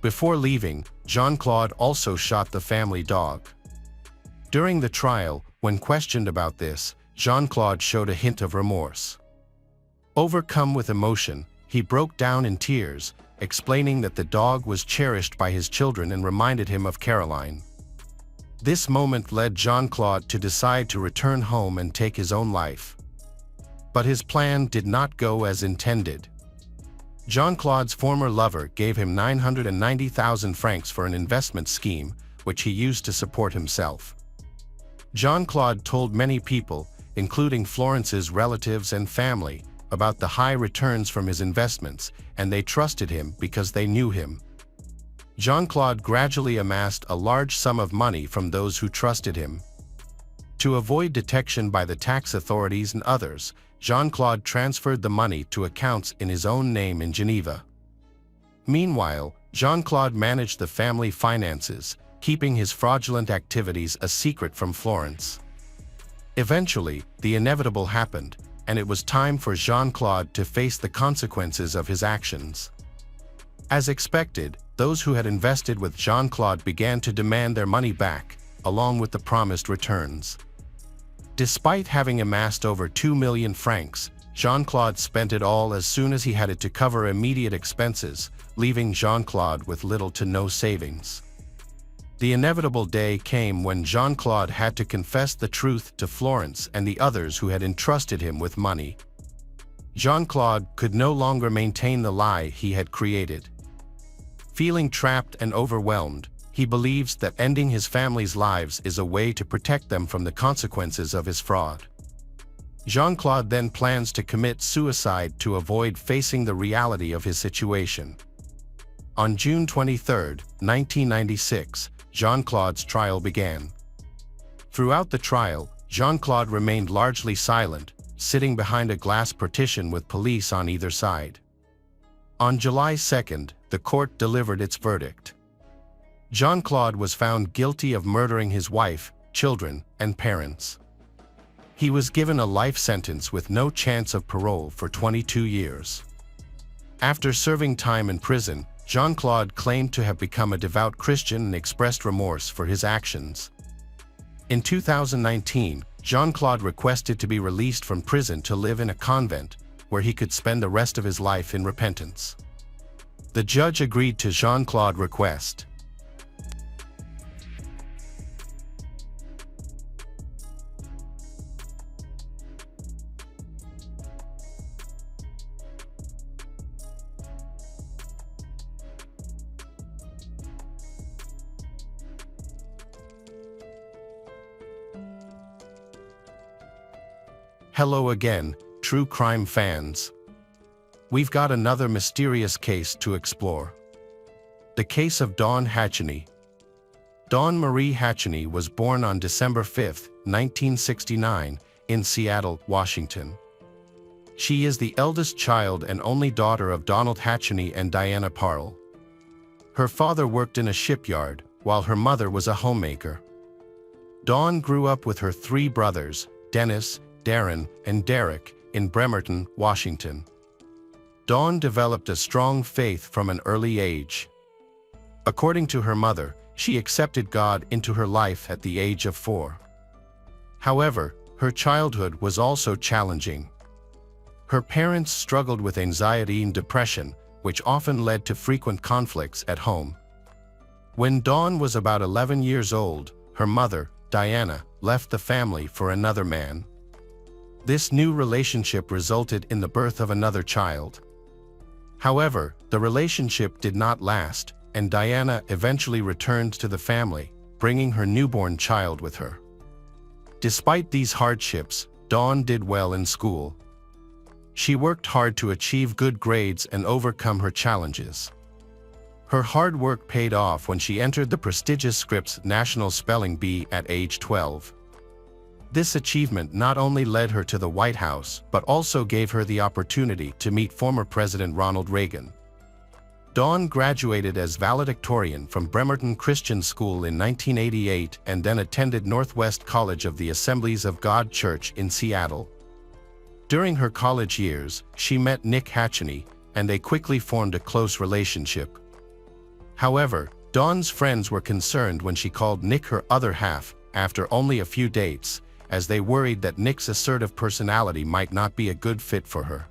Before leaving, Jean-Claude also shot the family dog. During the trial, when questioned about this, Jean-Claude showed a hint of remorse. Overcome with emotion, he broke down in tears, explaining that the dog was cherished by his children and reminded him of Caroline. This moment led Jean-Claude to decide to return home and take his own life. But his plan did not go as intended. Jean-Claude's former lover gave him 990,000 francs for an investment scheme, which he used to support himself. Jean-Claude told many people, including Florence's relatives and family, about the high returns from his investments, and they trusted him because they knew him. Jean-Claude gradually amassed a large sum of money from those who trusted him. To avoid detection by the tax authorities and others, Jean-Claude transferred the money to accounts in his own name in Geneva. Meanwhile, Jean-Claude managed the family finances, keeping his fraudulent activities a secret from Florence. Eventually, the inevitable happened, and it was time for Jean-Claude to face the consequences of his actions. As expected, those who had invested with Jean-Claude began to demand their money back, along with the promised returns. Despite having amassed over 2 million francs, Jean-Claude spent it all as soon as he had it to cover immediate expenses, leaving Jean-Claude with little to no savings. The inevitable day came when Jean-Claude had to confess the truth to Florence and the others who had entrusted him with money. Jean-Claude could no longer maintain the lie he had created. Feeling trapped and overwhelmed, he believes that ending his family's lives is a way to protect them from the consequences of his fraud. Jean-Claude then plans to commit suicide to avoid facing the reality of his situation. On June 23, 1996, Jean-Claude's trial began. Throughout the trial, Jean-Claude remained largely silent, sitting behind a glass partition with police on either side. On July 2, the court delivered its verdict. Jean-Claude was found guilty of murdering his wife, children, and parents. He was given a life sentence with no chance of parole for 22 years. After serving time in prison, Jean-Claude claimed to have become a devout Christian and expressed remorse for his actions. In 2019, Jean-Claude requested to be released from prison to live in a convent, where he could spend the rest of his life in repentance. The judge agreed to Jean-Claude's request. Hello again, true crime fans. We've got another mysterious case to explore. The case of Dawn Hatcheny. Dawn Marie Hatcheny was born on December 5, 1969, in Seattle, Washington. She is the eldest child and only daughter of Donald Hatcheny and Diana Parle. Her father worked in a shipyard, while her mother was a homemaker. Dawn grew up with her three brothers, Dennis, Darren, and Derek, in Bremerton, Washington. Dawn developed a strong faith from an early age. According to her mother, she accepted God into her life at the age of 4. However, her childhood was also challenging. Her parents struggled with anxiety and depression, which often led to frequent conflicts at home. When Dawn was about 11 years old, her mother, Diana, left the family for another man. This new relationship resulted in the birth of another child. However, the relationship did not last, and Diana eventually returned to the family, bringing her newborn child with her. Despite these hardships, Dawn did well in school. She worked hard to achieve good grades and overcome her challenges. Her hard work paid off when she entered the prestigious Scripps National Spelling Bee at age 12. This achievement not only led her to the White House, but also gave her the opportunity to meet former President Ronald Reagan. Dawn graduated as valedictorian from Bremerton Christian School in 1988 and then attended Northwest College of the Assemblies of God Church in Seattle. During her college years, she met Nick Hatcheny, and they quickly formed a close relationship. However, Dawn's friends were concerned when she called Nick her other half after only a few dates, as they worried that Nick's assertive personality might not be a good fit for her.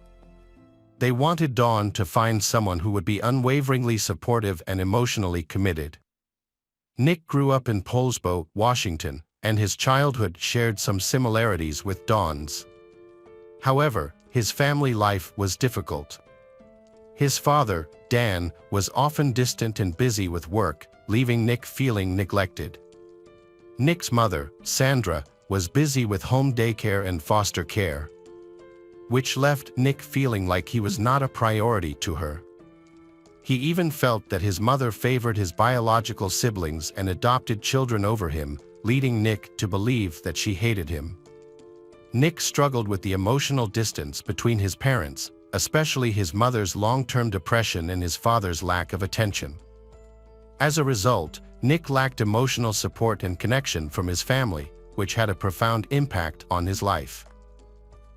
They wanted Dawn to find someone who would be unwaveringly supportive and emotionally committed. Nick grew up in Poulsbo, Washington, and his childhood shared some similarities with Dawn's. However, his family life was difficult. His father, Dan, was often distant and busy with work, leaving Nick feeling neglected. Nick's mother, Sandra, was busy with home daycare and foster care, which left Nick feeling like he was not a priority to her. He even felt that his mother favored his biological siblings and adopted children over him, leading Nick to believe that she hated him. Nick struggled with the emotional distance between his parents, especially his mother's long-term depression and his father's lack of attention. As a result, Nick lacked emotional support and connection from his family, which had a profound impact on his life.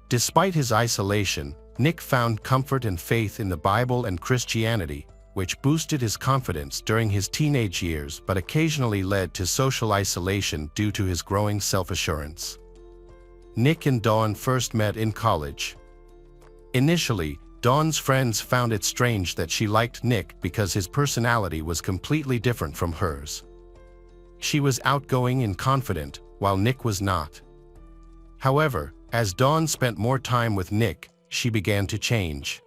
Despite his isolation, Nick found comfort and faith in the Bible and Christianity, which boosted his confidence during his teenage years but occasionally led to social isolation due to his growing self-assurance. Nick and Dawn first met in college. Initially, Dawn's friends found it strange that she liked Nick because his personality was completely different from hers. She was outgoing and confident, while Nick was not. However, as Dawn spent more time with Nick, she began to change.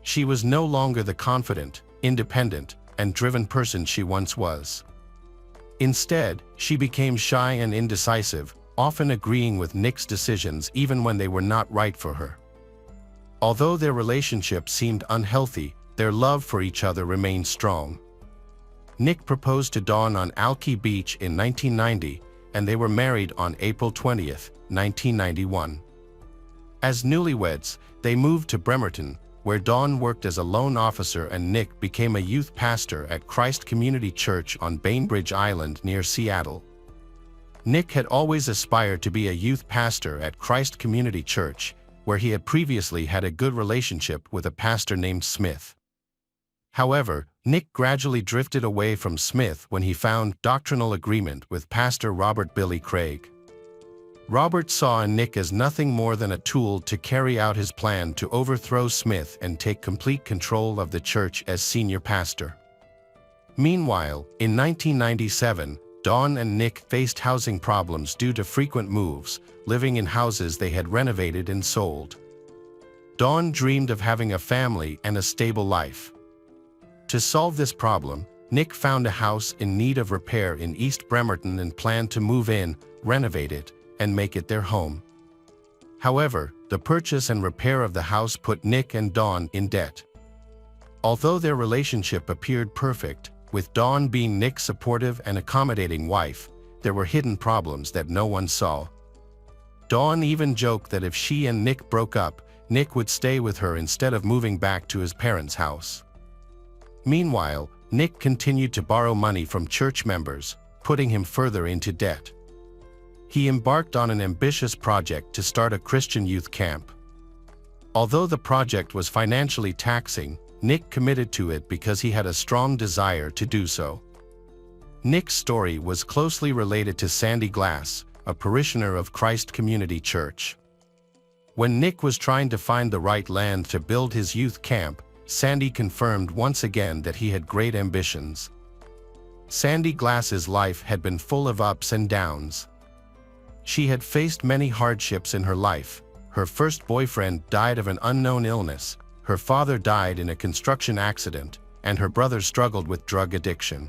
She was no longer the confident, independent, and driven person she once was. Instead, she became shy and indecisive, often agreeing with Nick's decisions even when they were not right for her. Although their relationship seemed unhealthy, their love for each other remained strong. Nick proposed to Dawn on Alki Beach in 1990, and they were married on April 20, 1991. As newlyweds, they moved to Bremerton, where Dawn worked as a loan officer and Nick became a youth pastor at Christ Community Church on Bainbridge Island near Seattle. Nick had always aspired to be a youth pastor at Christ Community Church, where he had previously had a good relationship with a pastor named Smith. However, Nick gradually drifted away from Smith when he found doctrinal agreement with Pastor Robert Billy Craig. Robert saw in Nick as nothing more than a tool to carry out his plan to overthrow Smith and take complete control of the church as senior pastor. Meanwhile, in 1997, Dawn and Nick faced housing problems due to frequent moves, living in houses they had renovated and sold. Dawn dreamed of having a family and a stable life. To solve this problem, Nick found a house in need of repair in East Bremerton and planned to move in, renovate it, and make it their home. However, the purchase and repair of the house put Nick and Dawn in debt. Although their relationship appeared perfect, with Dawn being Nick's supportive and accommodating wife, there were hidden problems that no one saw. Dawn even joked that if she and Nick broke up, Nick would stay with her instead of moving back to his parents' house. Meanwhile, Nick continued to borrow money from church members, putting him further into debt. He embarked on an ambitious project to start a Christian youth camp. Although the project was financially taxing, Nick committed to it because he had a strong desire to do so. Nick's story was closely related to Sandy Glass, a parishioner of Christ Community Church. When Nick was trying to find the right land to build his youth camp, Sandy confirmed once again that he had great ambitions. Sandy Glass's life had been full of ups and downs. She had faced many hardships in her life. Her first boyfriend died of an unknown illness, her father died in a construction accident, and her brother struggled with drug addiction.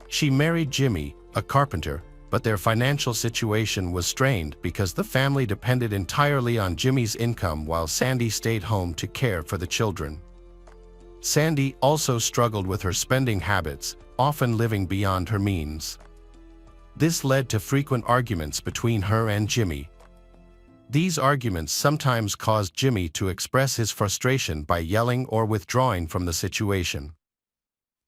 She married Jimmy, a carpenter, but their financial situation was strained because the family depended entirely on Jimmy's income while Sandy stayed home to care for the children. Sandy also struggled with her spending habits, often living beyond her means. This led to frequent arguments between her and Jimmy. These arguments sometimes caused Jimmy to express his frustration by yelling or withdrawing from the situation.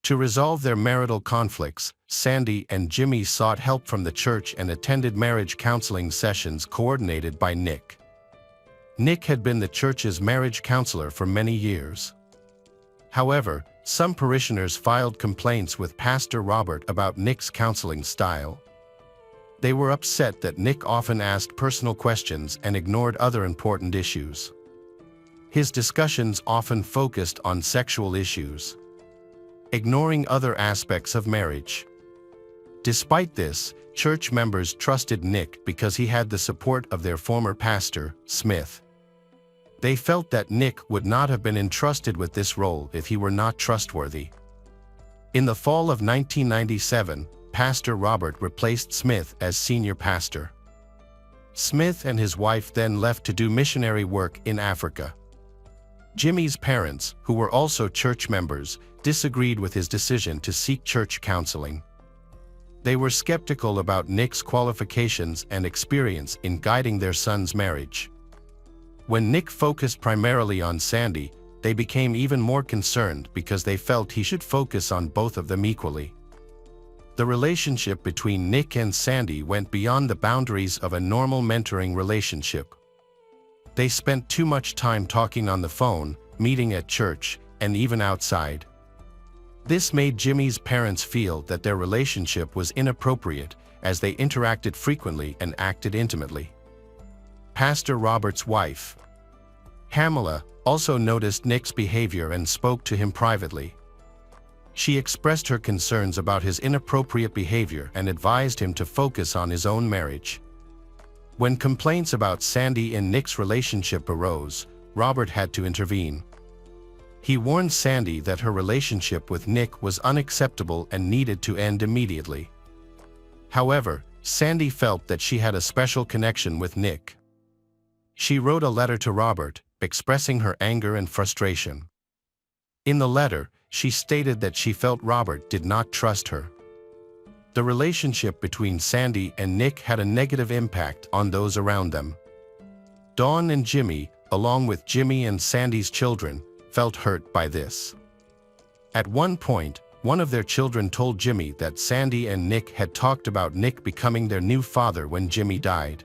To resolve their marital conflicts, Sandy and Jimmy sought help from the church and attended marriage counseling sessions coordinated by Nick. Nick had been the church's marriage counselor for many years. However, some parishioners filed complaints with Pastor Robert about Nick's counseling style. They were upset that Nick often asked personal questions and ignored other important issues. His discussions often focused on sexual issues, ignoring other aspects of marriage. Despite this, church members trusted Nick because he had the support of their former pastor, Smith, They felt that Nick would not have been entrusted with this role if he were not trustworthy. In the fall of 1997, Pastor Robert replaced Smith as senior pastor. Smith and his wife then left to do missionary work in Africa. Jimmy's parents, who were also church members, disagreed with his decision to seek church counseling. They were skeptical about Nick's qualifications and experience in guiding their son's marriage. When Nick focused primarily on Sandy, they became even more concerned because they felt he should focus on both of them equally. The relationship between Nick and Sandy went beyond the boundaries of a normal mentoring relationship. They spent too much time talking on the phone, meeting at church, and even outside. This made Jimmy's parents feel that their relationship was inappropriate as they interacted frequently and acted intimately. Pastor Robert's wife, Pamela, also noticed Nick's behavior and spoke to him privately. She expressed her concerns about his inappropriate behavior and advised him to focus on his own marriage. When complaints about Sandy and Nick's relationship arose, Robert had to intervene. He warned Sandy that her relationship with Nick was unacceptable and needed to end immediately. However, Sandy felt that she had a special connection with Nick. She wrote a letter to Robert, expressing her anger and frustration. In the letter, she stated that she felt Robert did not trust her. The relationship between Sandy and Nick had a negative impact on those around them. Dawn and Jimmy, along with Jimmy and Sandy's children, felt hurt by this. At one point, one of their children told Jimmy that Sandy and Nick had talked about Nick becoming their new father when Jimmy died.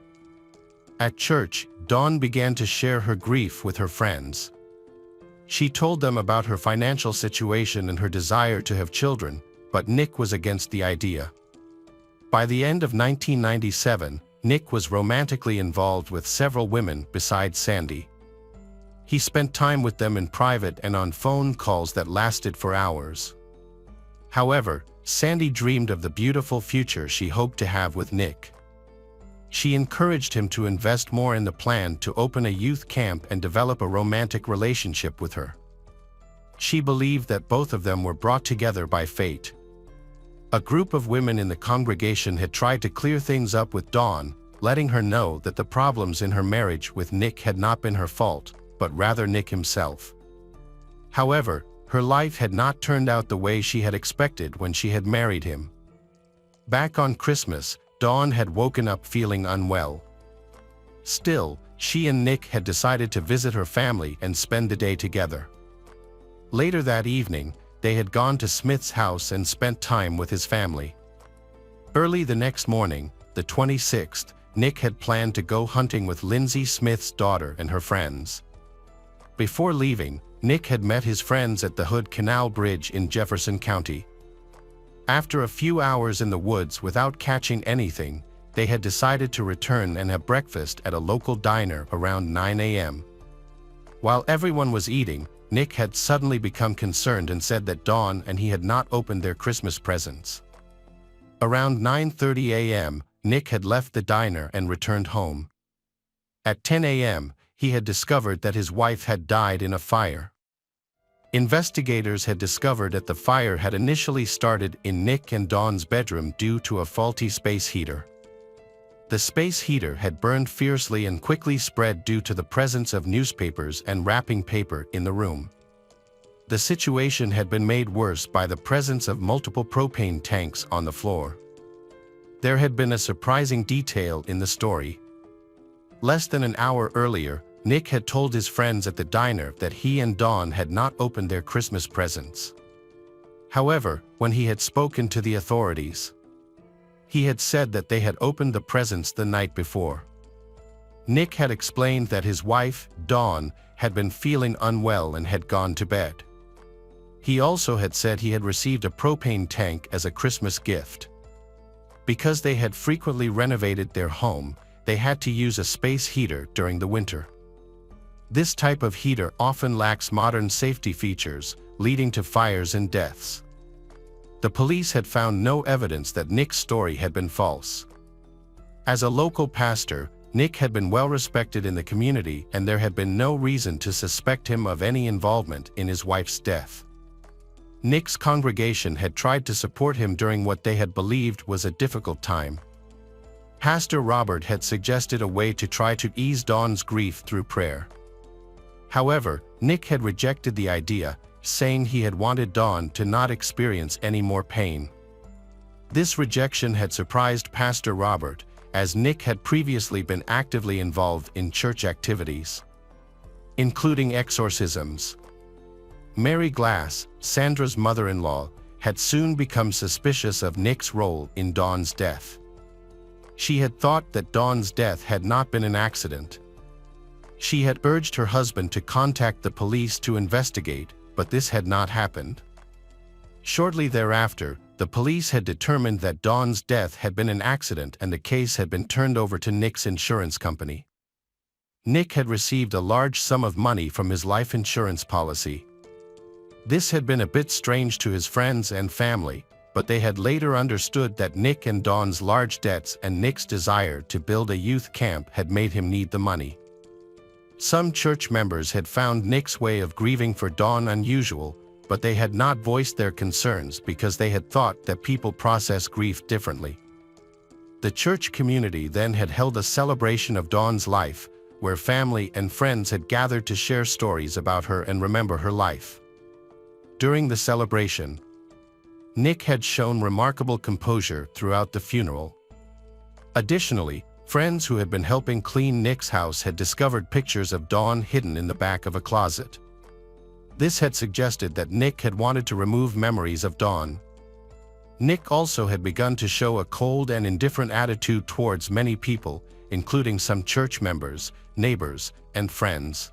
At church, Dawn began to share her grief with her friends. She told them about her financial situation and her desire to have children, but Nick was against the idea. By the end of 1997, Nick was romantically involved with several women besides Sandy. He spent time with them in private and on phone calls that lasted for hours. However, Sandy dreamed of the beautiful future she hoped to have with Nick. She encouraged him to invest more in the plan to open a youth camp and develop a romantic relationship with her. She believed that both of them were brought together by fate. A group of women in the congregation had tried to clear things up with Dawn, letting her know that the problems in her marriage with Nick had not been her fault, but rather Nick himself. However, her life had not turned out the way she had expected when she had married him. Back on Christmas, Dawn had woken up feeling unwell. Still, she and Nick had decided to visit her family and spend the day together. Later that evening, they had gone to Smith's house and spent time with his family. Early the next morning, the 26th, Nick had planned to go hunting with Lindsay Smith's daughter and her friends. Before leaving, Nick had met his friends at the Hood Canal Bridge in Jefferson County. After a few hours in the woods without catching anything, they had decided to return and have breakfast at a local diner around 9 a.m. While everyone was eating, Nick had suddenly become concerned and said that Dawn and he had not opened their Christmas presents. Around 9:30 a.m., Nick had left the diner and returned home. At 10 a.m., he had discovered that his wife had died in a fire. Investigators had discovered that the fire had initially started in Nick and Dawn's bedroom due to a faulty space heater. The space heater had burned fiercely and quickly spread due to the presence of newspapers and wrapping paper in the room. The situation had been made worse by the presence of multiple propane tanks on the floor. There had been a surprising detail in the story. Less than an hour earlier, Nick had told his friends at the diner that he and Dawn had not opened their Christmas presents. However, when he had spoken to the authorities, he had said that they had opened the presents the night before. Nick had explained that his wife, Dawn, had been feeling unwell and had gone to bed. He also had said he had received a propane tank as a Christmas gift. Because they had frequently renovated their home, they had to use a space heater during the winter. This type of heater often lacks modern safety features, leading to fires and deaths. The police had found no evidence that Nick's story had been false. As a local pastor, Nick had been well respected in the community and there had been no reason to suspect him of any involvement in his wife's death. Nick's congregation had tried to support him during what they had believed was a difficult time. Pastor Robert had suggested a way to try to ease Dawn's grief through prayer. However, Nick had rejected the idea, saying he had wanted Dawn to not experience any more pain. This rejection had surprised Pastor Robert, as Nick had previously been actively involved in church activities, including exorcisms. Mary Glass, Sandra's mother-in-law, had soon become suspicious of Nick's role in Dawn's death. She had thought that Dawn's death had not been an accident. She had urged her husband to contact the police to investigate, but this had not happened. Shortly thereafter, the police had determined that Dawn's death had been an accident and the case had been turned over to Nick's insurance company. Nick had received a large sum of money from his life insurance policy. This had been a bit strange to his friends and family, but they had later understood that Nick and Dawn's large debts and Nick's desire to build a youth camp had made him need the money. Some church members had found Nick's way of grieving for Dawn unusual, but they had not voiced their concerns because they had thought that people process grief differently. The church community then had held a celebration of Dawn's life, where family and friends had gathered to share stories about her and remember her life. During the celebration, Nick had shown remarkable composure throughout the funeral. Additionally, friends who had been helping clean Nick's house had discovered pictures of Dawn hidden in the back of a closet. This had suggested that Nick had wanted to remove memories of Dawn. Nick also had begun to show a cold and indifferent attitude towards many people, including some church members, neighbors, and friends.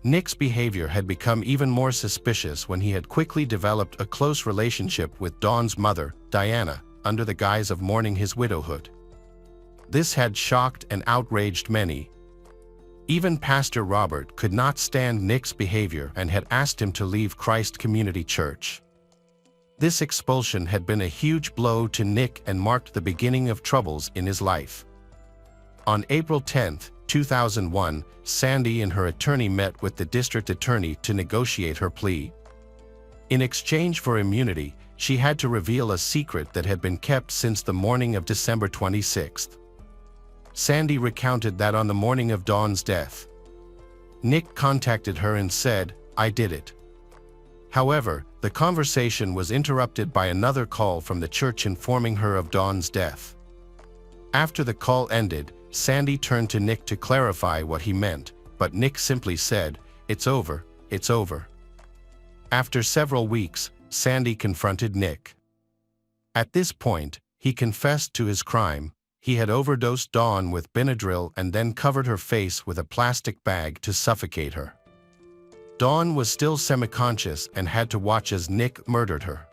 Nick's behavior had become even more suspicious when he had quickly developed a close relationship with Dawn's mother, Diana, under the guise of mourning his widowhood. This had shocked and outraged many. Even Pastor Robert could not stand Nick's behavior and had asked him to leave Christ Community Church. This expulsion had been a huge blow to Nick and marked the beginning of troubles in his life. On April 10, 2001, Sandy and her attorney met with the district attorney to negotiate her plea. In exchange for immunity, she had to reveal a secret that had been kept since the morning of December 26. Sandy recounted that on the morning of Dawn's death, Nick contacted her and said, "I did it." However, the conversation was interrupted by another call from the church informing her of Dawn's death. After the call ended, Sandy turned to Nick to clarify what he meant, but Nick simply said, "It's over, it's over." After several weeks, Sandy confronted Nick. At this point, he confessed to his crime. He had overdosed Dawn with Benadryl and then covered her face with a plastic bag to suffocate her. Dawn was still semi-conscious and had to watch as Nick murdered her.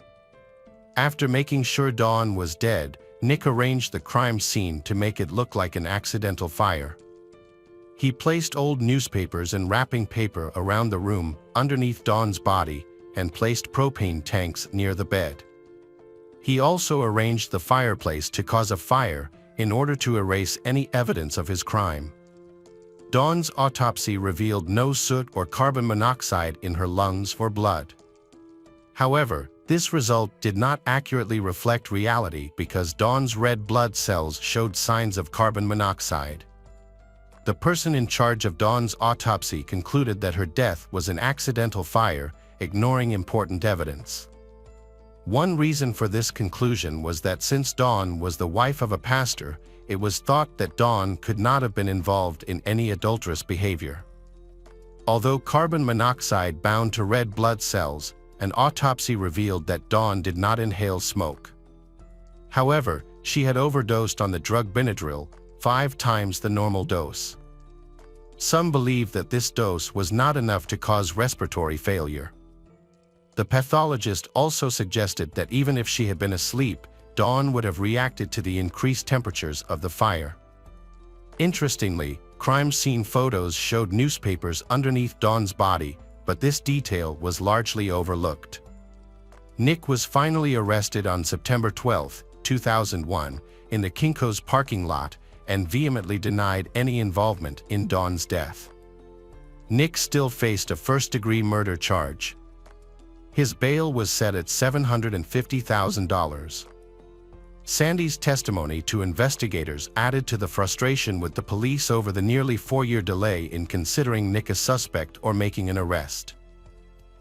After making sure Dawn was dead, Nick arranged the crime scene to make it look like an accidental fire. He placed old newspapers and wrapping paper around the room, underneath Dawn's body, and placed propane tanks near the bed. He also arranged the fireplace to cause a fire in order to erase any evidence of his crime. Dawn's autopsy revealed no soot or carbon monoxide in her lungs or blood. However, this result did not accurately reflect reality because Dawn's red blood cells showed signs of carbon monoxide. The person in charge of Dawn's autopsy concluded that her death was an accidental fire, ignoring important evidence. One reason for this conclusion was that since Dawn was the wife of a pastor, it was thought that Dawn could not have been involved in any adulterous behavior. Although carbon monoxide bound to red blood cells, an autopsy revealed that Dawn did not inhale smoke. However, she had overdosed on the drug Benadryl, 5 times the normal dose. Some believe that this dose was not enough to cause respiratory failure. The pathologist also suggested that even if she had been asleep, Dawn would have reacted to the increased temperatures of the fire. Interestingly, crime scene photos showed newspapers underneath Dawn's body, but this detail was largely overlooked. Nick was finally arrested on September 12, 2001, in the Kinko's parking lot, and vehemently denied any involvement in Dawn's death. Nick still faced a first-degree murder charge. His bail was set at $750,000. Sandy's testimony to investigators added to the frustration with the police over the nearly 4-year delay in considering Nick a suspect or making an arrest.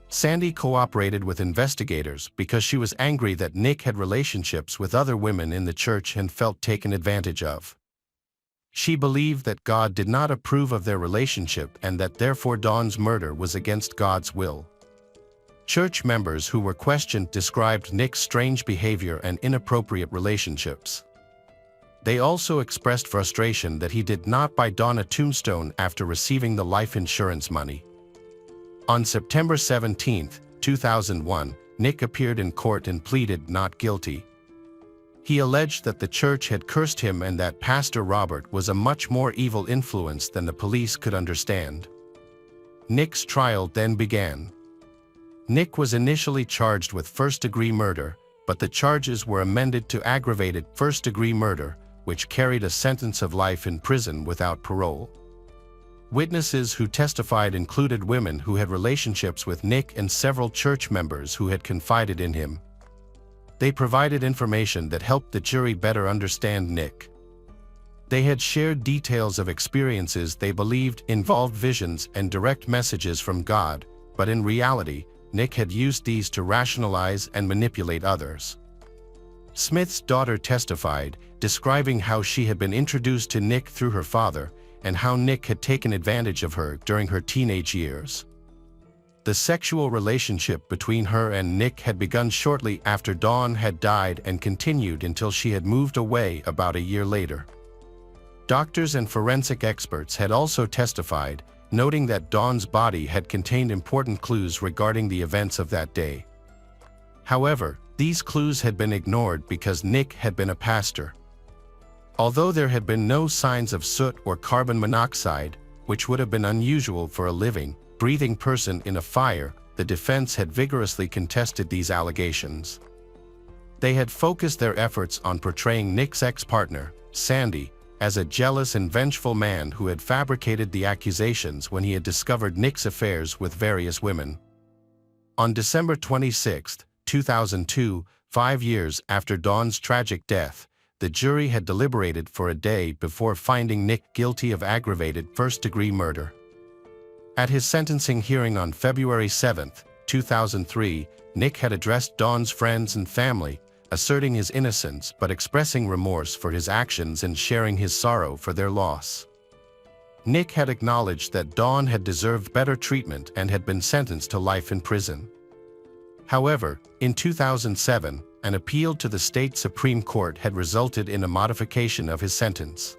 Sandy cooperated with investigators because she was angry that Nick had relationships with other women in the church and felt taken advantage of. She believed that God did not approve of their relationship and that therefore Dawn's murder was against God's will. Church members who were questioned described Nick's strange behavior and inappropriate relationships. They also expressed frustration that he did not buy Dawn a tombstone after receiving the life insurance money. On September 17, 2001, Nick appeared in court and pleaded not guilty. He alleged that the church had cursed him and that Pastor Robert was a much more evil influence than the police could understand. Nick's trial then began. Nick was initially charged with first-degree murder, but the charges were amended to aggravated first-degree murder, which carried a sentence of life in prison without parole. Witnesses who testified included women who had relationships with Nick and several church members who had confided in him. They provided information that helped the jury better understand Nick. They had shared details of experiences they believed involved visions and direct messages from God, but in reality, Nick had used these to rationalize and manipulate others. Smith's daughter testified, describing how she had been introduced to Nick through her father and how Nick had taken advantage of her during her teenage years. The sexual relationship between her and Nick had begun shortly after Dawn had died and continued until she had moved away about a year later. Doctors and forensic experts had also testified, noting that Dawn's body had contained important clues regarding the events of that day. However, these clues had been ignored because Nick had been a pastor. Although there had been no signs of soot or carbon monoxide, which would have been unusual for a living, breathing person in a fire, the defense had vigorously contested these allegations. They had focused their efforts on portraying Nick's ex-partner, Sandy, as a jealous and vengeful man who had fabricated the accusations when he had discovered Nick's affairs with various women. On December 26, 2002, 5 years after Dawn's tragic death, the jury had deliberated for a day before finding Nick guilty of aggravated first-degree murder. At his sentencing hearing on February 7, 2003, Nick had addressed Dawn's friends and family, asserting his innocence but expressing remorse for his actions and sharing his sorrow for their loss. Nick had acknowledged that Dawn had deserved better treatment and had been sentenced to life in prison. However, in 2007, an appeal to the state Supreme Court had resulted in a modification of his sentence.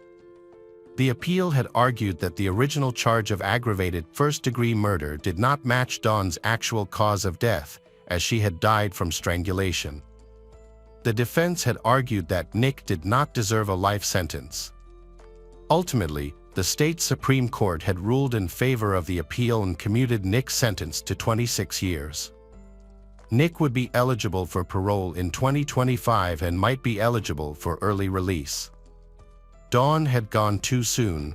The appeal had argued that the original charge of aggravated first-degree murder did not match Dawn's actual cause of death, as she had died from strangulation. The defense had argued that Nick did not deserve a life sentence. Ultimately, the state Supreme Court had ruled in favor of the appeal and commuted Nick's sentence to 26 years. Nick would be eligible for parole in 2025 and might be eligible for early release. Dawn had gone too soon,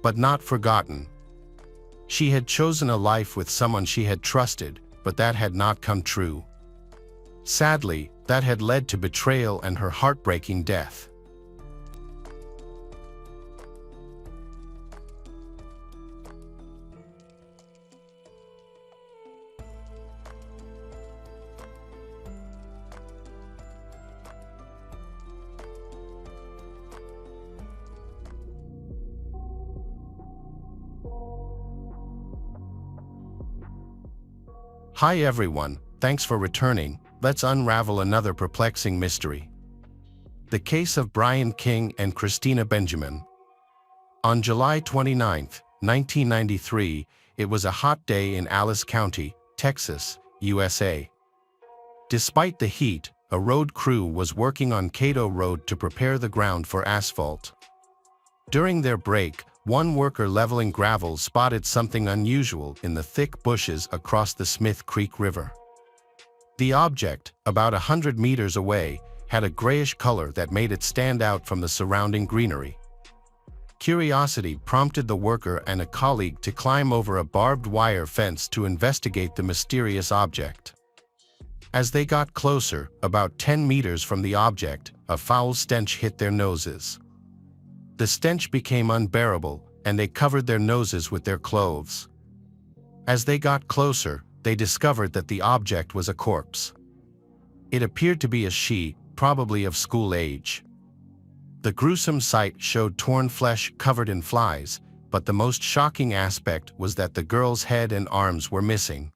but not forgotten. She had chosen a life with someone she had trusted, but that had not come true. Sadly, that had led to betrayal and her heartbreaking death. Hi everyone, thanks for returning. Let's unravel another perplexing mystery. The case of Brian King and Christina Benjamin. On July 29, 1993, it was a hot day in Alice County, Texas, USA. Despite the heat, a road crew was working on Cato Road to prepare the ground for asphalt. During their break, one worker leveling gravel spotted something unusual in the thick bushes across the Smith Creek River. The object, about 100 meters away, had a grayish color that made it stand out from the surrounding greenery. Curiosity prompted the worker and a colleague to climb over a barbed wire fence to investigate the mysterious object. As they got closer, about 10 meters from the object, a foul stench hit their noses. The stench became unbearable, and they covered their noses with their clothes. As they got closer, they discovered that the object was a corpse. It appeared to be a she, probably of school age. The gruesome sight showed torn flesh covered in flies, but the most shocking aspect was that the girl's head and arms were missing.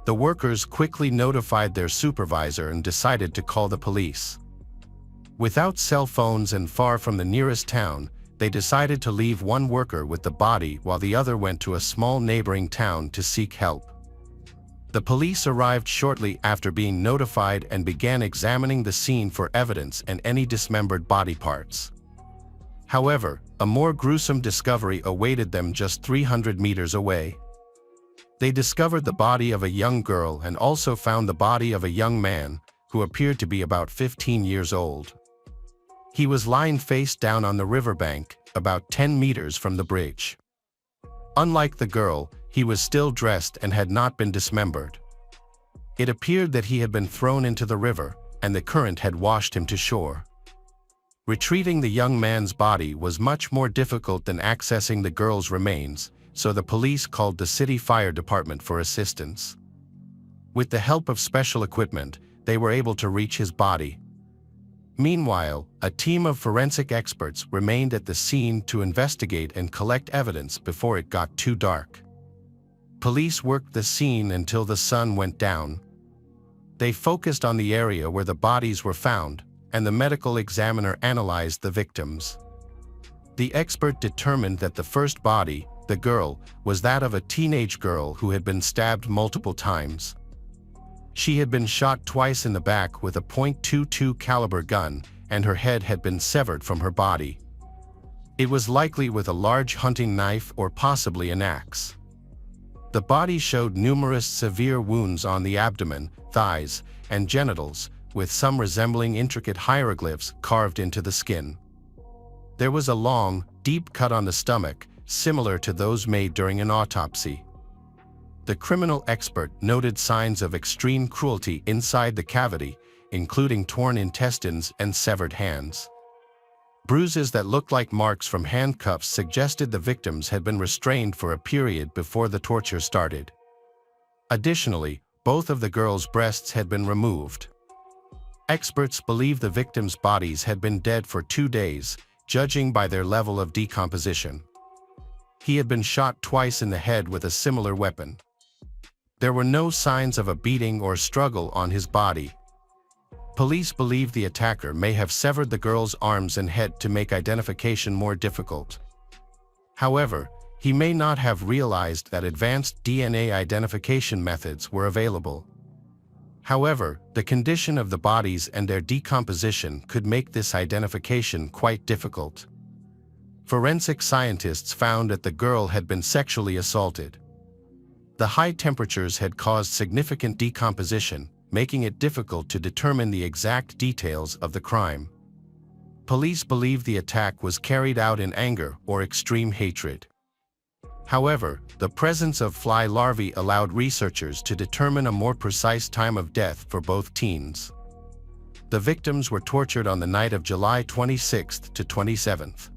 The workers quickly notified their supervisor and decided to call the police. Without cell phones and far from the nearest town, they decided to leave one worker with the body while the other went to a small neighboring town to seek help. The police arrived shortly after being notified and began examining the scene for evidence and any dismembered body parts. However, a more gruesome discovery awaited them just 300 meters away. They discovered the body of a young girl and also found the body of a young man, who appeared to be about 15 years old. He was lying face down on the riverbank, about 10 meters from the bridge. Unlike the girl, he was still dressed and had not been dismembered. It appeared that he had been thrown into the river, and the current had washed him to shore. Retrieving the young man's body was much more difficult than accessing the girl's remains, so the police called the city fire department for assistance. With the help of special equipment, they were able to reach his body. Meanwhile, a team of forensic experts remained at the scene to investigate and collect evidence before it got too dark. Police worked the scene until the sun went down. They focused on the area where the bodies were found, and the medical examiner analyzed the victims. The expert determined that the first body, the girl, was that of a teenage girl who had been stabbed multiple times. She had been shot twice in the back with a .22 caliber gun, and her head had been severed from her body. It was likely with a large hunting knife or possibly an axe. The body showed numerous severe wounds on the abdomen, thighs, and genitals, with some resembling intricate hieroglyphs carved into the skin. There was a long, deep cut on the stomach, similar to those made during an autopsy. The criminal expert noted signs of extreme cruelty inside the cavity, including torn intestines and severed hands. Bruises that looked like marks from handcuffs suggested the victims had been restrained for a period before the torture started. Additionally, both of the girls' breasts had been removed. Experts believe the victims' bodies had been dead for 2 days, judging by their level of decomposition. He had been shot twice in the head with a similar weapon. There were no signs of a beating or struggle on his body. Police believe the attacker may have severed the girl's arms and head to make identification more difficult. However, he may not have realized that advanced DNA identification methods were available. However, the condition of the bodies and their decomposition could make this identification quite difficult. Forensic scientists found that the girl had been sexually assaulted. The high temperatures had caused significant decomposition, making it difficult to determine the exact details of the crime. Police believe the attack was carried out in anger or extreme hatred. However, the presence of fly larvae allowed researchers to determine a more precise time of death for both teens. The victims were tortured on the night of July 26th to 27th.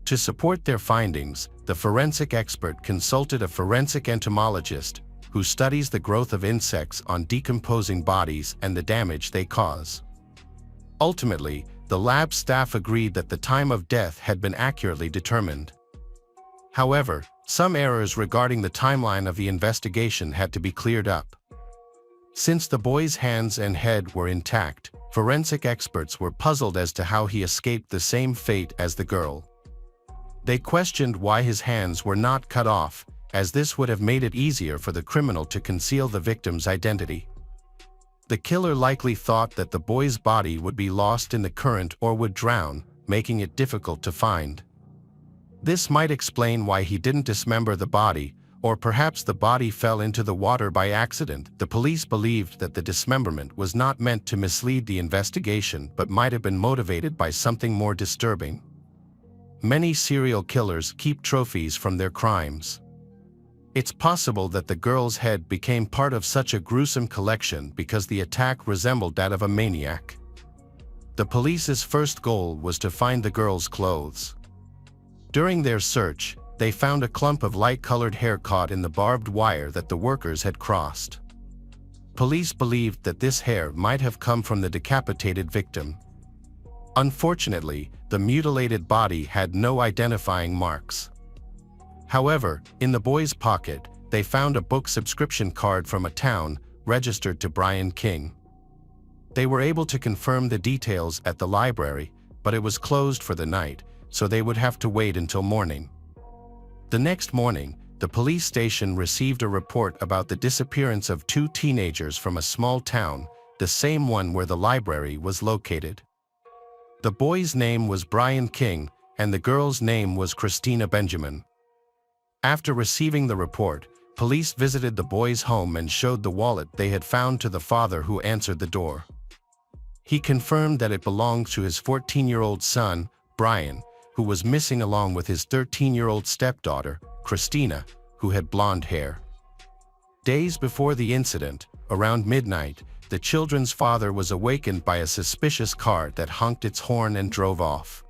To support their findings, the forensic expert consulted a forensic entomologist who studies the growth of insects on decomposing bodies and the damage they cause. Ultimately, the lab staff agreed that the time of death had been accurately determined. However, some errors regarding the timeline of the investigation had to be cleared up. Since the boy's hands and head were intact, forensic experts were puzzled as to how he escaped the same fate as the girl. They questioned why his hands were not cut off, as this would have made it easier for the criminal to conceal the victim's identity. The killer likely thought that the boy's body would be lost in the current or would drown, making it difficult to find. This might explain why he didn't dismember the body, or perhaps the body fell into the water by accident. The police believed that the dismemberment was not meant to mislead the investigation but might have been motivated by something more disturbing. Many serial killers keep trophies from their crimes. It's possible that the girl's head became part of such a gruesome collection because the attack resembled that of a maniac. The police's first goal was to find the girl's clothes. During their search, they found a clump of light-colored hair caught in the barbed wire that the workers had crossed. Police believed that this hair might have come from the decapitated victim. Unfortunately, the mutilated body had no identifying marks. However, in the boy's pocket, they found a book subscription card from a town registered to Brian King. They were able to confirm the details at the library, but it was closed for the night, so they would have to wait until morning. The next morning, the police station received a report about the disappearance of 2 teenagers from a small town, the same one where the library was located. The boy's name was Brian King, and the girl's name was Christina Benjamin. After receiving the report, police visited the boy's home and showed the wallet they had found to the father who answered the door. He confirmed that it belonged to his 14-year-old son, Brian, who was missing along with his 13-year-old stepdaughter, Christina, who had blonde hair. Days before the incident, around midnight, the children's father was awakened by a suspicious car that honked its horn and drove off.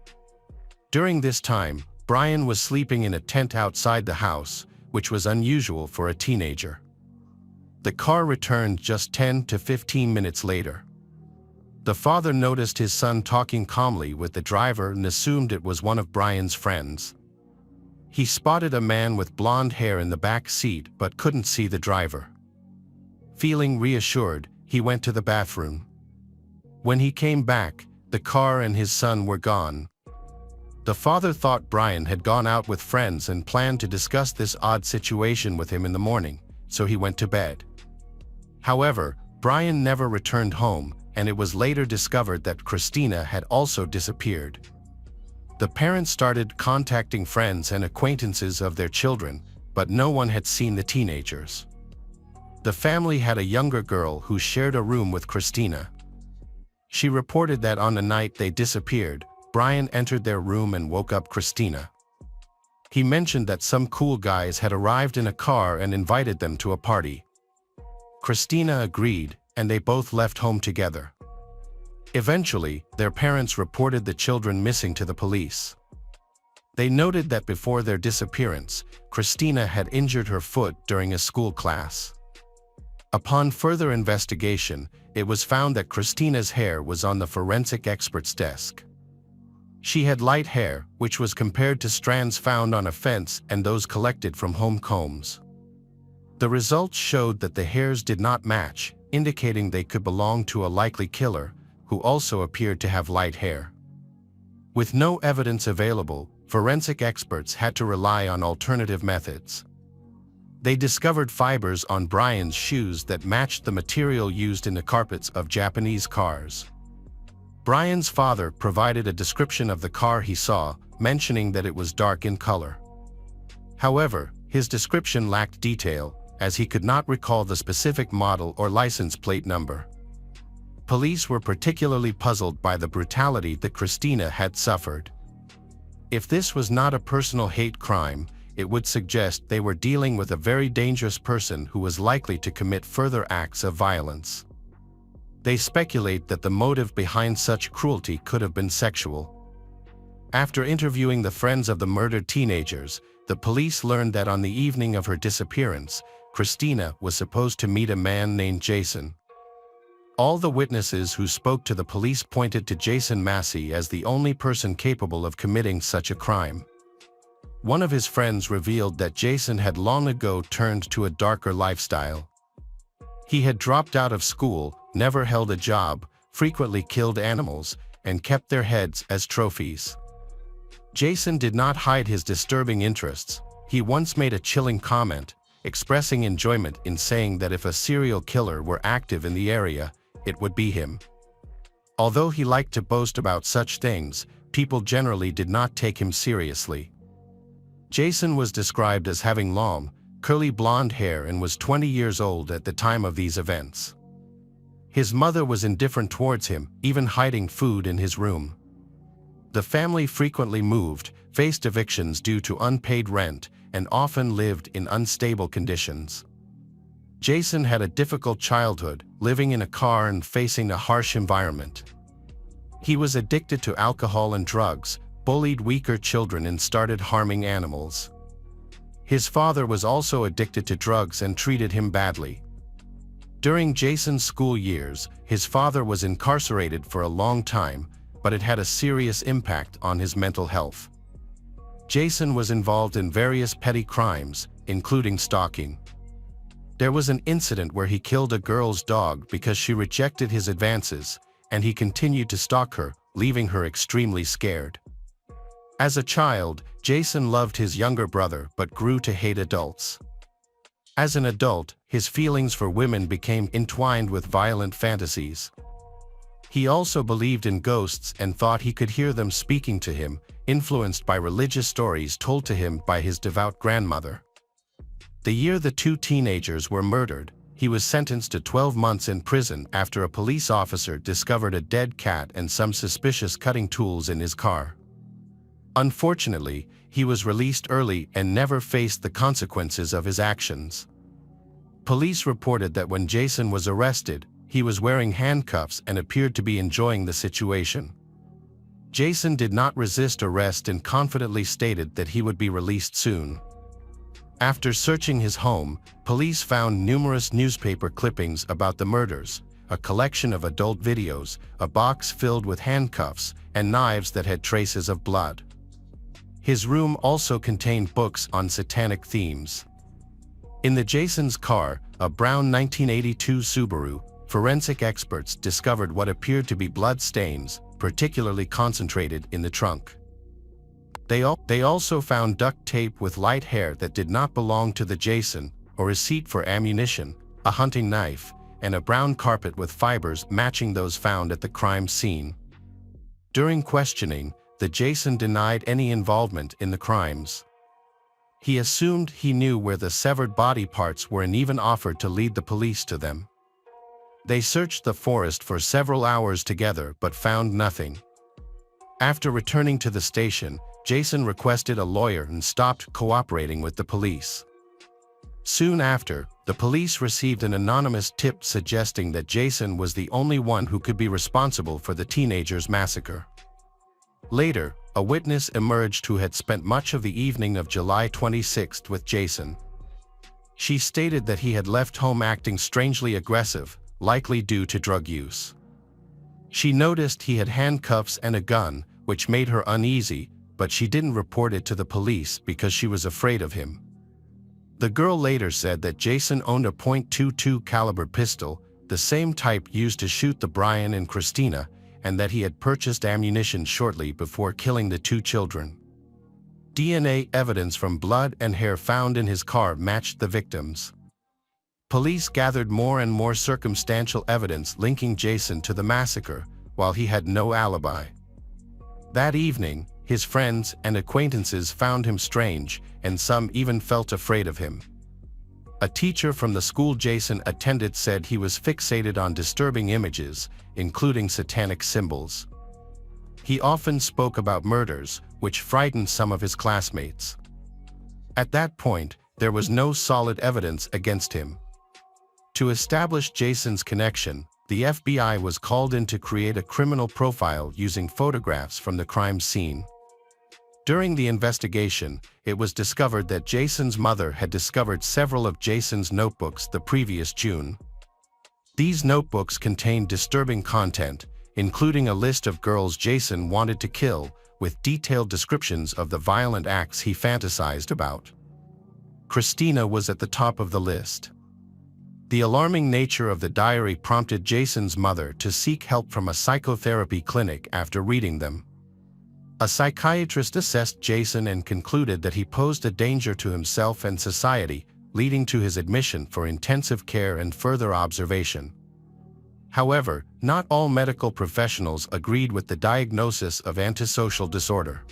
During this time, Brian was sleeping in a tent outside the house, which was unusual for a teenager. The car returned just 10 to 15 minutes later. The father noticed his son talking calmly with the driver and assumed it was one of Brian's friends. He spotted a man with blonde hair in the back seat but couldn't see the driver. Feeling reassured, he went to the bathroom. When he came back, the car and his son were gone. The father thought Brian had gone out with friends and planned to discuss this odd situation with him in the morning, so he went to bed. However, Brian never returned home, and it was later discovered that Christina had also disappeared. The parents started contacting friends and acquaintances of their children, but no one had seen the teenagers. The family had a younger girl who shared a room with Christina. She reported that on the night they disappeared, Brian entered their room and woke up Christina. He mentioned that some cool guys had arrived in a car and invited them to a party. Christina agreed, and they both left home together. Eventually, their parents reported the children missing to the police. They noted that before their disappearance, Christina had injured her foot during a school class. Upon further investigation, it was found that Christina's hair was on the forensic expert's desk. She had light hair, which was compared to strands found on a fence and those collected from home combs. The results showed that the hairs did not match, indicating they could belong to a likely killer, who also appeared to have light hair. With no evidence available, forensic experts had to rely on alternative methods. They discovered fibers on Brian's shoes that matched the material used in the carpets of Japanese cars. Brian's father provided a description of the car he saw, mentioning that it was dark in color. However, his description lacked detail, as he could not recall the specific model or license plate number. Police were particularly puzzled by the brutality that Christina had suffered. If this was not a personal hate crime, it would suggest they were dealing with a very dangerous person who was likely to commit further acts of violence. They speculate that the motive behind such cruelty could have been sexual. After interviewing the friends of the murdered teenagers, the police learned that on the evening of her disappearance, Christina was supposed to meet a man named Jason. All the witnesses who spoke to the police pointed to Jason Massey as the only person capable of committing such a crime. One of his friends revealed that Jason had long ago turned to a darker lifestyle. He had dropped out of school, never held a job, frequently killed animals, and kept their heads as trophies. Jason did not hide his disturbing interests. He once made a chilling comment, expressing enjoyment in saying that if a serial killer were active in the area, it would be him. Although he liked to boast about such things, people generally did not take him seriously. Jason was described as having long, curly blonde hair and was 20 years old at the time of these events. His mother was indifferent towards him, even hiding food in his room. The family frequently moved, faced evictions due to unpaid rent, and often lived in unstable conditions. Jason had a difficult childhood, living in a car and facing a harsh environment. He was addicted to alcohol and drugs, bullied weaker children, and started harming animals. His father was also addicted to drugs and treated him badly. During Jason's school years, his father was incarcerated for a long time, but it had a serious impact on his mental health. Jason was involved in various petty crimes, including stalking. There was an incident where he killed a girl's dog because she rejected his advances, and he continued to stalk her, leaving her extremely scared. As a child, Jason loved his younger brother but grew to hate adults. As an adult, his feelings for women became entwined with violent fantasies. He also believed in ghosts and thought he could hear them speaking to him, influenced by religious stories told to him by his devout grandmother. The year the two teenagers were murdered, he was sentenced to 12 months in prison after a police officer discovered a dead cat and some suspicious cutting tools in his car. Unfortunately, he was released early and never faced the consequences of his actions. Police reported that when Jason was arrested, he was wearing handcuffs and appeared to be enjoying the situation. Jason did not resist arrest and confidently stated that he would be released soon. After searching his home, police found numerous newspaper clippings about the murders, a collection of adult videos, a box filled with handcuffs, and knives that had traces of blood. His room also contained books on satanic themes. In the Jason's car, a brown 1982 Subaru, forensic experts discovered what appeared to be blood stains, particularly concentrated in the trunk. They also found duct tape with light hair that did not belong to the Jason, a receipt for ammunition, a hunting knife, and a brown carpet with fibers matching those found at the crime scene. During questioning, the Jason denied any involvement in the crimes. He assumed he knew where the severed body parts were and even offered to lead the police to them. They searched the forest for several hours together but found nothing. After returning to the station, Jason requested a lawyer and stopped cooperating with the police. Soon after, the police received an anonymous tip suggesting that Jason was the only one who could be responsible for the teenagers' massacre. Later, a witness emerged who had spent much of the evening of July 26 with Jason. She stated that he had left home acting strangely aggressive, likely due to drug use. She noticed he had handcuffs and a gun, which made her uneasy, but she didn't report it to the police because she was afraid of him. The girl later said that Jason owned a .22 caliber pistol, the same type used to shoot the Brian and Christina, and that he had purchased ammunition shortly before killing the two children. DNA evidence from blood and hair found in his car matched the victims. Police gathered more and more circumstantial evidence linking Jason to the massacre, while he had no alibi. That evening, his friends and acquaintances found him strange, and some even felt afraid of him. A teacher from the school Jason attended said he was fixated on disturbing images, including satanic symbols. He often spoke about murders, which frightened some of his classmates. At that point, there was no solid evidence against him. To establish Jason's connection, the FBI was called in to create a criminal profile using photographs from the crime scene. During the investigation, it was discovered that Jason's mother had discovered several of Jason's notebooks the previous June. These notebooks contained disturbing content, including a list of girls Jason wanted to kill, with detailed descriptions of the violent acts he fantasized about. Christina was at the top of the list. The alarming nature of the diary prompted Jason's mother to seek help from a psychotherapy clinic after reading them. A psychiatrist assessed Jason and concluded that he posed a danger to himself and society, leading to his admission for intensive care and further observation. However, not all medical professionals agreed with the diagnosis of antisocial disorder.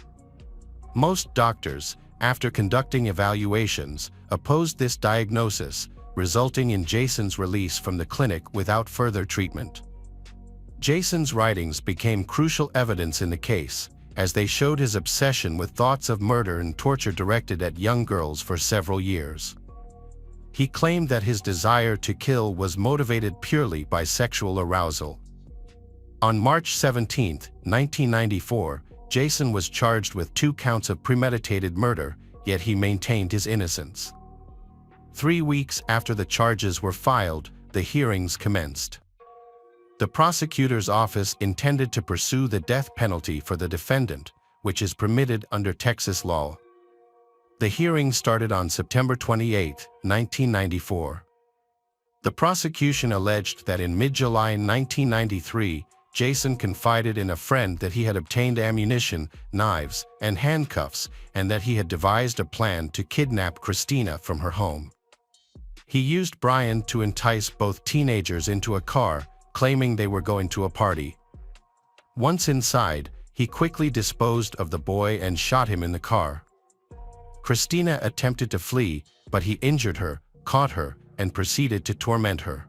Most doctors, after conducting evaluations, opposed this diagnosis, resulting in Jason's release from the clinic without further treatment. Jason's writings became crucial evidence in the case, as they showed his obsession with thoughts of murder and torture directed at young girls for several years. He claimed that his desire to kill was motivated purely by sexual arousal. On March 17, 1994, Jason was charged with 2 counts of premeditated murder, yet he maintained his innocence. 3 weeks after the charges were filed, the hearings commenced. The prosecutor's office intended to pursue the death penalty for the defendant, which is permitted under Texas law. The hearing started on September 28, 1994. The prosecution alleged that in mid-July 1993, Jason confided in a friend that he had obtained ammunition, knives, and handcuffs, and that he had devised a plan to kidnap Christina from her home. He used Brian to entice both teenagers into a car, claiming they were going to a party. Once inside, he quickly disposed of the boy and shot him in the car. Christina attempted to flee, but he injured her, caught her, and proceeded to torment her.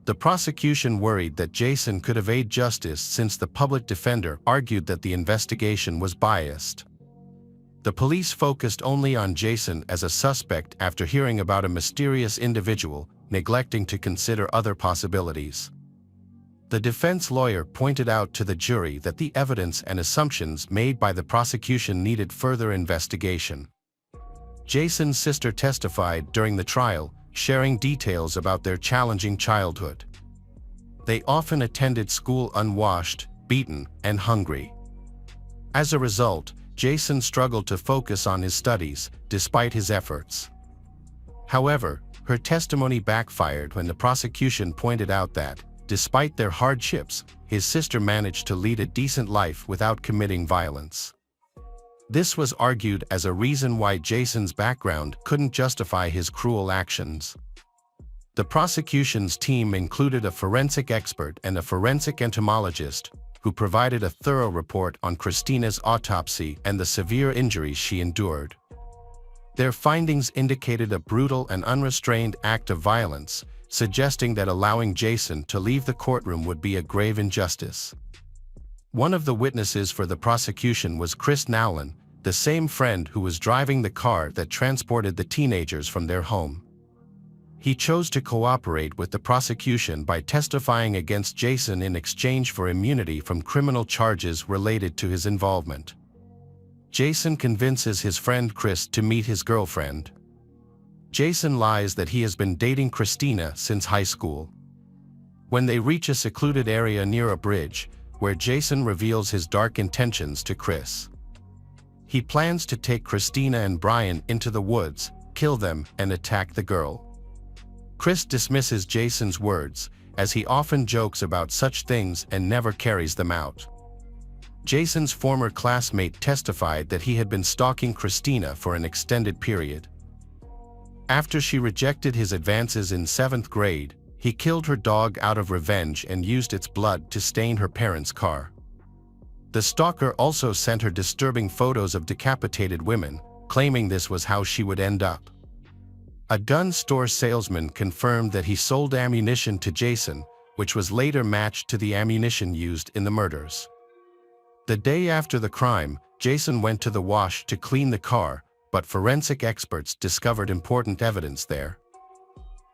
The prosecution worried that Jason could evade justice since the public defender argued that the investigation was biased. The police focused only on Jason as a suspect after hearing about a mysterious individual, neglecting to consider other possibilities. The defense lawyer pointed out to the jury that the evidence and assumptions made by the prosecution needed further investigation. Jason's sister testified during the trial, sharing details about their challenging childhood. They often attended school unwashed, beaten, and hungry. As a result, Jason struggled to focus on his studies, despite his efforts. However, her testimony backfired when the prosecution pointed out that, despite their hardships, his sister managed to lead a decent life without committing violence. This was argued as a reason why Jason's background couldn't justify his cruel actions. The prosecution's team included a forensic expert and a forensic entomologist, who provided a thorough report on Christina's autopsy and the severe injuries she endured. Their findings indicated a brutal and unrestrained act of violence, suggesting that allowing Jason to leave the courtroom would be a grave injustice. One of the witnesses for the prosecution was Chris Nowlin, the same friend who was driving the car that transported the teenagers from their home. He chose to cooperate with the prosecution by testifying against Jason in exchange for immunity from criminal charges related to his involvement. Jason convinces his friend Chris to meet his girlfriend. Jason lies that he has been dating Christina since high school. When they reach a secluded area near a bridge, where Jason reveals his dark intentions to Chris. He plans to take Christina and Brian into the woods, kill them, and attack the girl. Chris dismisses Jason's words, as he often jokes about such things and never carries them out. Jason's former classmate testified that he had been stalking Christina for an extended period. After she rejected his advances in 7th grade, he killed her dog out of revenge and used its blood to stain her parents' car. The stalker also sent her disturbing photos of decapitated women, claiming this was how she would end up. A gun store salesman confirmed that he sold ammunition to Jason, which was later matched to the ammunition used in the murders. The day after the crime, Jason went to the wash to clean the car, but forensic experts discovered important evidence there.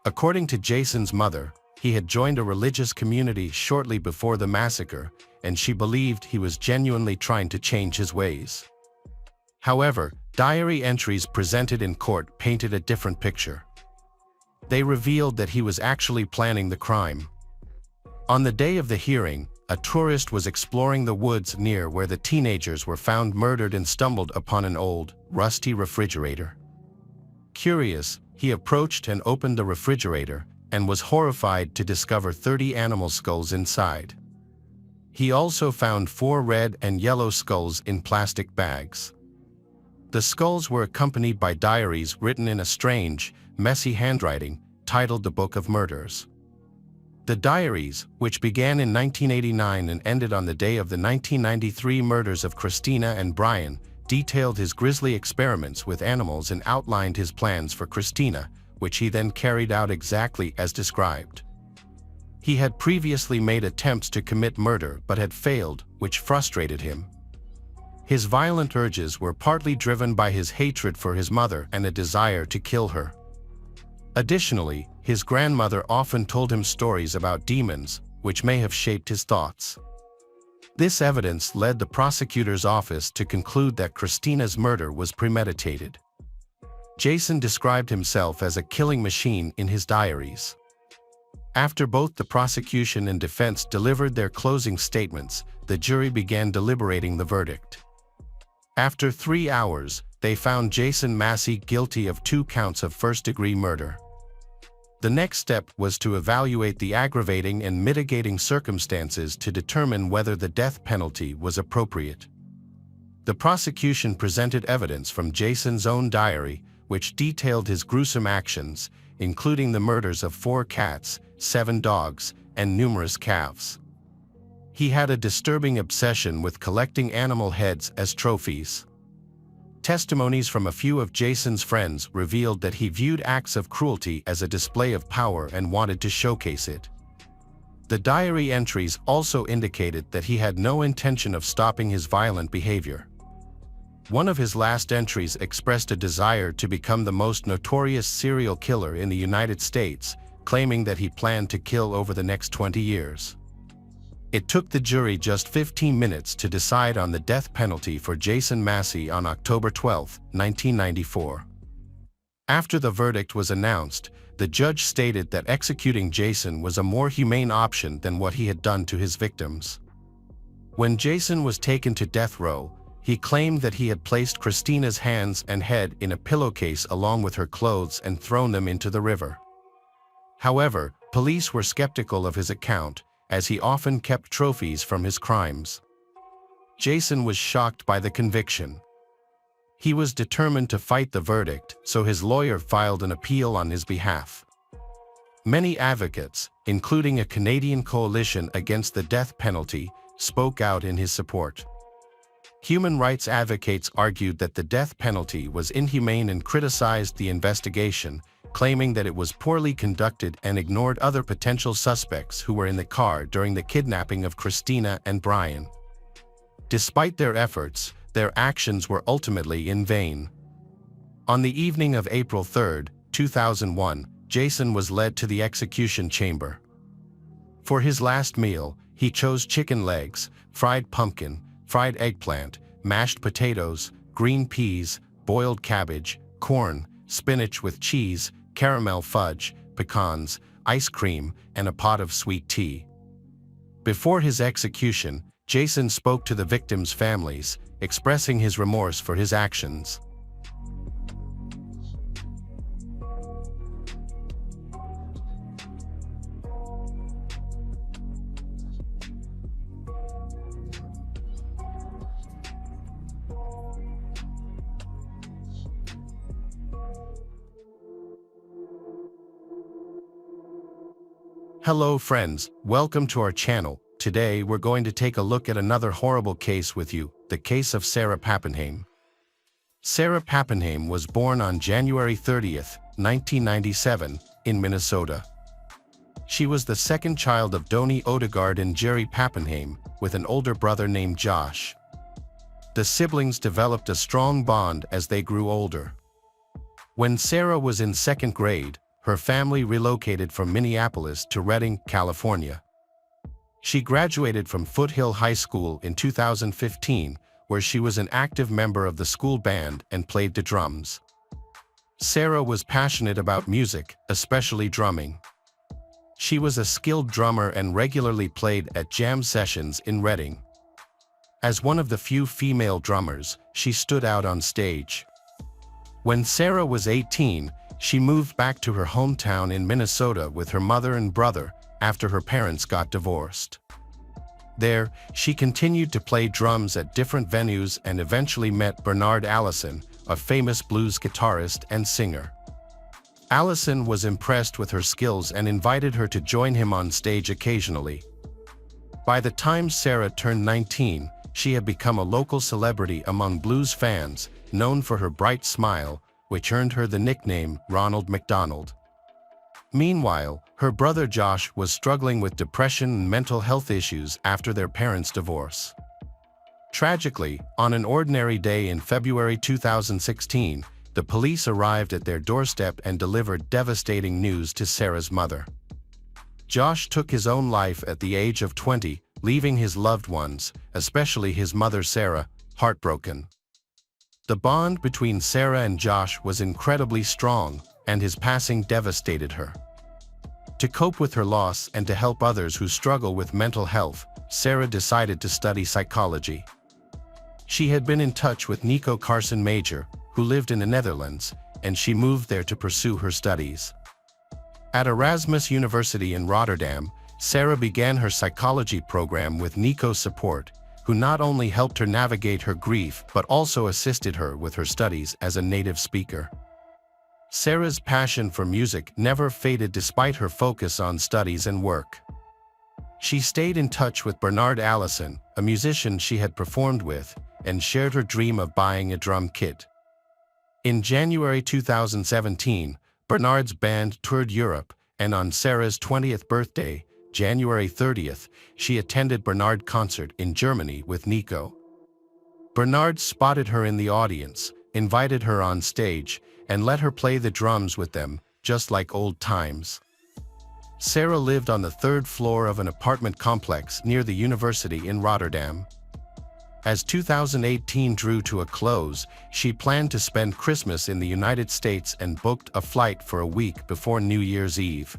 According to Jason's mother, he had joined a religious community shortly before the massacre, and she believed he was genuinely trying to change his ways. However, diary entries presented in court painted a different picture. They revealed that he was actually planning the crime. On the day of the hearing, a tourist was exploring the woods near where the teenagers were found murdered and stumbled upon an old, rusty refrigerator. Curious, he approached and opened the refrigerator, and was horrified to discover 30 animal skulls inside. He also found 4 red and yellow skulls in plastic bags. The skulls were accompanied by diaries written in a strange, messy handwriting, titled The Book of Murders. The diaries, which began in 1989 and ended on the day of the 1993 murders of Christina and Brian, detailed his grisly experiments with animals and outlined his plans for Christina, which he then carried out exactly as described. He had previously made attempts to commit murder but had failed, which frustrated him. His violent urges were partly driven by his hatred for his mother and a desire to kill her. Additionally, his grandmother often told him stories about demons, which may have shaped his thoughts. This evidence led the prosecutor's office to conclude that Christina's murder was premeditated. Jason described himself as a killing machine in his diaries. After both the prosecution and defense delivered their closing statements, the jury began deliberating the verdict. After 3 hours, they found Jason Massey guilty of 2 counts of first-degree murder. The next step was to evaluate the aggravating and mitigating circumstances to determine whether the death penalty was appropriate. The prosecution presented evidence from Jason's own diary, which detailed his gruesome actions, including the murders of 4 cats, 7 dogs, and numerous calves. He had a disturbing obsession with collecting animal heads as trophies. Testimonies from a few of Jason's friends revealed that he viewed acts of cruelty as a display of power and wanted to showcase it. The diary entries also indicated that he had no intention of stopping his violent behavior. One of his last entries expressed a desire to become the most notorious serial killer in the United States, claiming that he planned to kill over the next 20 years. It took the jury just 15 minutes to decide on the death penalty for Jason Massey on October 12, 1994. After the verdict was announced, the judge stated that executing Jason was a more humane option than what he had done to his victims. When Jason was taken to death row, he claimed that he had placed Christina's hands and head in a pillowcase along with her clothes and thrown them into the river. However, police were skeptical of his account, as he often kept trophies from his crimes. Jason was shocked by the conviction. He was determined to fight the verdict, so his lawyer filed an appeal on his behalf. Many advocates, including a Canadian coalition against the death penalty, spoke out in his support. Human rights advocates argued that the death penalty was inhumane and criticized the investigation, claiming that it was poorly conducted and ignored other potential suspects who were in the car during the kidnapping of Christina and Brian. Despite their efforts, their actions were ultimately in vain. On the evening of April 3, 2001, Jason was led to the execution chamber. For his last meal, he chose chicken legs, fried pumpkin, fried eggplant, mashed potatoes, green peas, boiled cabbage, corn, spinach with cheese, caramel fudge, pecans, ice cream, and a pot of sweet tea. Before his execution, Jason spoke to the victims' families, expressing his remorse for his actions. Hello friends, welcome to our channel. Today we're going to take a look at another horrible case with you, the case of Sarah Pappenheim. Sarah Pappenheim was born on January 30, 1997, in Minnesota. She was the second child of Donnie Odegaard and Jerry Pappenheim, with an older brother named Josh. The siblings developed a strong bond as they grew older. When Sarah was in second grade, her family relocated from Minneapolis to Redding, California. She graduated from Foothill High School in 2015, where she was an active member of the school band and played the drums. Sarah was passionate about music, especially drumming. She was a skilled drummer and regularly played at jam sessions in Redding. As one of the few female drummers, she stood out on stage. When Sarah was 18, she moved back to her hometown in Minnesota with her mother and brother after her parents got divorced. There, she continued to play drums at different venues and eventually met Bernard Allison, a famous blues guitarist and singer. Allison was impressed with her skills and invited her to join him on stage occasionally. By the time Sarah turned 19, she had become a local celebrity among blues fans, known for her bright smile, which earned her the nickname Ronald McDonald. Meanwhile, her brother Josh was struggling with depression and mental health issues after their parents' divorce. Tragically, on an ordinary day in February 2016, the police arrived at their doorstep and delivered devastating news to Sarah's mother. Josh took his own life at the age of 20, leaving his loved ones, especially his mother Sarah, heartbroken. The bond between Sarah and Josh was incredibly strong, and his passing devastated her. To cope with her loss and to help others who struggle with mental health, Sarah decided to study psychology. She had been in touch with Nico Carson Major, who lived in the Netherlands, and she moved there to pursue her studies. At Erasmus University in Rotterdam, Sarah began her psychology program with Nico's support, who not only helped her navigate her grief but also assisted her with her studies as a native speaker. Sarah's passion for music never faded despite her focus on studies and work. She stayed in touch with Bernard Allison, a musician she had performed with, and shared her dream of buying a drum kit. In January 2017, Bernard's band toured Europe, and on Sarah's 20th birthday, January 30th, she attended Bernard's concert in Germany with Nico. Bernard spotted her in the audience, invited her on stage, and let her play the drums with them, just like old times. Sarah lived on the third floor of an apartment complex near the university in Rotterdam. As 2018 drew to a close, she planned to spend Christmas in the United States and booked a flight for a week before New Year's Eve.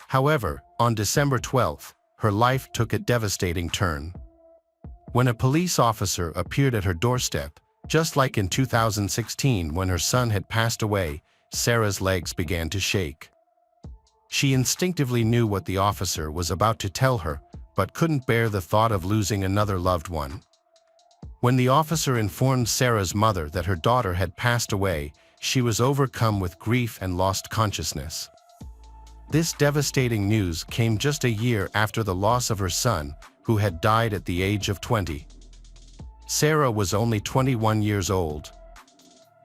However, on December 12th, her life took a devastating turn. When a police officer appeared at her doorstep, just like in 2016 when her son had passed away, Sarah's legs began to shake. She instinctively knew what the officer was about to tell her, but couldn't bear the thought of losing another loved one. When the officer informed Sarah's mother that her daughter had passed away, she was overcome with grief and lost consciousness. This devastating news came just a year after the loss of her son, who had died at the age of 20. Sarah was only 21 years old.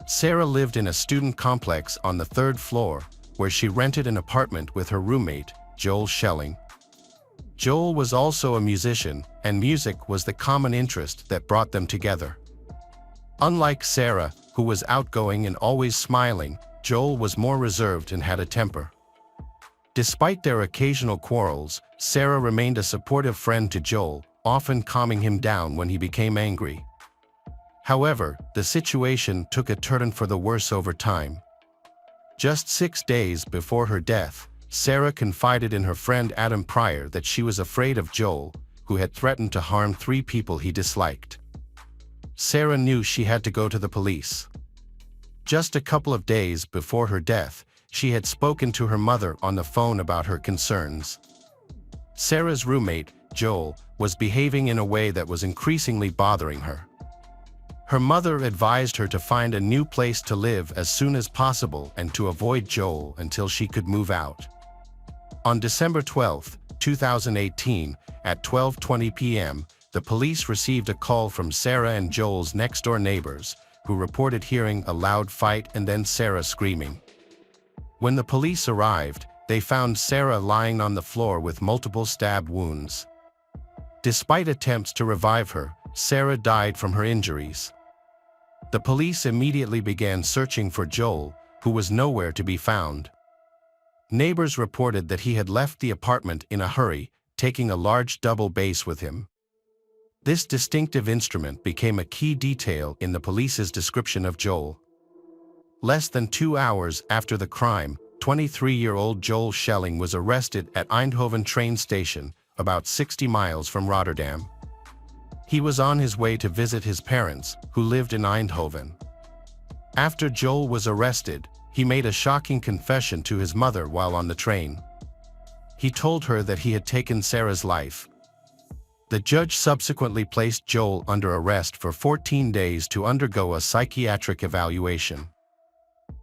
Sarah lived in a student complex on the third floor, where she rented an apartment with her roommate, Joel Schelling. Joel was also a musician, and music was the common interest that brought them together. Unlike Sarah, who was outgoing and always smiling, Joel was more reserved and had a temper. Despite their occasional quarrels, Sarah remained a supportive friend to Joel, often calming him down when he became angry. However, the situation took a turn for the worse over time. Just 6 days before her death, Sarah confided in her friend Adam Pryor that she was afraid of Joel, who had threatened to harm 3 people he disliked. Sarah knew she had to go to the police. Just a couple of days before her death, she had spoken to her mother on the phone about her concerns. Sarah's roommate, Joel, was behaving in a way that was increasingly bothering her. Her mother advised her to find a new place to live as soon as possible and to avoid Joel until she could move out. On December 12, 2018, at 12:20 p.m., the police received a call from Sarah and Joel's next-door neighbors, who reported hearing a loud fight and then Sarah screaming. When the police arrived, they found Sarah lying on the floor with multiple stab wounds. Despite attempts to revive her, Sarah died from her injuries. The police immediately began searching for Joel, who was nowhere to be found. Neighbors reported that he had left the apartment in a hurry, taking a large double bass with him. This distinctive instrument became a key detail in the police's description of Joel. Less than 2 hours after the crime, 23-year-old Joel Schelling was arrested at Eindhoven train station, about 60 miles from Rotterdam. He was on his way to visit his parents, who lived in Eindhoven. After Joel was arrested, he made a shocking confession to his mother while on the train. He told her that he had taken Sarah's life. The judge subsequently placed Joel under arrest for 14 days to undergo a psychiatric evaluation.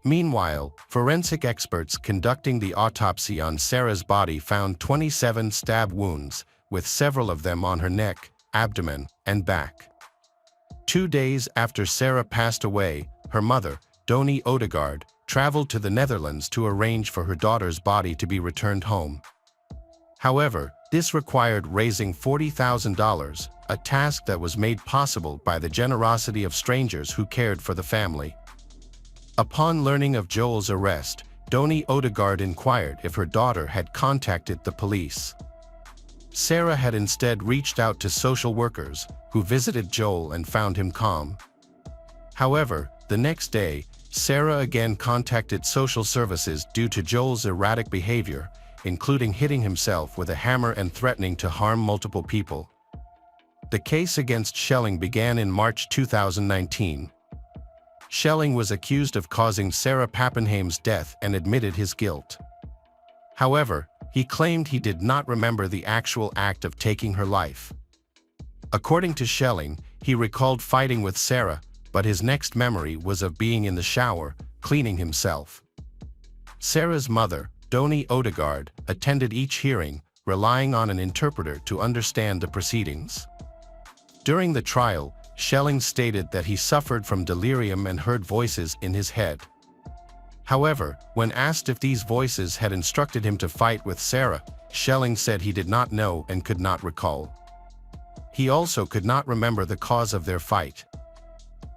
Meanwhile, forensic experts conducting the autopsy on Sarah's body found 27 stab wounds, with several of them on her neck, abdomen, and back. 2 days after Sarah passed away, her mother, Doni Odegaard, traveled to the Netherlands to arrange for her daughter's body to be returned home. However, This required raising $40,000, a task that was made possible by the generosity of strangers who cared for the family. Upon learning of Joel's arrest, Doni Odegaard inquired if her daughter had contacted the police. Sarah had instead reached out to social workers, who visited Joel and found him calm. However, the next day, Sarah again contacted social services due to Joel's erratic behavior, including hitting himself with a hammer and threatening to harm multiple people. The case against Schelling began in March 2019. Schelling was accused of causing Sarah Pappenheim's death and admitted his guilt. However, he claimed he did not remember the actual act of taking her life. According to Schelling, he recalled fighting with Sarah, but his next memory was of being in the shower, cleaning himself. Sarah's mother, Doni Odegaard, attended each hearing, relying on an interpreter to understand the proceedings. During the trial, Schelling stated that he suffered from delirium and heard voices in his head. However, when asked if these voices had instructed him to fight with Sarah, Schelling said he did not know and could not recall. He also could not remember the cause of their fight.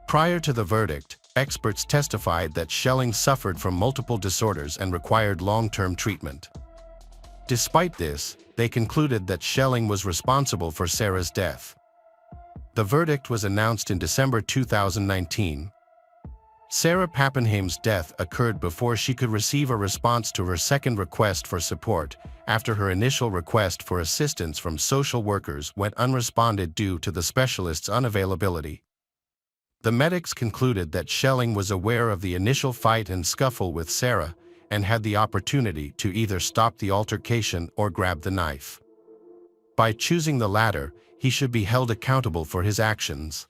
Prior to the verdict, experts testified that Schelling suffered from multiple disorders and required long-term treatment. Despite this, they concluded that Schelling was responsible for Sarah's death. The verdict was announced in December 2019. Sarah Pappenheim's death occurred before she could receive a response to her second request for support, after her initial request for assistance from social workers went unresponded due to the specialist's unavailability. The medics concluded that Schelling was aware of the initial fight and scuffle with Sarah, and had the opportunity to either stop the altercation or grab the knife. By choosing the latter, he should be held accountable for his actions.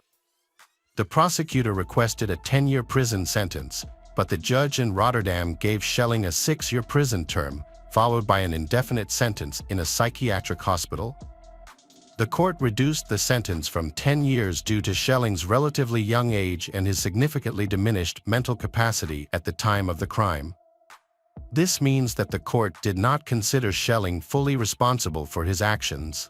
The prosecutor requested a 10-year prison sentence, but the judge in Rotterdam gave Schelling a 6-year prison term, followed by an indefinite sentence in a psychiatric hospital. The court reduced the sentence from 10 years due to Schelling's relatively young age and his significantly diminished mental capacity at the time of the crime. This means that the court did not consider Schelling fully responsible for his actions.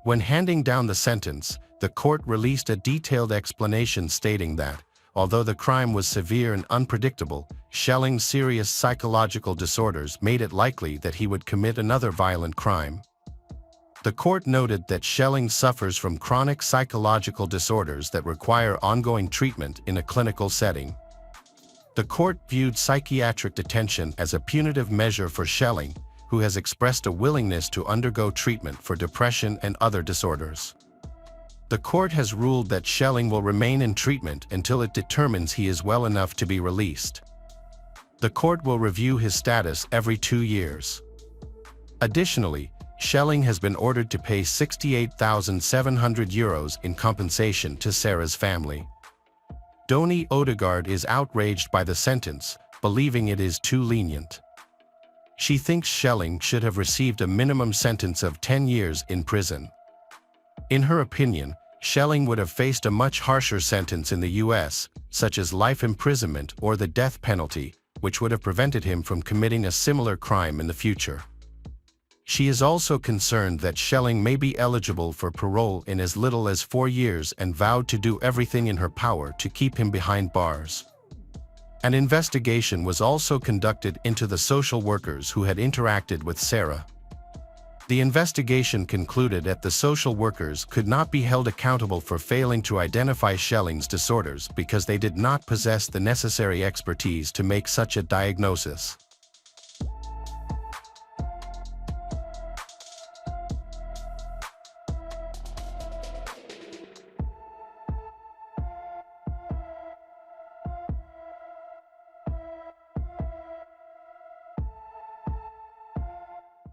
When handing down the sentence, the court released a detailed explanation stating that, although the crime was severe and unpredictable, Schelling's serious psychological disorders made it likely that he would commit another violent crime. The court noted that Schelling suffers from chronic psychological disorders that require ongoing treatment in a clinical setting. The court viewed psychiatric detention as a punitive measure for Schelling, who has expressed a willingness to undergo treatment for depression and other disorders. The court has ruled that Schelling will remain in treatment until it determines he is well enough to be released. The court will review his status every 2 years. Additionally, Schelling has been ordered to pay €68,700 in compensation to Sarah's family. Doni Odegaard is outraged by the sentence, believing it is too lenient. She thinks Schelling should have received a minimum sentence of 10 years in prison. In her opinion, Schelling would have faced a much harsher sentence in the US, such as life imprisonment or the death penalty, which would have prevented him from committing a similar crime in the future. She is also concerned that Schelling may be eligible for parole in as little as 4 years and vowed to do everything in her power to keep him behind bars. An investigation was also conducted into the social workers who had interacted with Sarah. The investigation concluded that the social workers could not be held accountable for failing to identify Schelling's disorders because they did not possess the necessary expertise to make such a diagnosis.